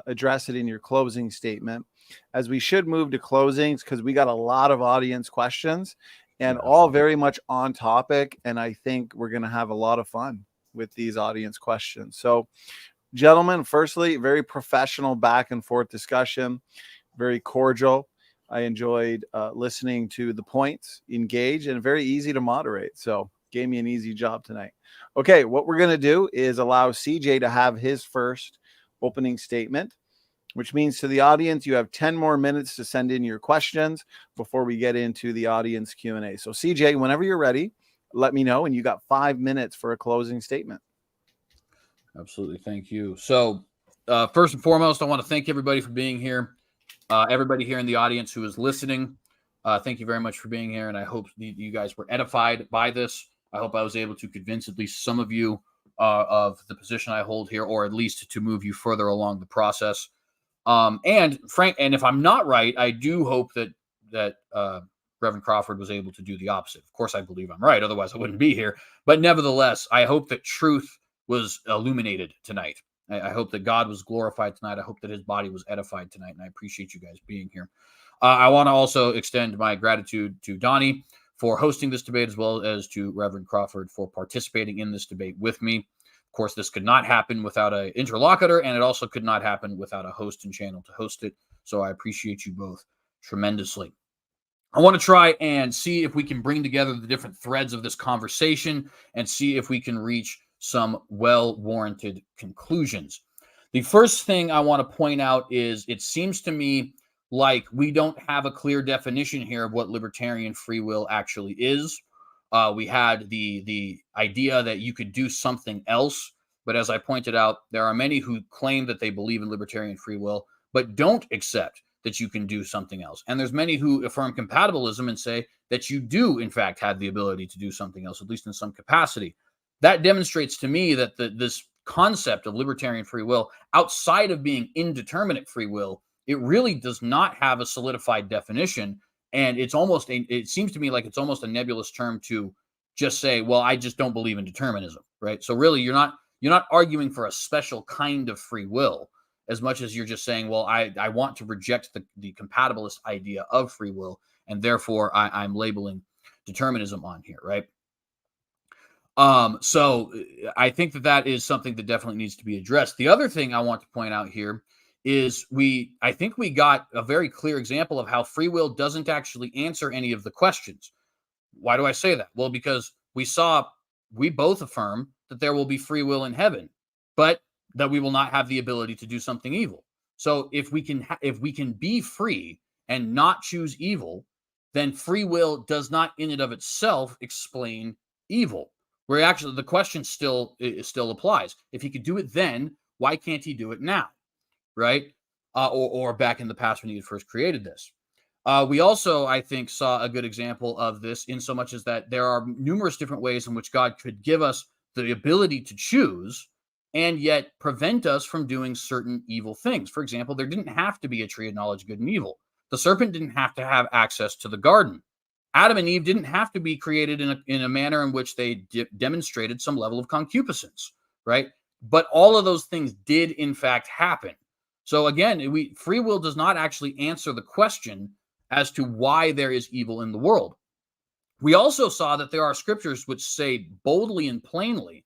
address it in your closing statement, as we should move to closings because we got a lot of audience questions and all very much on topic. And I think we're going to have a lot of fun with these audience questions. So, gentlemen, firstly, very professional back and forth discussion, very cordial. I enjoyed listening to the points, engage, and very easy to moderate. So gave me an easy job tonight. Okay, what we're going to do is allow CJ to have his first opening statement, which means to the audience, you have 10 more minutes to send in your questions before we get into the audience Q&A. So CJ, whenever you're ready, let me know. And you got 5 minutes for a closing statement. Absolutely. Thank you. So first and foremost, I want to thank everybody for being here. Everybody here in the audience who is listening, thank you very much for being here. And I hope you guys were edified by this. I hope I was able to convince at least some of you of the position I hold here, or at least to move you further along the process. And if I'm not right, I do hope that Reverend Crawford was able to do the opposite. Of course, I believe I'm right. Otherwise, I wouldn't be here. But nevertheless, I hope that truth was illuminated tonight. I hope that God was glorified tonight. I hope that his body was edified tonight. And I appreciate you guys being here. I want to also extend my gratitude to Donnie for hosting this debate, as well as to Reverend Crawford for participating in this debate with me. Of course, this could not happen without an interlocutor, and it also could not happen without a host and channel to host it. So I appreciate you both tremendously. I want to try and see if we can bring together the different threads of this conversation and see if we can reach some well-warranted conclusions. The first thing I want to point out is it seems to me like we don't have a clear definition here of what libertarian free will actually is. We had the idea that you could do something else, but as I pointed out, there are many who claim that they believe in libertarian free will, but don't accept that you can do something else. And there's many who affirm compatibilism and say that you do, in fact, have the ability to do something else, at least in some capacity. That demonstrates to me that this concept of libertarian free will, outside of being indeterminate free will, it really does not have a solidified definition. And it seems to me like it's almost a nebulous term to just say, well, I just don't believe in determinism, right? So really, you're not arguing for a special kind of free will as much as you're just saying, well, I want to reject the compatibilist idea of free will, and therefore I'm labeling determinism on here, right? So I think that is something that definitely needs to be addressed. The other thing I want to point out here is I think we got a very clear example of how free will doesn't actually answer any of the questions. Why do I say that? Well, because we both affirm that there will be free will in heaven, but that we will not have the ability to do something evil. So if we can be free and not choose evil, then free will does not in and of itself explain evil. Where actually the question still applies. If he could do it then, why can't he do it now? Right? Or back in the past when he had first created this. We also, I think, saw a good example of this in so much as that there are numerous different ways in which God could give us the ability to choose and yet prevent us from doing certain evil things. For example, there didn't have to be a tree of knowledge, good and evil. The serpent didn't have to have access to the garden. Adam and Eve didn't have to be created in a manner in which they demonstrated some level of concupiscence, right? But all of those things did, in fact, happen. So again, free will does not actually answer the question as to why there is evil in the world. We also saw that there are scriptures which say boldly and plainly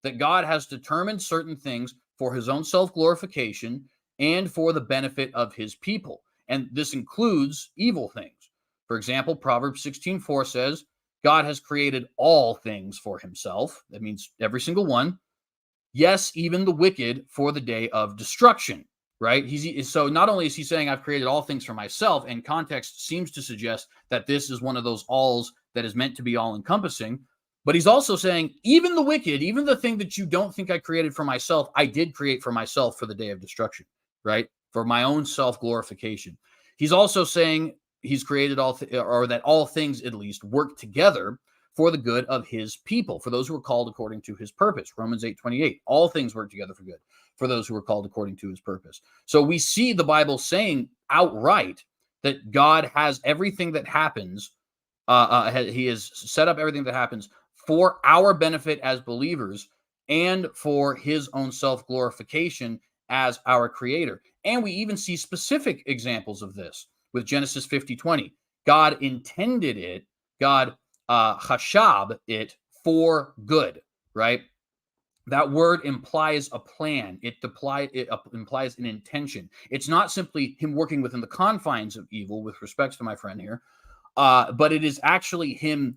that God has determined certain things for his own self-glorification and for the benefit of his people. And this includes evil things. For example, Proverbs 16:4 says, God has created all things for himself. That means every single one. Yes, even the wicked for the day of destruction, right? So not only is he saying, I've created all things for myself, and context seems to suggest that this is one of those alls that is meant to be all-encompassing, but he's also saying, even the wicked, even the thing that you don't think I created for myself, I did create for myself for the day of destruction, right? For my own self-glorification. He's also saying he's created or that all things at least work together for the good of his people, for those who are called according to his purpose. Romans 8:28, all things work together for good for those who are called according to his purpose. So we see the Bible saying outright that God has everything that happens. He has set up everything that happens for our benefit as believers and for his own self-glorification as our creator. And we even see specific examples of this with Genesis 50:20. God intended it, God chashab it for good, right? That word implies a plan. It implies an intention. It's not simply him working within the confines of evil, with respect to my friend here, but it is actually him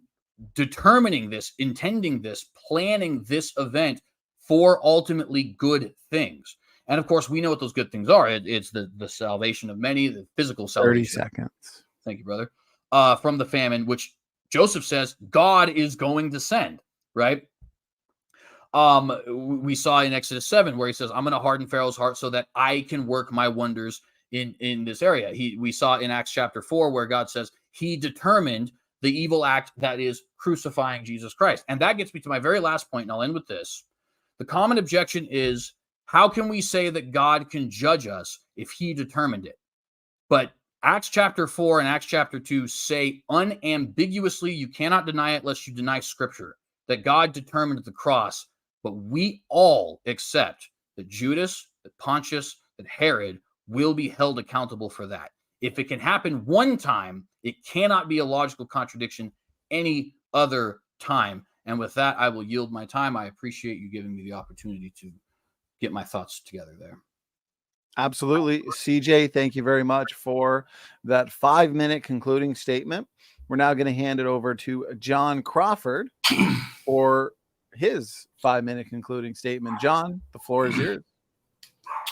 determining this, intending this, planning this event for ultimately good things. And of course, we know what those good things are. It's the salvation of many, the physical salvation. 30 seconds. Thank you, brother. From the famine, which Joseph says God is going to send, right? We saw in Exodus 7 where he says, I'm going to harden Pharaoh's heart so that I can work my wonders in this area. We saw in Acts chapter 4 where God says he determined the evil act that is crucifying Jesus Christ. And that gets me to my very last point, and I'll end with this. The common objection is, how can we say that God can judge us if he determined it? But Acts chapter 4 and Acts chapter 2 say unambiguously, you cannot deny it lest you deny Scripture, that God determined the cross. But we all accept that Judas, that Pontius, that Herod will be held accountable for that. If it can happen one time, it cannot be a logical contradiction any other time. And with that, I will yield my time. I appreciate you giving me the opportunity to get my thoughts together there. Absolutely. CJ, thank you very much for that 5-minute concluding statement. We're now going to hand it over to John Crawford for his 5-minute concluding statement. John, the floor is yours.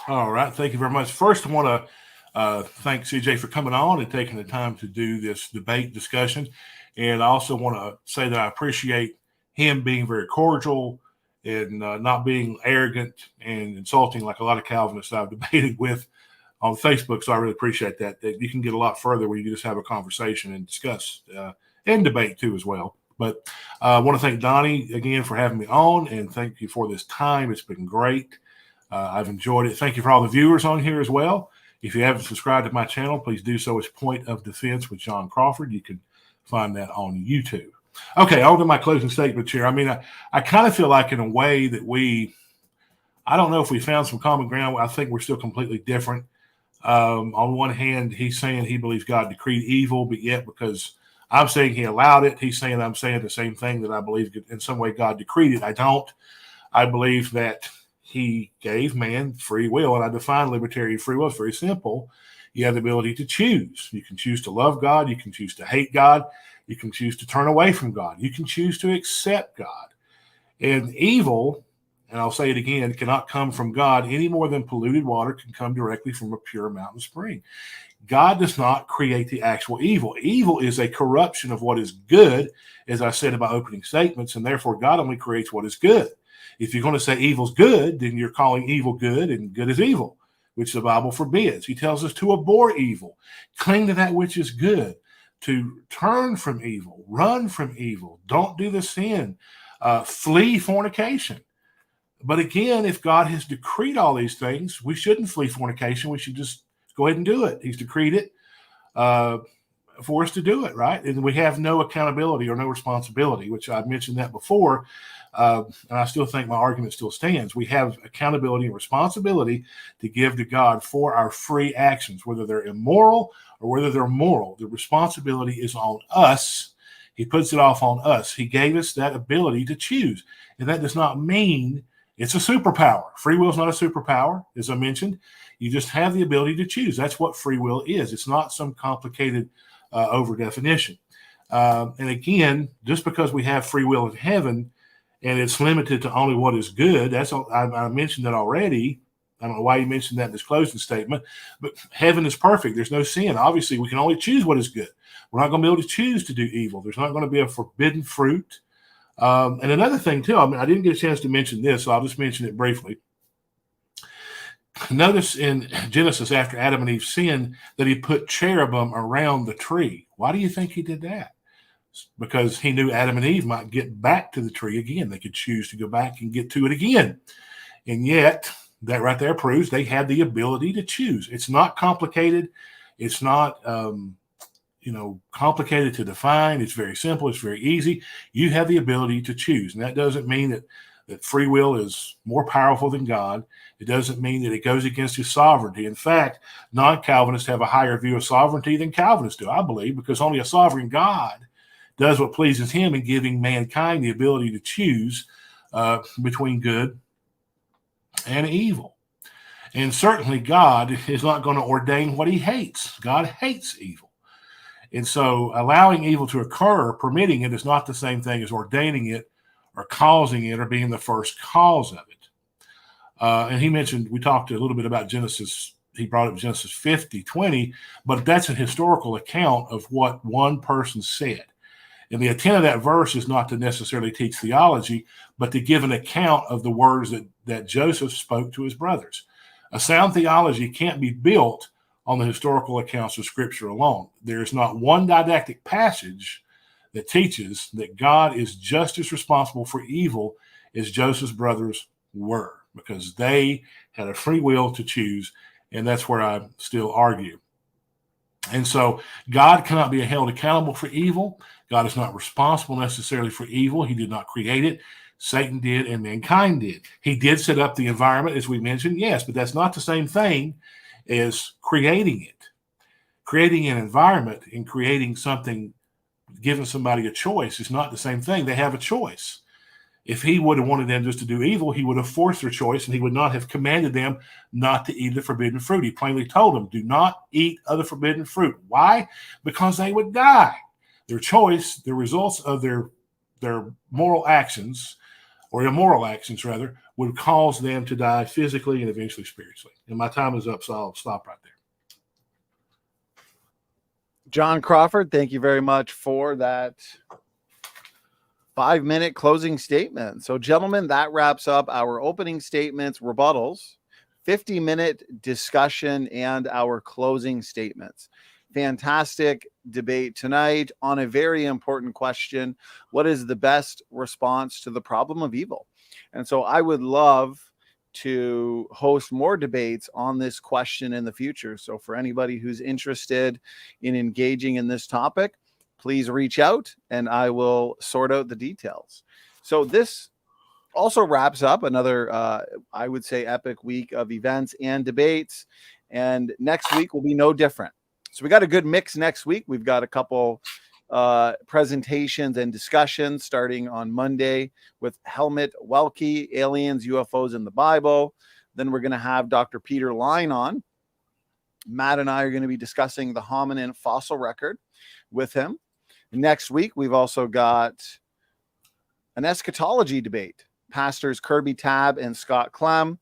All right. Thank you very much. First, I want to thank CJ for coming on and taking the time to do this debate discussion. And I also want to say that I appreciate him being very cordial and not being arrogant and insulting like a lot of Calvinists I've debated with on Facebook. So I really appreciate that you can get a lot further when you just have a conversation and discuss and debate too as well. But I want to thank Donnie again for having me on, and thank you for this time. It's been great. I've enjoyed it. Thank you for all the viewers on here as well. If you haven't subscribed to my channel, please do so. It's Point of Defense with John Crawford. You can find that on YouTube. Okay, on to my closing statements here. I mean, I kind of feel like in a way that I don't know if we found some common ground. I think we're still completely different. On one hand, he's saying he believes God decreed evil, but yet because I'm saying he allowed it, he's saying I'm saying the same thing, that I believe in some way God decreed it. I don't. I believe that he gave man free will, and I define libertarian free will. It's very simple. You have the ability to choose. You can choose to love God. You can choose to hate God. You can choose to turn away from God. You can choose to accept God. And evil, and I'll say it again, cannot come from God any more than polluted water can come directly from a pure mountain spring. God does not create the actual evil. Evil is a corruption of what is good, as I said in my opening statements, and therefore God only creates what is good. If you're going to say evil's good, then you're calling evil good, and good is evil, which the Bible forbids. He tells us to abhor evil, cling to that which is good, to turn from evil, run from evil, don't do the sin, flee fornication. But again, if God has decreed all these things, we shouldn't flee fornication. We should just go ahead and do it. He's decreed it for us to do it, right? And we have no accountability or no responsibility, which I've mentioned that before. And I still think my argument still stands. We have accountability and responsibility to give to God for our free actions, whether they're immoral or whether they're moral. The responsibility is on us. He puts it off on us. He gave us that ability to choose. And that does not mean it's a superpower. Free will is not a superpower, as I mentioned. You just have the ability to choose. That's what free will is. It's not some complicated over definition. And again, just because we have free will in heaven and it's limited to only what is good, I mentioned that already. I don't know why you mentioned that in this closing statement, but heaven is perfect. There's no sin. Obviously, we can only choose what is good. We're not going to be able to choose to do evil. There's not going to be a forbidden fruit. And another thing, too, I didn't get a chance to mention this, so I'll just mention it briefly. Notice in Genesis, after Adam and Eve sinned, that he put cherubim around the tree. Why do you think he did that? Because he knew Adam and Eve might get back to the tree again. They could choose to go back and get to it again. And yet, that right there proves they had the ability to choose. It's not complicated. It's not, complicated to define. It's very simple. It's very easy. You have the ability to choose. And that doesn't mean that free will is more powerful than God. It doesn't mean that it goes against his sovereignty. In fact, non-Calvinists have a higher view of sovereignty than Calvinists do, I believe, because only a sovereign God does what pleases him in giving mankind the ability to choose between good and evil. And certainly God is not going to ordain what he hates. God hates evil. And so allowing evil to occur, permitting it, is not the same thing as ordaining it or causing it or being the first cause of it. And we talked a little bit about Genesis. He brought up Genesis 50:20, but that's a historical account of what one person said. And the intent of that verse is not to necessarily teach theology, but to give an account of the words that Joseph spoke to his brothers. A sound theology can't be built on the historical accounts of Scripture alone. There is not one didactic passage that teaches that God is just as responsible for evil as Joseph's brothers were, because they had a free will to choose, and that's where I still argue. And so God cannot be held accountable for evil. God is not responsible necessarily for evil. He did not create it. Satan did, and mankind did. He did set up the environment, as we mentioned, yes, but that's not the same thing as creating it. Creating an environment and creating something, giving somebody a choice, is not the same thing. They have a choice. If he would have wanted them just to do evil, he would have forced their choice, and he would not have commanded them not to eat the forbidden fruit. He plainly told them, do not eat of the forbidden fruit. Why? Because they would die. Their choice, the results of their moral actions, or immoral actions rather, would cause them to die physically and eventually spiritually. And my time is up, so I'll stop right there. John Crawford, thank you very much for that 5-minute closing statement. So, gentlemen, that wraps up our opening statements, rebuttals, 50-minute discussion, and our closing statements. Fantastic debate tonight on a very important question. What is the best response to the problem of evil? And so I would love to host more debates on this question in the future. So for anybody who's interested in engaging in this topic, please reach out and I will sort out the details. So this also wraps up another, I would say, epic week of events and debates. And next week will be no different. So we got a good mix next week. We've got a couple presentations and discussions starting on Monday with Helmut Welke, Aliens, UFOs, and the Bible. Then we're going to have Dr. Peter Line on. Matt and I are going to be discussing the hominin fossil record with him. Next week, we've also got an eschatology debate. Pastors Kirby Tabb and Scott Clem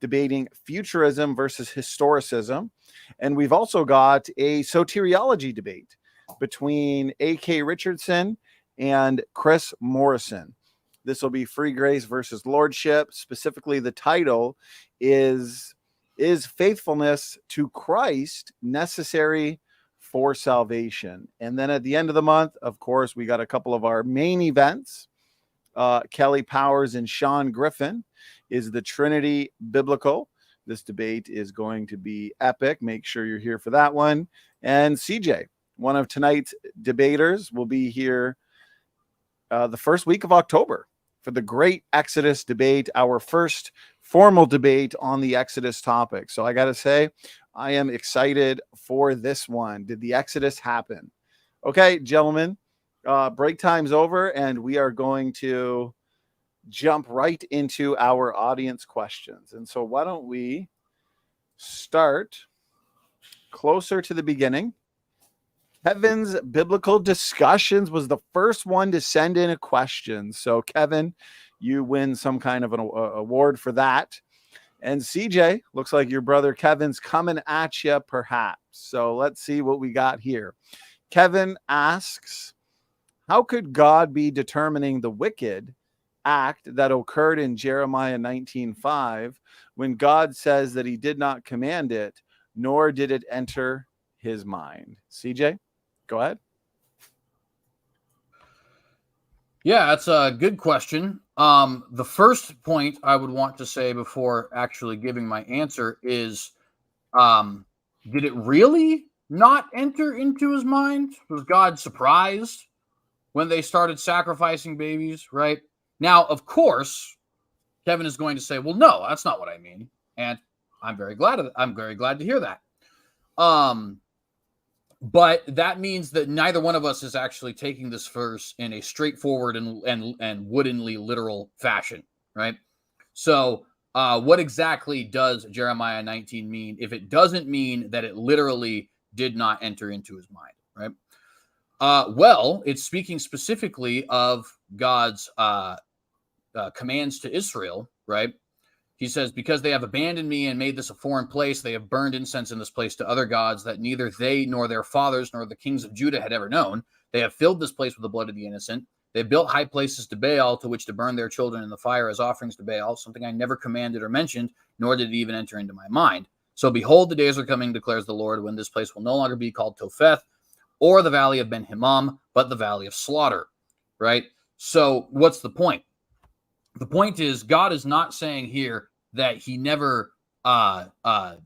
debating futurism versus historicism. And we've also got a soteriology debate between A.K. Richardson and Chris Morrison. This will be free grace versus lordship. Specifically, the title is faithfulness to Christ necessary for salvation? And then at the end of the month, of course, we got a couple of our main events. Kelly Powers and Sean Griffin. Is the Trinity biblical? This debate is going to be epic. Make sure you're here for that one. And CJ, one of tonight's debaters, will be here the first week of October for the Great Exodus debate, our first formal debate on the Exodus topic. So I got to say, I am excited for this one. Did the Exodus happen? Okay, gentlemen, break time's over, and we are going to jump right into our audience questions. And so why don't we start closer to the beginning? Kevin's Biblical Discussions was the first one to send in a question. So Kevin, you win some kind of an award for that. And CJ, looks like your brother Kevin's coming at you perhaps. So let's see what we got here. Kevin asks, how could God be determining the wicked act that occurred in Jeremiah 19:5 when God says that he did not command it, nor did it enter his mind? CJ, go ahead. Yeah, that's a good question. The first point I would want to say before actually giving my answer is, did it really not enter into his mind? Was God surprised when they started sacrificing babies, right? Now, of course, Kevin is going to say, well, no, that's not what I mean. And I'm very glad to hear that. But that means that neither one of us is actually taking this verse in a straightforward and woodenly literal fashion, right? So what exactly does Jeremiah 19 mean if it doesn't mean that it literally did not enter into his mind, right? Well, it's speaking specifically of God's commands to Israel, right? He says, because they have abandoned me and made this a foreign place, they have burned incense in this place to other gods that neither they nor their fathers nor the kings of Judah had ever known. They have filled this place with the blood of the innocent. They have built high places to Baal, to which to burn their children in the fire as offerings to Baal, something I never commanded or mentioned, nor did it even enter into my mind. So behold, the days are coming, declares the Lord, when this place will no longer be called Topheth or the valley of Ben Hinnom, but the valley of slaughter, right? So what's the point? The point is, God is not saying here that he never, that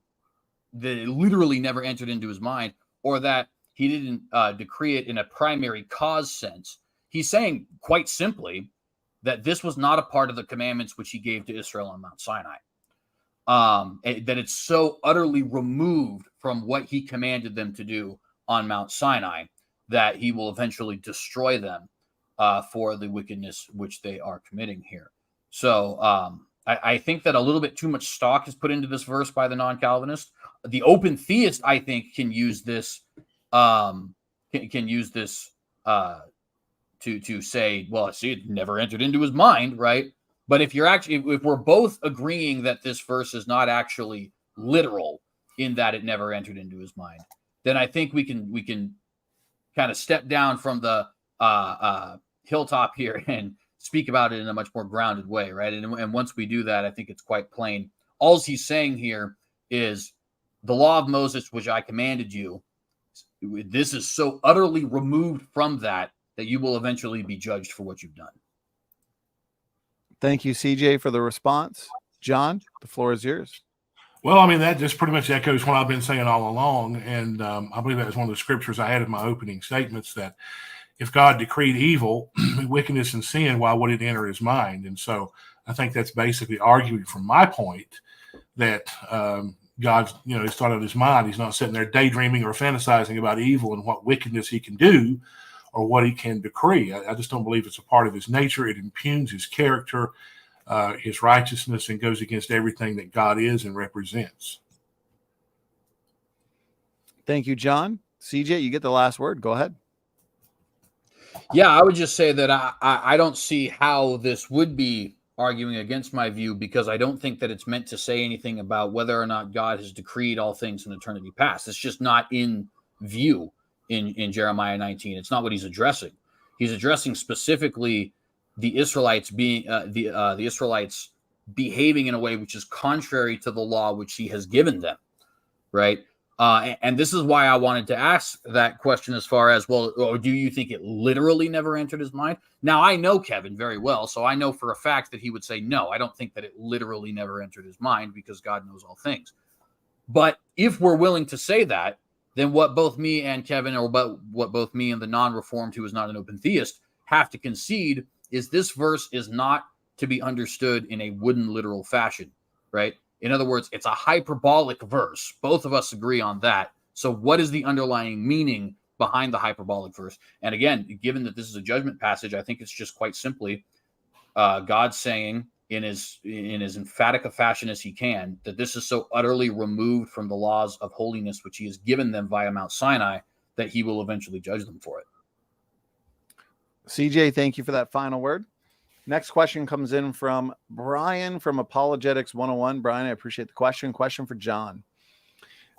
it literally never entered into his mind, or that he didn't decree it in a primary cause sense. He's saying quite simply that this was not a part of the commandments which he gave to Israel on Mount Sinai. That it's so utterly removed from what he commanded them to do on Mount Sinai that he will eventually destroy them for the wickedness which they are committing here. So I think that a little bit too much stock is put into this verse by the non-Calvinist. The open theist, I think, can use this to say, well, see, it never entered into his mind, right? But if we're both agreeing that this verse is not actually literal in that it never entered into his mind, then I think we can kind of step down from the hilltop here and speak about it in a much more grounded way, right? And once we do that, I think it's quite plain. All he's saying here is the law of Moses, which I commanded you, this is so utterly removed from that you will eventually be judged for what you've done. Thank you, CJ, for the response. John, the floor is yours. Well, I mean, that just pretty much echoes what I've been saying all along. And I believe that was one of the scriptures I had in my opening statements, that if God decreed evil, wickedness, and sin, why would it enter his mind? And so I think that's basically arguing from my point that God's, he's thought of his mind. He's not sitting there daydreaming or fantasizing about evil and what wickedness he can do or what he can decree. I just don't believe it's a part of his nature. It impugns his character, his righteousness, and goes against everything that God is and represents. Thank you, John. CJ, you get the last word. Go ahead. Yeah, I would just say that I don't see how this would be arguing against my view, because I don't think that it's meant to say anything about whether or not God has decreed all things in eternity past. It's just not in view in Jeremiah 19. It's not what he's addressing. He's addressing specifically the Israelites being the Israelites behaving in a way which is contrary to the law which he has given them, right? And this is why I wanted to ask that question as far as, well, or do you think it literally never entered his mind? Now, I know Kevin very well, so I know for a fact that he would say, no, I don't think that it literally never entered his mind, because God knows all things. But if we're willing to say that, then what both me and Kevin, or what both me and the non-reformed who is not an open theist have to concede is this verse is not to be understood in a wooden literal fashion, right? In other words, it's a hyperbolic verse. Both of us agree on that. So what is the underlying meaning behind the hyperbolic verse? And again, given that this is a judgment passage, I think it's just quite simply God saying in as emphatic a fashion as he can that this is so utterly removed from the laws of holiness which he has given them via Mount Sinai that he will eventually judge them for it. CJ, thank you for that final word. Next question comes in from Brian from Apologetics 101. Brian, I appreciate the question. Question for John.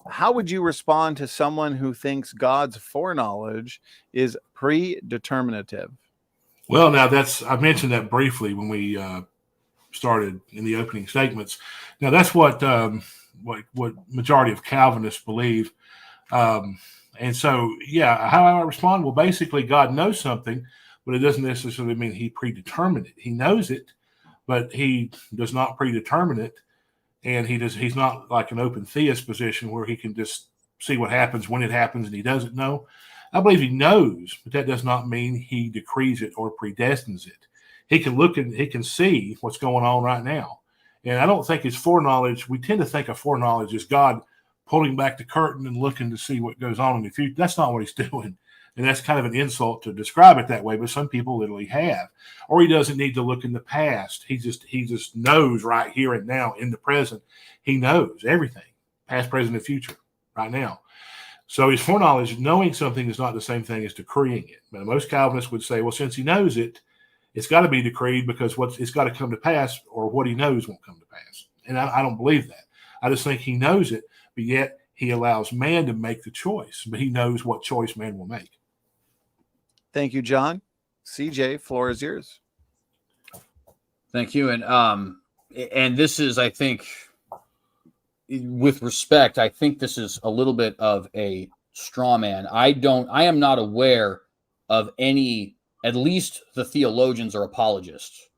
How would you respond to someone who thinks God's foreknowledge is predeterminative? Well, now I mentioned that briefly when we started in the opening statements. Now that's what majority of Calvinists believe. And so, yeah, how I respond? Well, basically, God knows something, but it doesn't necessarily mean He predetermined it. He knows it, but He does not predetermine it, and He's not like an open theist position where He can just see what happens when it happens, and He doesn't know. I believe He knows, but that does not mean He decrees it or predestines it. He can look and He can see what's going on right now. And I don't think it's foreknowledge. We tend to think of foreknowledge as God pulling back the curtain and looking to see what goes on in the future. That's not what He's doing. And that's kind of an insult to describe it that way, but some people literally have. Or He doesn't need to look in the past. He just knows right here and now in the present. He knows everything, past, present, and future, right now. So His foreknowledge, knowing something, is not the same thing as decreeing it. But most Calvinists would say, well, since He knows it, it's got to be decreed because it's got to come to pass, or what He knows won't come to pass. And I don't believe that. I just think He knows it, but yet He allows man to make the choice. But He knows what choice man will make. Thank you, John. CJ, floor is yours. Thank you. And this is, I think, with respect, I think this is a little bit of a straw man. I am not aware of any, at least the theologians or apologists,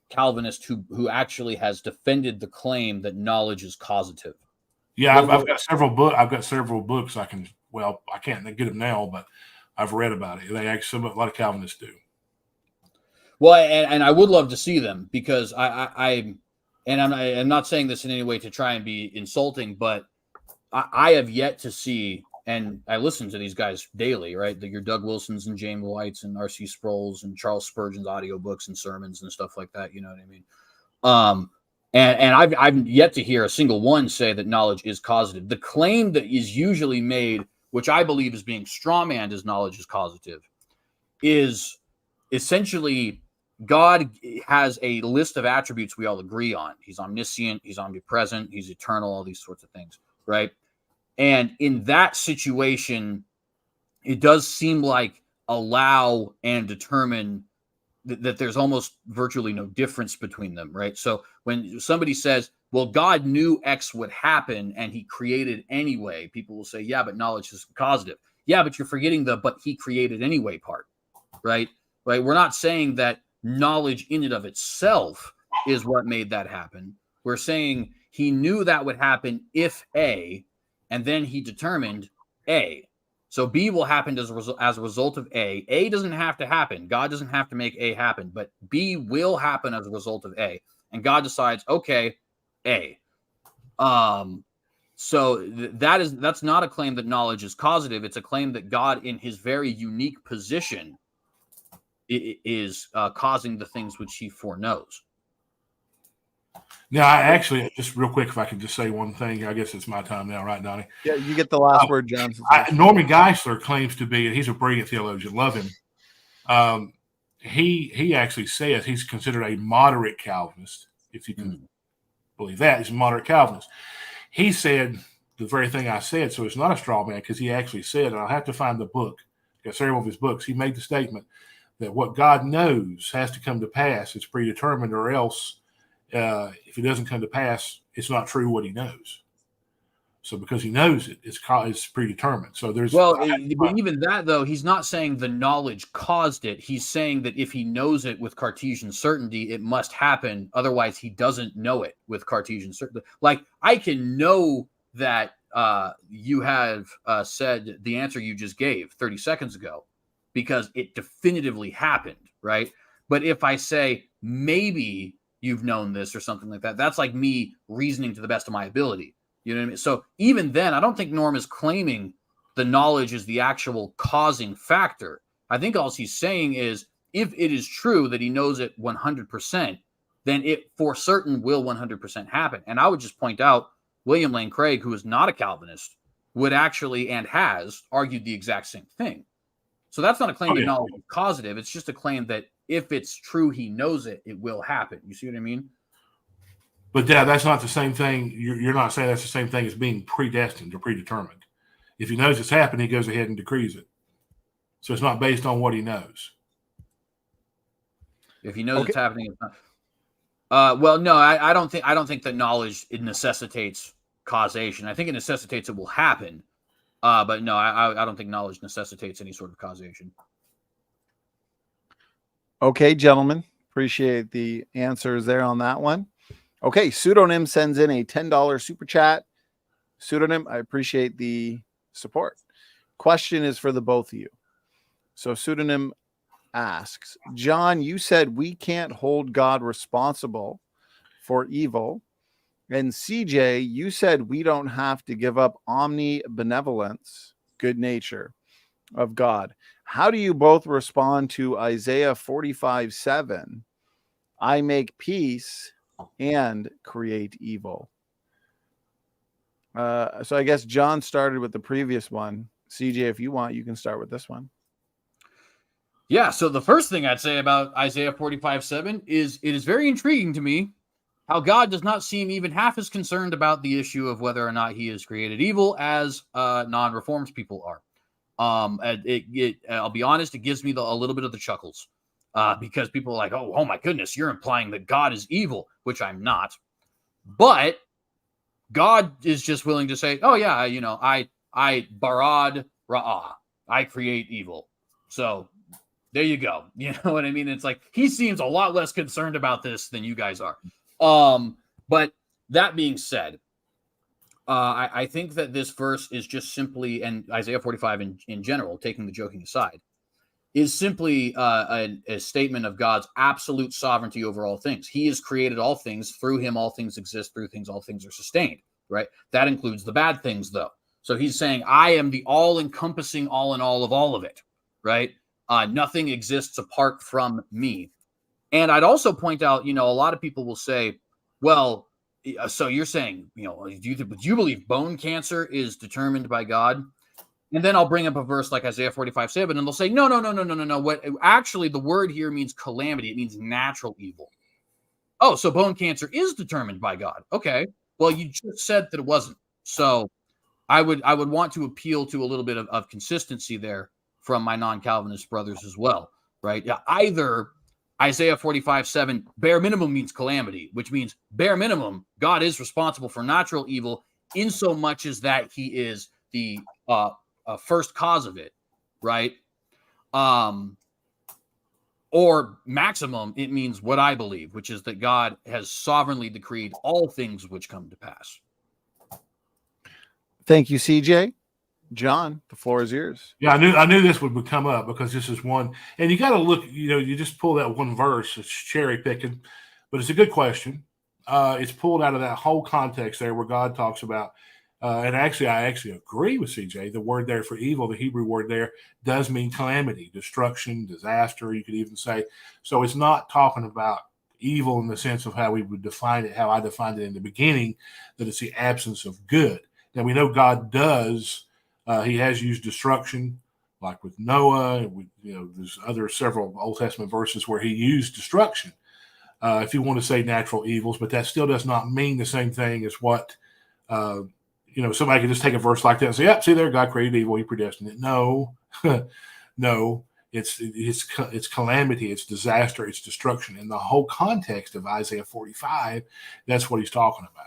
Calvinist, who actually has defended the claim that knowledge is causative. Yeah, I've got several books. I've got several books. I can't get them now, but I've read about it. They actually, a lot of Calvinists do. Well, and I would love to see them, because I'm not saying this in any way to try and be insulting, but I have yet to see, and I listen to these guys daily, right? Your Doug Wilsons and James Whites and R.C. Sproul's and Charles Spurgeon's audiobooks and sermons and stuff like that. You know what I mean? And I've yet to hear a single one say that knowledge is causative. The claim that is usually made, which I believe is being strawmanned as knowledge is causative, is essentially God has a list of attributes we all agree on. He's omniscient, He's omnipresent, He's eternal, all these sorts of things, right? And in that situation, it does seem like allow and determine that there's almost virtually no difference between them, right? So when somebody says, well, God knew X would happen and He created anyway, people will say, yeah, but knowledge is causative. Yeah, but you're forgetting the but He created anyway part, right? Right? We're not saying that knowledge in and of itself is what made that happen. We're saying He knew that would happen if A, and then He determined A. So B will happen as a result of A. A doesn't have to happen. God doesn't have to make A happen, but B will happen as a result of A. And God decides, okay, A. So that's not a claim that knowledge is causative. It's a claim that God, in His very unique position, is causing the things which He foreknows. Now, I actually, just real quick, if I could just say one thing, I guess it's my time now, right, Donnie? Yeah, you get the last word, John. Norman Geisler claims to be, he's a brilliant theologian, love him. He actually says he's considered a moderate Calvinist, if you can believe that. He's a moderate Calvinist. He said the very thing I said, so it's not a straw man, because he actually said, and I'll have to find the book, got several of his books, he made the statement that what God knows has to come to pass. It's predetermined, or else if it doesn't come to pass, it's not true what He knows. So because He knows it, it's predetermined. So there's but even that, though, He's not saying the knowledge caused it. He's saying that if He knows it with Cartesian certainty, it must happen. Otherwise, He doesn't know it with Cartesian certainty. Like, I can know that you have said the answer you just gave 30 seconds ago because it definitively happened, right? But if I say maybe you've known this or something like that, that's like me reasoning to the best of my ability. You know what I mean? So even then, I don't think Norm is claiming the knowledge is the actual causing factor. I think all he's saying is, if it is true that he knows it 100%, then it for certain will 100% happen. And I would just point out, William Lane Craig, who is not a Calvinist, would actually and has argued the exact same thing. So that's not a claim that knowledge is causative. It's just a claim that if it's true he knows it, it will happen. You see what I mean? But that's not the same thing. You're not saying that's the same thing as being predestined or predetermined. If He knows it's happened, He goes ahead and decrees it. So it's not based on what He knows. If he knows it's happening, it's not. Well, no, I don't think that knowledge it necessitates causation. I think it necessitates it will happen. But no, I don't think knowledge necessitates any sort of causation. Okay, gentlemen. Appreciate the answers there on that one. Okay, Pseudonym sends in a $10 super chat. Pseudonym, I appreciate the support. Question is for the both of you. So Pseudonym asks, John, you said we can't hold God responsible for evil. And CJ, you said we don't have to give up omnibenevolence, good nature of God. How do you both respond to Isaiah 45:7? I make peace and create evil. So I guess John started with the previous one. CJ, if you want, you can start with this one. Yeah, so the first thing I'd say about Isaiah 45:7 is it is very intriguing to me how God does not seem even half as concerned about the issue of whether or not he has created evil as non-reforms people are. I'll be honest, it gives me a little bit of the chuckles because people are like, oh my goodness, you're implying that God is evil, which I'm not. But God is just willing to say, oh yeah, I barad ra'ah, I create evil. So there you go. You know what I mean? It's like he seems a lot less concerned about this than you guys are. But that being said, I think that this verse is just simply, and Isaiah 45 in general, taking the joking aside, is simply a statement of God's absolute sovereignty over all things. He has created all things. Through him, all things exist. Through things, all things are sustained, right? That includes the bad things, though. So he's saying, I am the all-encompassing all in all of it, right? Nothing exists apart from me. And I'd also point out, a lot of people will say, well, so you're saying, do you believe bone cancer is determined by God? And then I'll bring up a verse like Isaiah 45:7, and they'll say, no. What actually the word here means calamity. It means natural evil. Oh, so bone cancer is determined by God. Okay. Well, you just said that it wasn't. So I would want to appeal to a little bit of consistency there from my non-Calvinist brothers as well, right? Yeah, either Isaiah 45:7, bare minimum means calamity, which means bare minimum, God is responsible for natural evil in so much as that he is the first cause of it, right? Or maximum, it means what I believe, which is that God has sovereignly decreed all things which come to pass. Thank you, CJ. John, the floor is yours. Yeah, I knew this would come up because this is one, and you got to look. You just pull that one verse. It's cherry picking, but it's a good question. It's pulled out of that whole context there where God talks about, and actually, I actually agree with CJ. The word there for evil, the Hebrew word there, does mean calamity, destruction, disaster. You could even say. So it's not talking about evil in the sense of how we would define it, how I defined it in the beginning, that it's the absence of good. Now we know God does. He has used destruction, like with Noah. There's several Old Testament verses where he used destruction. If you want to say natural evils, but that still does not mean the same thing as what, somebody can just take a verse like that and say, "Yep, see there, God created evil, he predestined it." No, no, it's calamity, it's disaster, it's destruction. In the whole context of Isaiah 45, that's what he's talking about.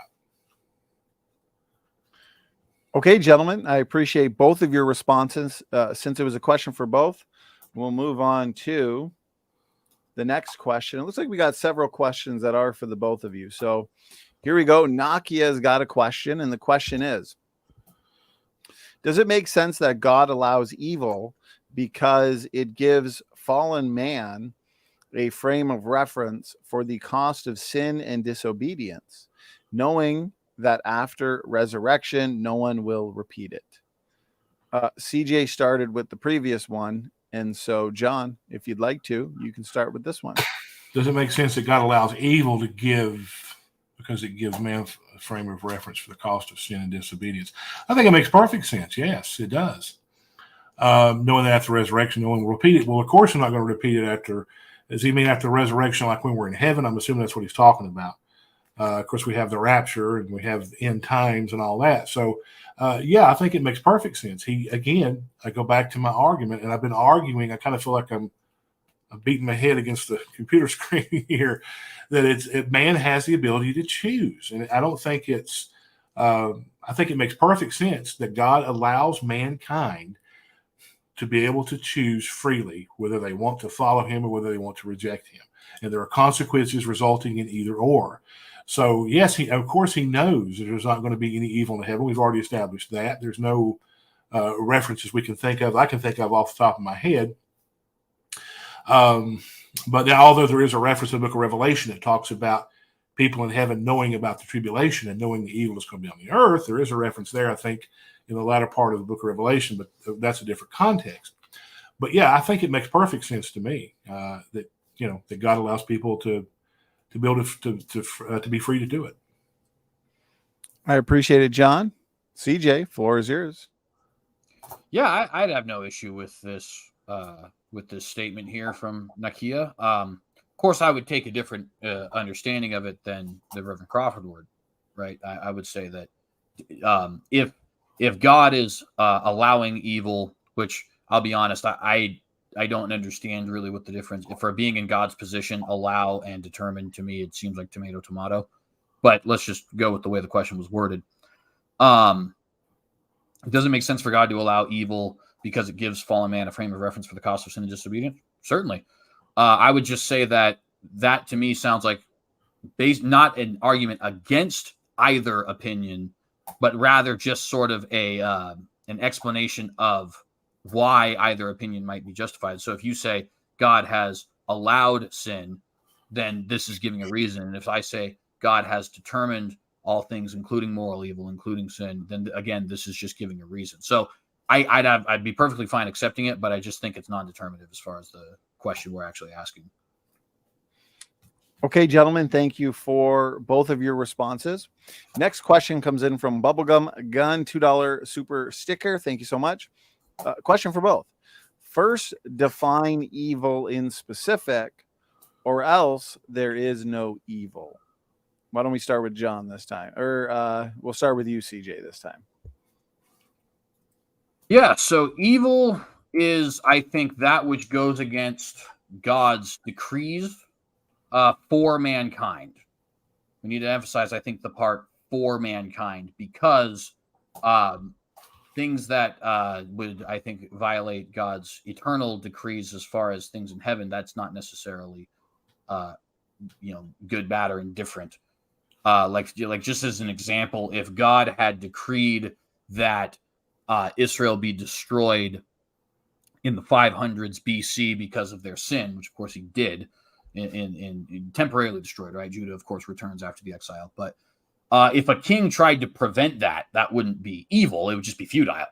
Okay, gentlemen, I appreciate both of your responses. Since it was a question for both, we'll move on to the next question. It looks like we got several questions that are for the both of you. So here we go. Nakia's got a question, and the question is, does it make sense that God allows evil because it gives fallen man a frame of reference for the cost of sin and disobedience, knowing that after resurrection, no one will repeat it? CJ started with the previous one. And so, John, if you'd like to, you can start with this one. Does it make sense that God allows evil to give because it gives man a frame of reference for the cost of sin and disobedience? I think it makes perfect sense. Yes, it does. Knowing that after resurrection, no one will repeat it. Well, of course, I'm not going to repeat it after. Does he mean after resurrection, like when we're in heaven? I'm assuming that's what he's talking about. Of course, we have the rapture and we have end times and all that. So, I think it makes perfect sense. I go back to my argument, and I've been arguing. I kind of feel like I'm beating my head against the computer screen here, that man has the ability to choose. And I don't think I think it makes perfect sense that God allows mankind to be able to choose freely whether they want to follow him or whether they want to reject him. And there are consequences resulting in either or. So, yes, of course he knows that there's not going to be any evil in heaven. We've already established that. There's no references we can think of. I can think of off the top of my head. But now, although there is a reference in the book of Revelation that talks about people in heaven knowing about the tribulation and knowing the evil is going to be on the earth, there is a reference there, I think, in the latter part of the book of Revelation, but that's a different context. But yeah, I think it makes perfect sense to me that God allows people to be able to be free to do it. I appreciate it, John. CJ, floor is yours. Yeah, I'd have no issue with this statement here from Nakia. Of course, I would take a different understanding of it than the Reverend Crawford would, right? I would say that if God is allowing evil, which I'll be honest, I don't understand really what the difference. If for being in God's position, allow and determine, to me, it seems like tomato, tomato. But let's just go with the way the question was worded. It doesn't make sense for God to allow evil because it gives fallen man a frame of reference for the cost of sin and disobedience. Certainly. I would just say that to me sounds like not an argument against either opinion, but rather just sort of an explanation of why either opinion might be justified. So if you say God has allowed sin, then this is giving a reason. And if I say God has determined all things, including moral evil, including sin, then again, this is just giving a reason. So I'd be perfectly fine accepting it, but I just think it's non-determinative as far as the question we're actually asking. Okay, gentlemen, thank you for both of your responses. Next question comes in from Bubblegum Gun, $2 super sticker. Thank you so much. Question for both. First, define evil in specific, or else there is no evil. Why don't we start with John this time? Or we'll start with you, CJ, this time. Yeah, so evil is, I think, that which goes against God's decrees for mankind. We need to emphasize, I think, the part for mankind, because things that would, I think, violate God's eternal decrees as far as things in heaven, that's not necessarily good, bad, or indifferent. Like just as an example, if God had decreed that Israel be destroyed in the 500s BC because of their sin, which of course he did, in temporarily destroyed, right? Judah, of course, returns after the exile. But if a king tried to prevent that, that wouldn't be evil. It would just be futile.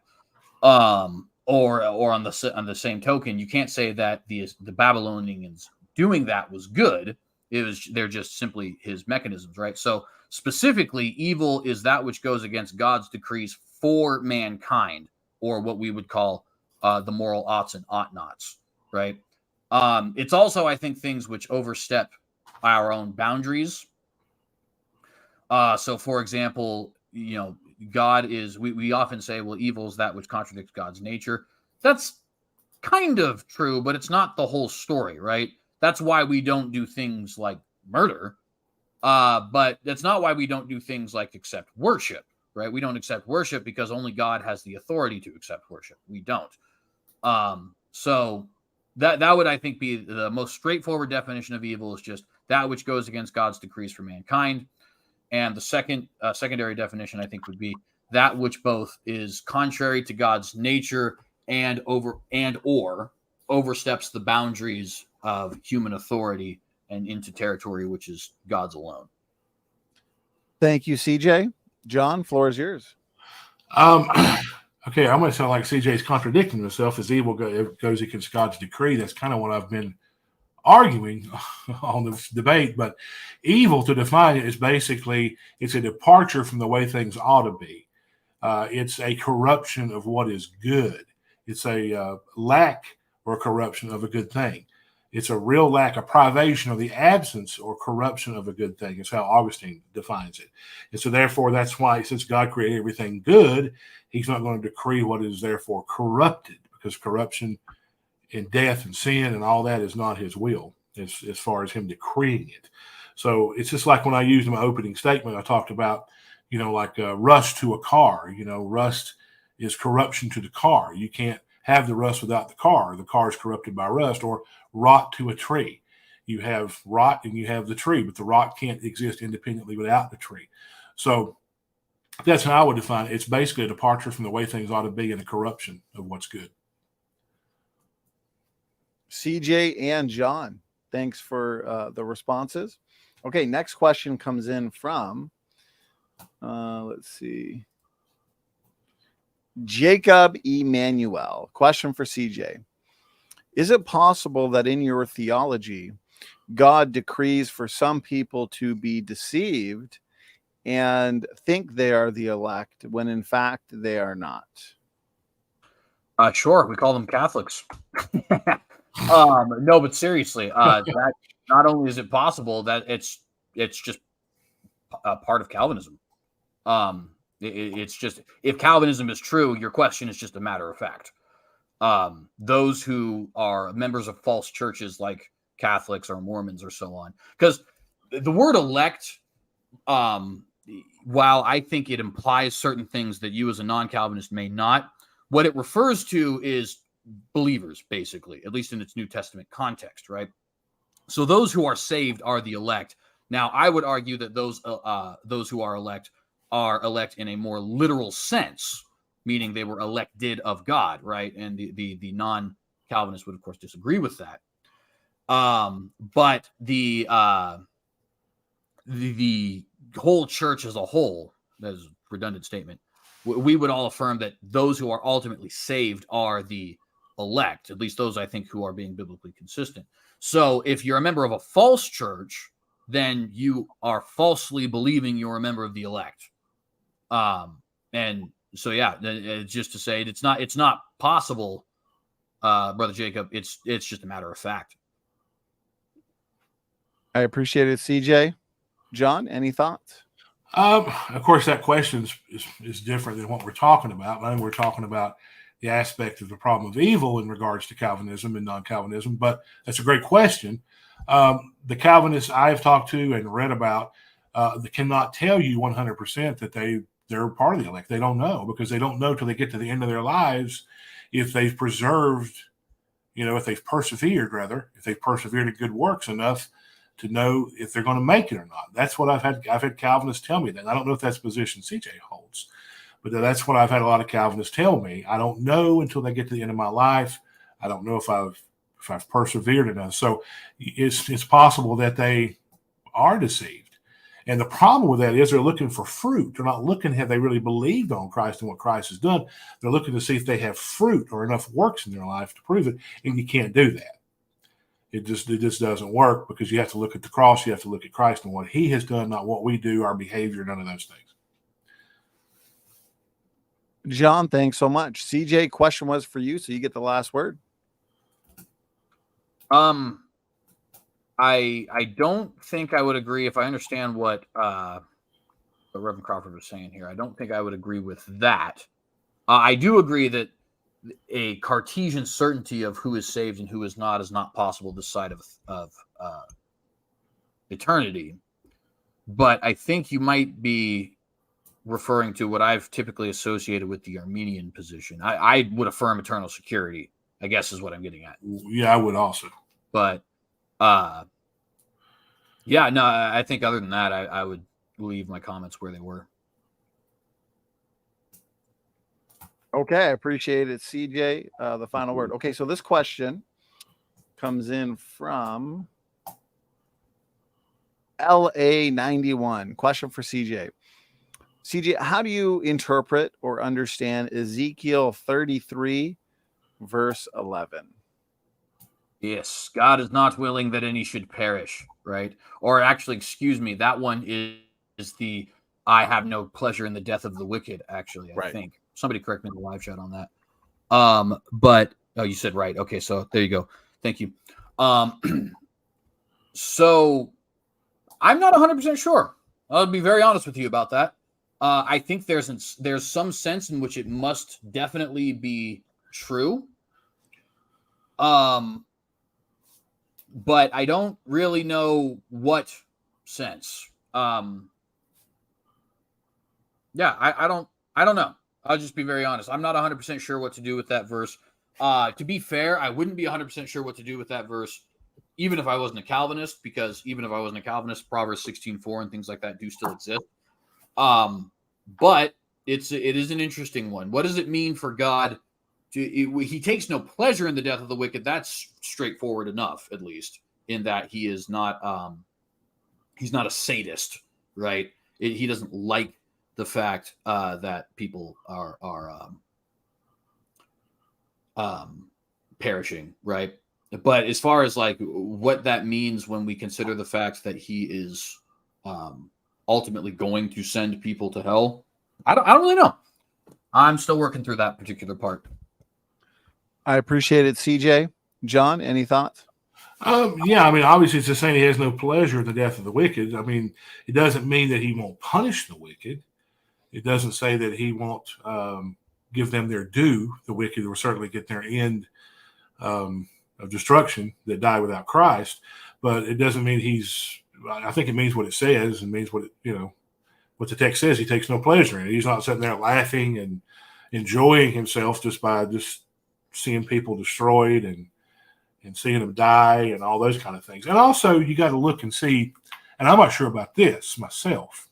Or on the same token, you can't say that the Babylonians doing that was good. They're just simply his mechanisms, right? So specifically, evil is that which goes against God's decrees for mankind, or what we would call the moral oughts and ought nots, right? It's also, I think, things which overstep our own boundaries. So, for example, God is, we often say, well, evil is that which contradicts God's nature. That's kind of true, but it's not the whole story, right? That's why we don't do things like murder. But that's not why we don't do things like accept worship, right? We don't accept worship because only God has the authority to accept worship. We don't. So that would, I think, be the most straightforward definition of evil, is just that which goes against God's decrees for mankind. And the secondary definition, I think, would be that which both is contrary to God's nature and or oversteps the boundaries of human authority and into territory which is God's alone. Thank you, CJ. John, floor is yours. Okay, I'm going to sound like CJ's contradicting himself. As evil goes against God's decree, that's kind of what I've been arguing on this debate. But evil, to define it, is basically, it's a departure from the way things ought to be. It's a corruption of what is good. It's a lack or corruption of a good thing. It's a real lack, a privation, or the absence or corruption of a good thing. Is how Augustine defines it. And so therefore, that's why, since God created everything good, he's not going to decree what is therefore corrupted, because corruption and death and sin and all that is not his will as far as him decreeing it. So it's just like when I used in my opening statement, I talked about, like rust to a car. Rust is corruption to the car. You can't have the rust without the car. The car is corrupted by rust. Or rot to a tree. You have rot and you have the tree, but the rot can't exist independently without the tree. So that's how I would define it. It's basically a departure from the way things ought to be and a corruption of what's good. CJ and John, thanks for the responses. Okay, next question comes in from, let's see, Jacob Emmanuel. Question for CJ. Is it possible that in your theology, God decrees for some people to be deceived and think they are the elect when in fact they are not? Sure, we call them Catholics. No, but seriously, that not only is it possible, that it's just a part of Calvinism. It's just, if Calvinism is true, your question is just a matter of fact. Those who are members of false churches like Catholics or Mormons or so on, because the word elect, while I think it implies certain things that you as a non-Calvinist may not, what it refers to is believers, basically, at least in its New Testament context, right? So those who are saved are the elect. Now, I would argue that those who are elect in a more literal sense, meaning they were elected of God, right? And the non-Calvinists would, of course, disagree with that. But the whole church as a whole, that is a redundant statement, we would all affirm that those who are ultimately saved are the elect, at least those, I think, who are being biblically consistent. So if you're a member of a false church, then you are falsely believing you're a member of the elect. And so, yeah, just to say it's not possible, Brother Jacob. It's just a matter of fact. I appreciate it, CJ. John, any thoughts? Of course, that question is different than what we're talking about. I mean, we're talking about the aspect of the problem of evil in regards to Calvinism and non-Calvinism, but that's a great question. The Calvinists I've talked to and read about they cannot tell you 100% that they're part of the elect. They don't know, because they don't know till they get to the end of their lives if they've preserved, if they've persevered in good works enough to know if they're going to make it or not. That's what I've had Calvinists tell me that. I don't know if that's the position CJ holds, but that's what I've had a lot of Calvinists tell me. I don't know until they get to the end of my life. I don't know if I've persevered enough. So it's possible that they are deceived. And the problem with that is they're looking for fruit. They're not looking, have they really believed on Christ and what Christ has done? They're looking to see if they have fruit or enough works in their life to prove it. And you can't do that. It just doesn't work, because you have to look at the cross. You have to look at Christ and what he has done, not what we do, our behavior, none of those things. John, thanks so much. CJ, question was for you, so you get the last word. I don't think I would agree, if I understand what Reverend Crawford was saying here. I don't think I would agree with that. I do agree that a Cartesian certainty of who is saved and who is not possible this side of eternity. But I think you might be referring to what I've typically associated with the Arminian position. I would affirm eternal security, I guess, is what I'm getting at. Yeah, I would also. But yeah, no, I think other than that, I would leave my comments where they were. Okay, I appreciate it, CJ. The final word. Okay, so this question comes in from LA91. Question for CJ. CJ, how do you interpret or understand Ezekiel 33, verse 11? Yes, God is not willing that any should perish, right? Or actually, excuse me, that one is the I have no pleasure in the death of the wicked, actually, I think. Somebody correct me in the live chat on that. But you said right. Okay, so there you go. Thank you. So I'm not 100% sure. I'll be very honest with you about that. I think there's some sense in which it must definitely be true. But I don't really know what sense. Yeah, I don't know. I'll just be very honest. I'm not 100% sure what to do with that verse. To be fair, I wouldn't be 100% sure what to do with that verse, even if I wasn't a Calvinist, because even if I wasn't a Calvinist, Proverbs 16:4 and things like that do still exist. But it is an interesting one. What does it mean for God he takes no pleasure in the death of the wicked? That's straightforward enough, at least, in that he is not he's not a sadist, right? He doesn't like the fact that people are perishing, right? But as far as like what that means when we consider the fact that he is ultimately going to send people to hell, I don't really know. I'm still working through that particular part. I appreciate it, CJ. John, any thoughts? Yeah, I mean, obviously it's just saying he has no pleasure in the death of the wicked. I mean, it doesn't mean that he won't punish the wicked. It doesn't say that he won't give them their due. The wicked will certainly get their end of destruction that die without Christ. But it doesn't mean I think it means what it says and means what what the text says. He takes no pleasure in it. He's not sitting there laughing and enjoying himself just by seeing people destroyed and seeing them die and all those kind of things. And also you got to look and see, and I'm not sure about this myself,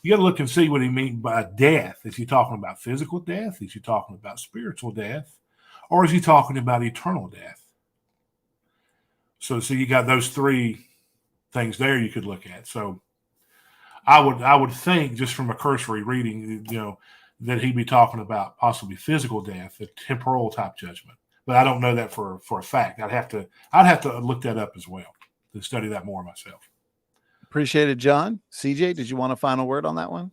you got to look and see what he means by death. Is he talking about physical death? Is he talking about spiritual death? Or is he talking about eternal death? So you got those three things there you could look at. So I would think, just from a cursory reading, that he'd be talking about possibly physical death, a temporal type judgment. But I don't know that for a fact. I'd have to look that up as well to study that more myself. Appreciate it, John. CJ, did you want a final word on that one?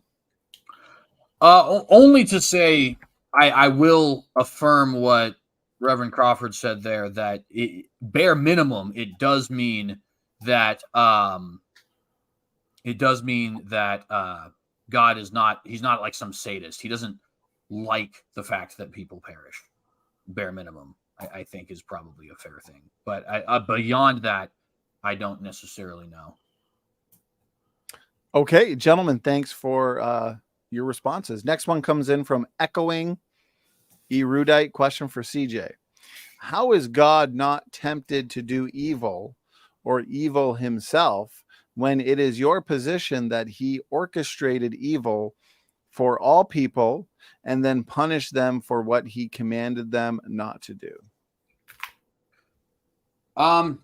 Only to say I will affirm what Reverend Crawford said there, that bare minimum, it does mean that God is not, he's not like some sadist. He doesn't like the fact that people perish. Bare minimum, I think, is probably a fair thing. But beyond that, I don't necessarily know. Okay, gentlemen, thanks for your responses. Next one comes in from Echoing Erudite. Question for CJ. How is God not tempted to do evil or evil himself when it is your position that he orchestrated evil for all people and then punished them for what he commanded them not to do?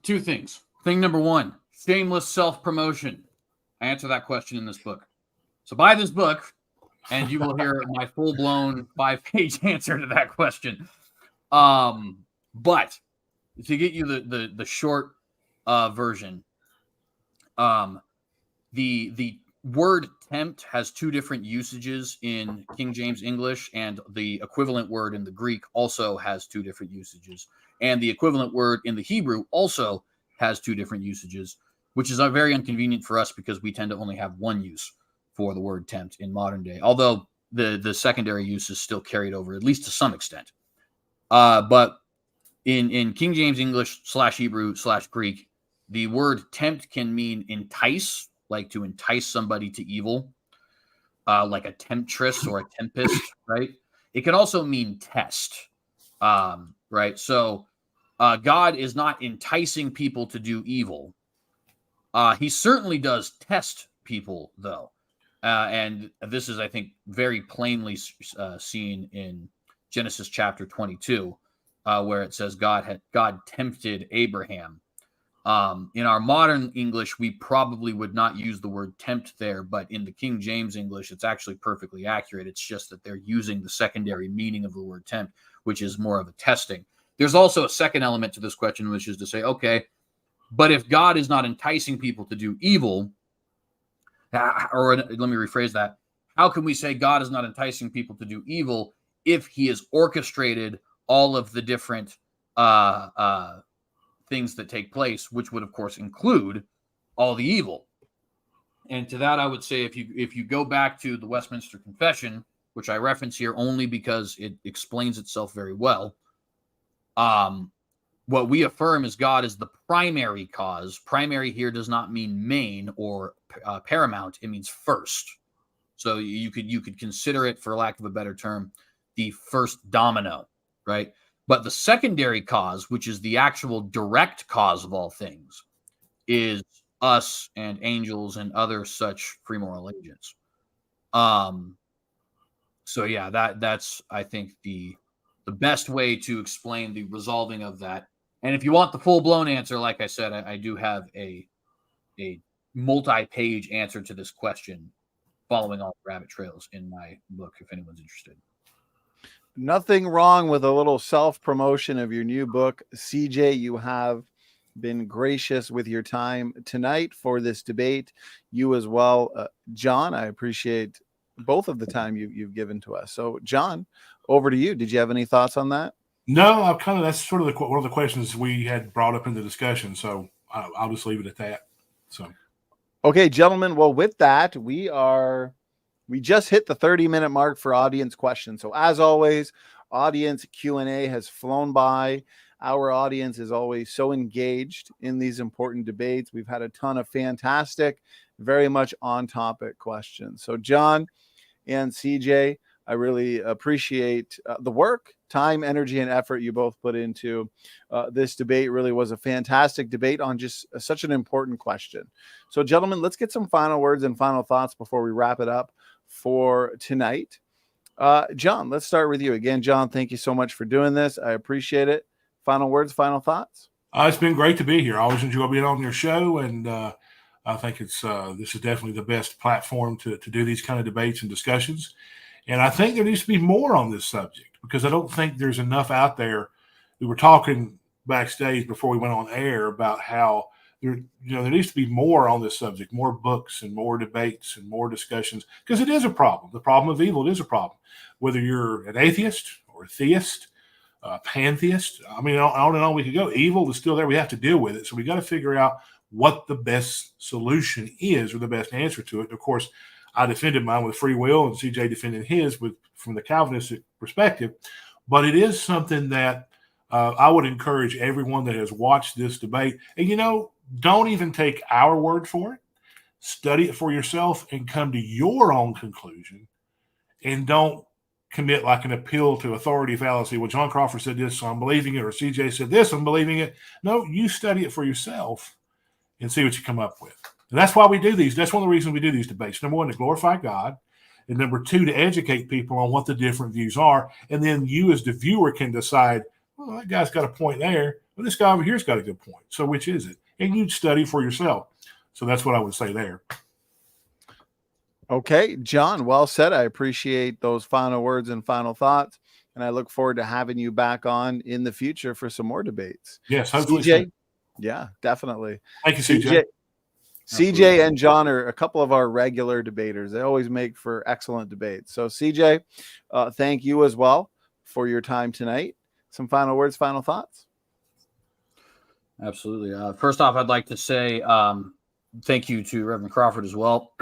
Two things. Thing number one, shameless self-promotion. I answer that question in this book. So buy this book and you will hear my full-blown 5-page answer to that question. But to get you the short version, the word tempt has two different usages in King James English, and the equivalent word in the Greek also has two different usages. And the equivalent word in the Hebrew also has two different usages, which is very inconvenient for us because we tend to only have one use for the word tempt in modern day, although the secondary use is still carried over, at least to some extent. But in King James English / Hebrew / Greek, the word tempt can mean entice, like to entice somebody to evil, like a temptress or a tempest, right? It can also mean test, right? So God is not enticing people to do evil. He certainly does test people, though. And this is, I think, very plainly seen in Genesis chapter 22, where it says God tempted Abraham. In our modern English, we probably would not use the word tempt there, but in the King James English, it's actually perfectly accurate. It's just that they're using the secondary meaning of the word tempt, which is more of a testing. There's also a second element to this question, which is to say, okay, but if God is not enticing people to do evil, or let me rephrase that, how can we say God is not enticing people to do evil if he has orchestrated all of the different things that take place, which would, of course, include all the evil? And to that, I would say, if you go back to the Westminster Confession, which I reference here only because it explains itself very well, what we affirm is God is the primary cause. Primary here does not mean main or paramount. It means first. So you could consider it, for lack of a better term, the first domino, right? But the secondary cause, which is the actual direct cause of all things, is us and angels and other such free moral agents. So yeah, that's I think the best way to explain the resolving of that. And if you want the full blown answer, like I said, I do have a multi-page answer to this question, following all the rabbit trails in my book, if anyone's interested. Nothing wrong with a little self-promotion of your new book. CJ, you have been gracious with your time tonight for this debate. You as well, John, I appreciate both of the time you've given to us. So, John, over to you. Did you have any thoughts on that? No, that's sort of one of the questions we had brought up in the discussion. So I'll just leave it at that. So, okay, gentlemen. Well, with that, we just hit the 30-minute mark for audience questions. So as always, audience Q&A has flown by. Our audience is always so engaged in these important debates. We've had a ton of fantastic, very much on topic questions. So John and CJ, I really appreciate the work, time, energy, and effort you both put into this debate. Really was a fantastic debate on just such an important question. So gentlemen, let's get some final words and final thoughts before we wrap it up for tonight. John, let's start with you again. John, thank you so much for doing this. I appreciate it. Final words, final thoughts. It's been great to be here. I always enjoy being on your show, and I think this is definitely the best platform to do these kind of debates and discussions. And I think there needs to be more on this subject, because I don't think there's enough out there. We were talking backstage before we went on air about how there needs to be more on this subject, more books and more debates and more discussions, because it is a problem. The problem of evil, it is a problem. Whether you're an atheist or a theist, pantheist, I mean, on and on we could go. Evil is still there. We have to deal with it. So we got to figure out what the best solution is, or the best answer to it. And of course, I defended mine with free will, and CJ defended his from the Calvinistic perspective. But it is something that I would encourage everyone that has watched this debate. And, don't even take our word for it. Study it for yourself and come to your own conclusion. And don't commit like an appeal to authority fallacy. Well, John Crawford said this, so I'm believing it. Or CJ said this, I'm believing it. No, you study it for yourself and see what you come up with. And that's why we do these. That's one of the reasons we do these debates. Number one, to glorify God. And number two, to educate people on what the different views are. And then you as the viewer can decide, well, that guy's got a point there. Well, this guy over here's got a good point. So which is it? And you'd study for yourself. So that's what I would say there. Okay, John, well said. I appreciate those final words and final thoughts. And I look forward to having you back on in the future for some more debates. Yes, hopefully. CJ, yeah, definitely. Thank you, CJ. CJ and John are a couple of our regular debaters. They always make for excellent debates. So CJ, thank you as well for your time tonight. Some final words, final thoughts? Absolutely. First off, I'd like to say thank you to Reverend Crawford as well,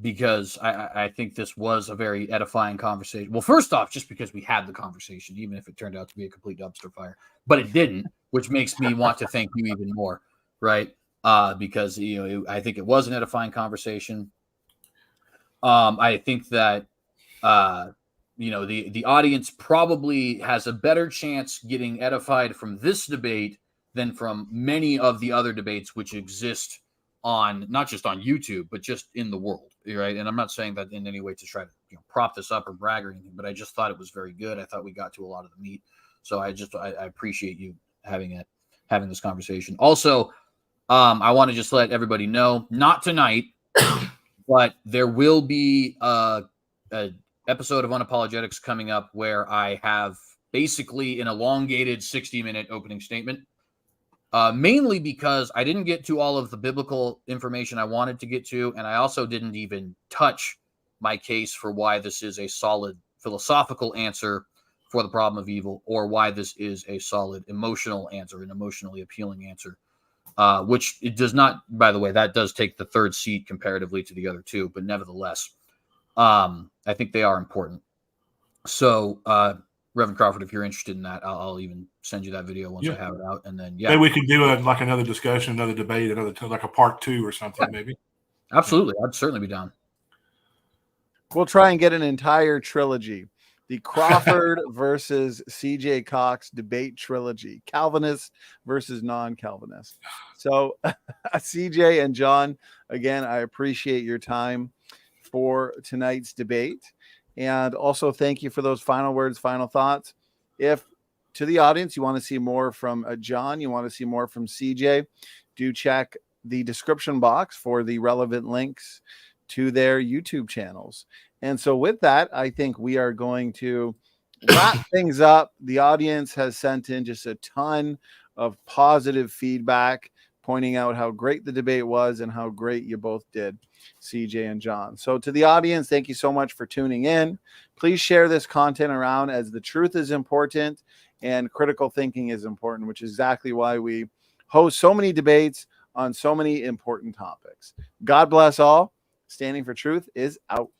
because I think this was a very edifying conversation. Well, first off, just because we had the conversation, even if it turned out to be a complete dumpster fire, but it didn't, which makes me want to thank you even more, right? Because I think it was an edifying conversation. I think that the audience probably has a better chance getting edified from this debate than from many of the other debates which exist on not just on YouTube, but just in the world, right? And I'm not saying that in any way to try to prop this up or brag or anything, but I just thought it was very good. I thought we got to a lot of the meat, so I appreciate you having this conversation. Also, I want to just let everybody know, not tonight, but there will be a episode of Unapologetics coming up where I have basically an elongated 60-minute opening statement, mainly because I didn't get to all of the biblical information I wanted to get to, and I also didn't even touch my case for why this is a solid philosophical answer for the problem of evil, or why this is a solid emotional answer, an emotionally appealing answer, which it does not, by the way, that does take the third seat comparatively to the other two, but nevertheless, I think they are important. So Reverend Crawford, if you're interested in that, I'll even send you that video once I have it out. And then, maybe we could do like another discussion, another debate, like a part 2 or something, maybe. Absolutely. I'd certainly be down. We'll try and get an entire trilogy. The Crawford versus CJ Cox debate trilogy, Calvinist versus non-Calvinist. So CJ and John, again, I appreciate your time for tonight's debate. And also thank you for those final words, final thoughts. If to the audience, you want to see more from John, you want to see more from CJ, do check the description box for the relevant links to their YouTube channels. And so with that, I think we are going to wrap things up. The audience has sent in just a ton of positive feedback, pointing out how great the debate was and how great you both did, CJ and John. So to the audience, thank you so much for tuning in. Please share this content around, as the truth is important and critical thinking is important, which is exactly why we host so many debates on so many important topics. God bless all. Standing for Truth is out.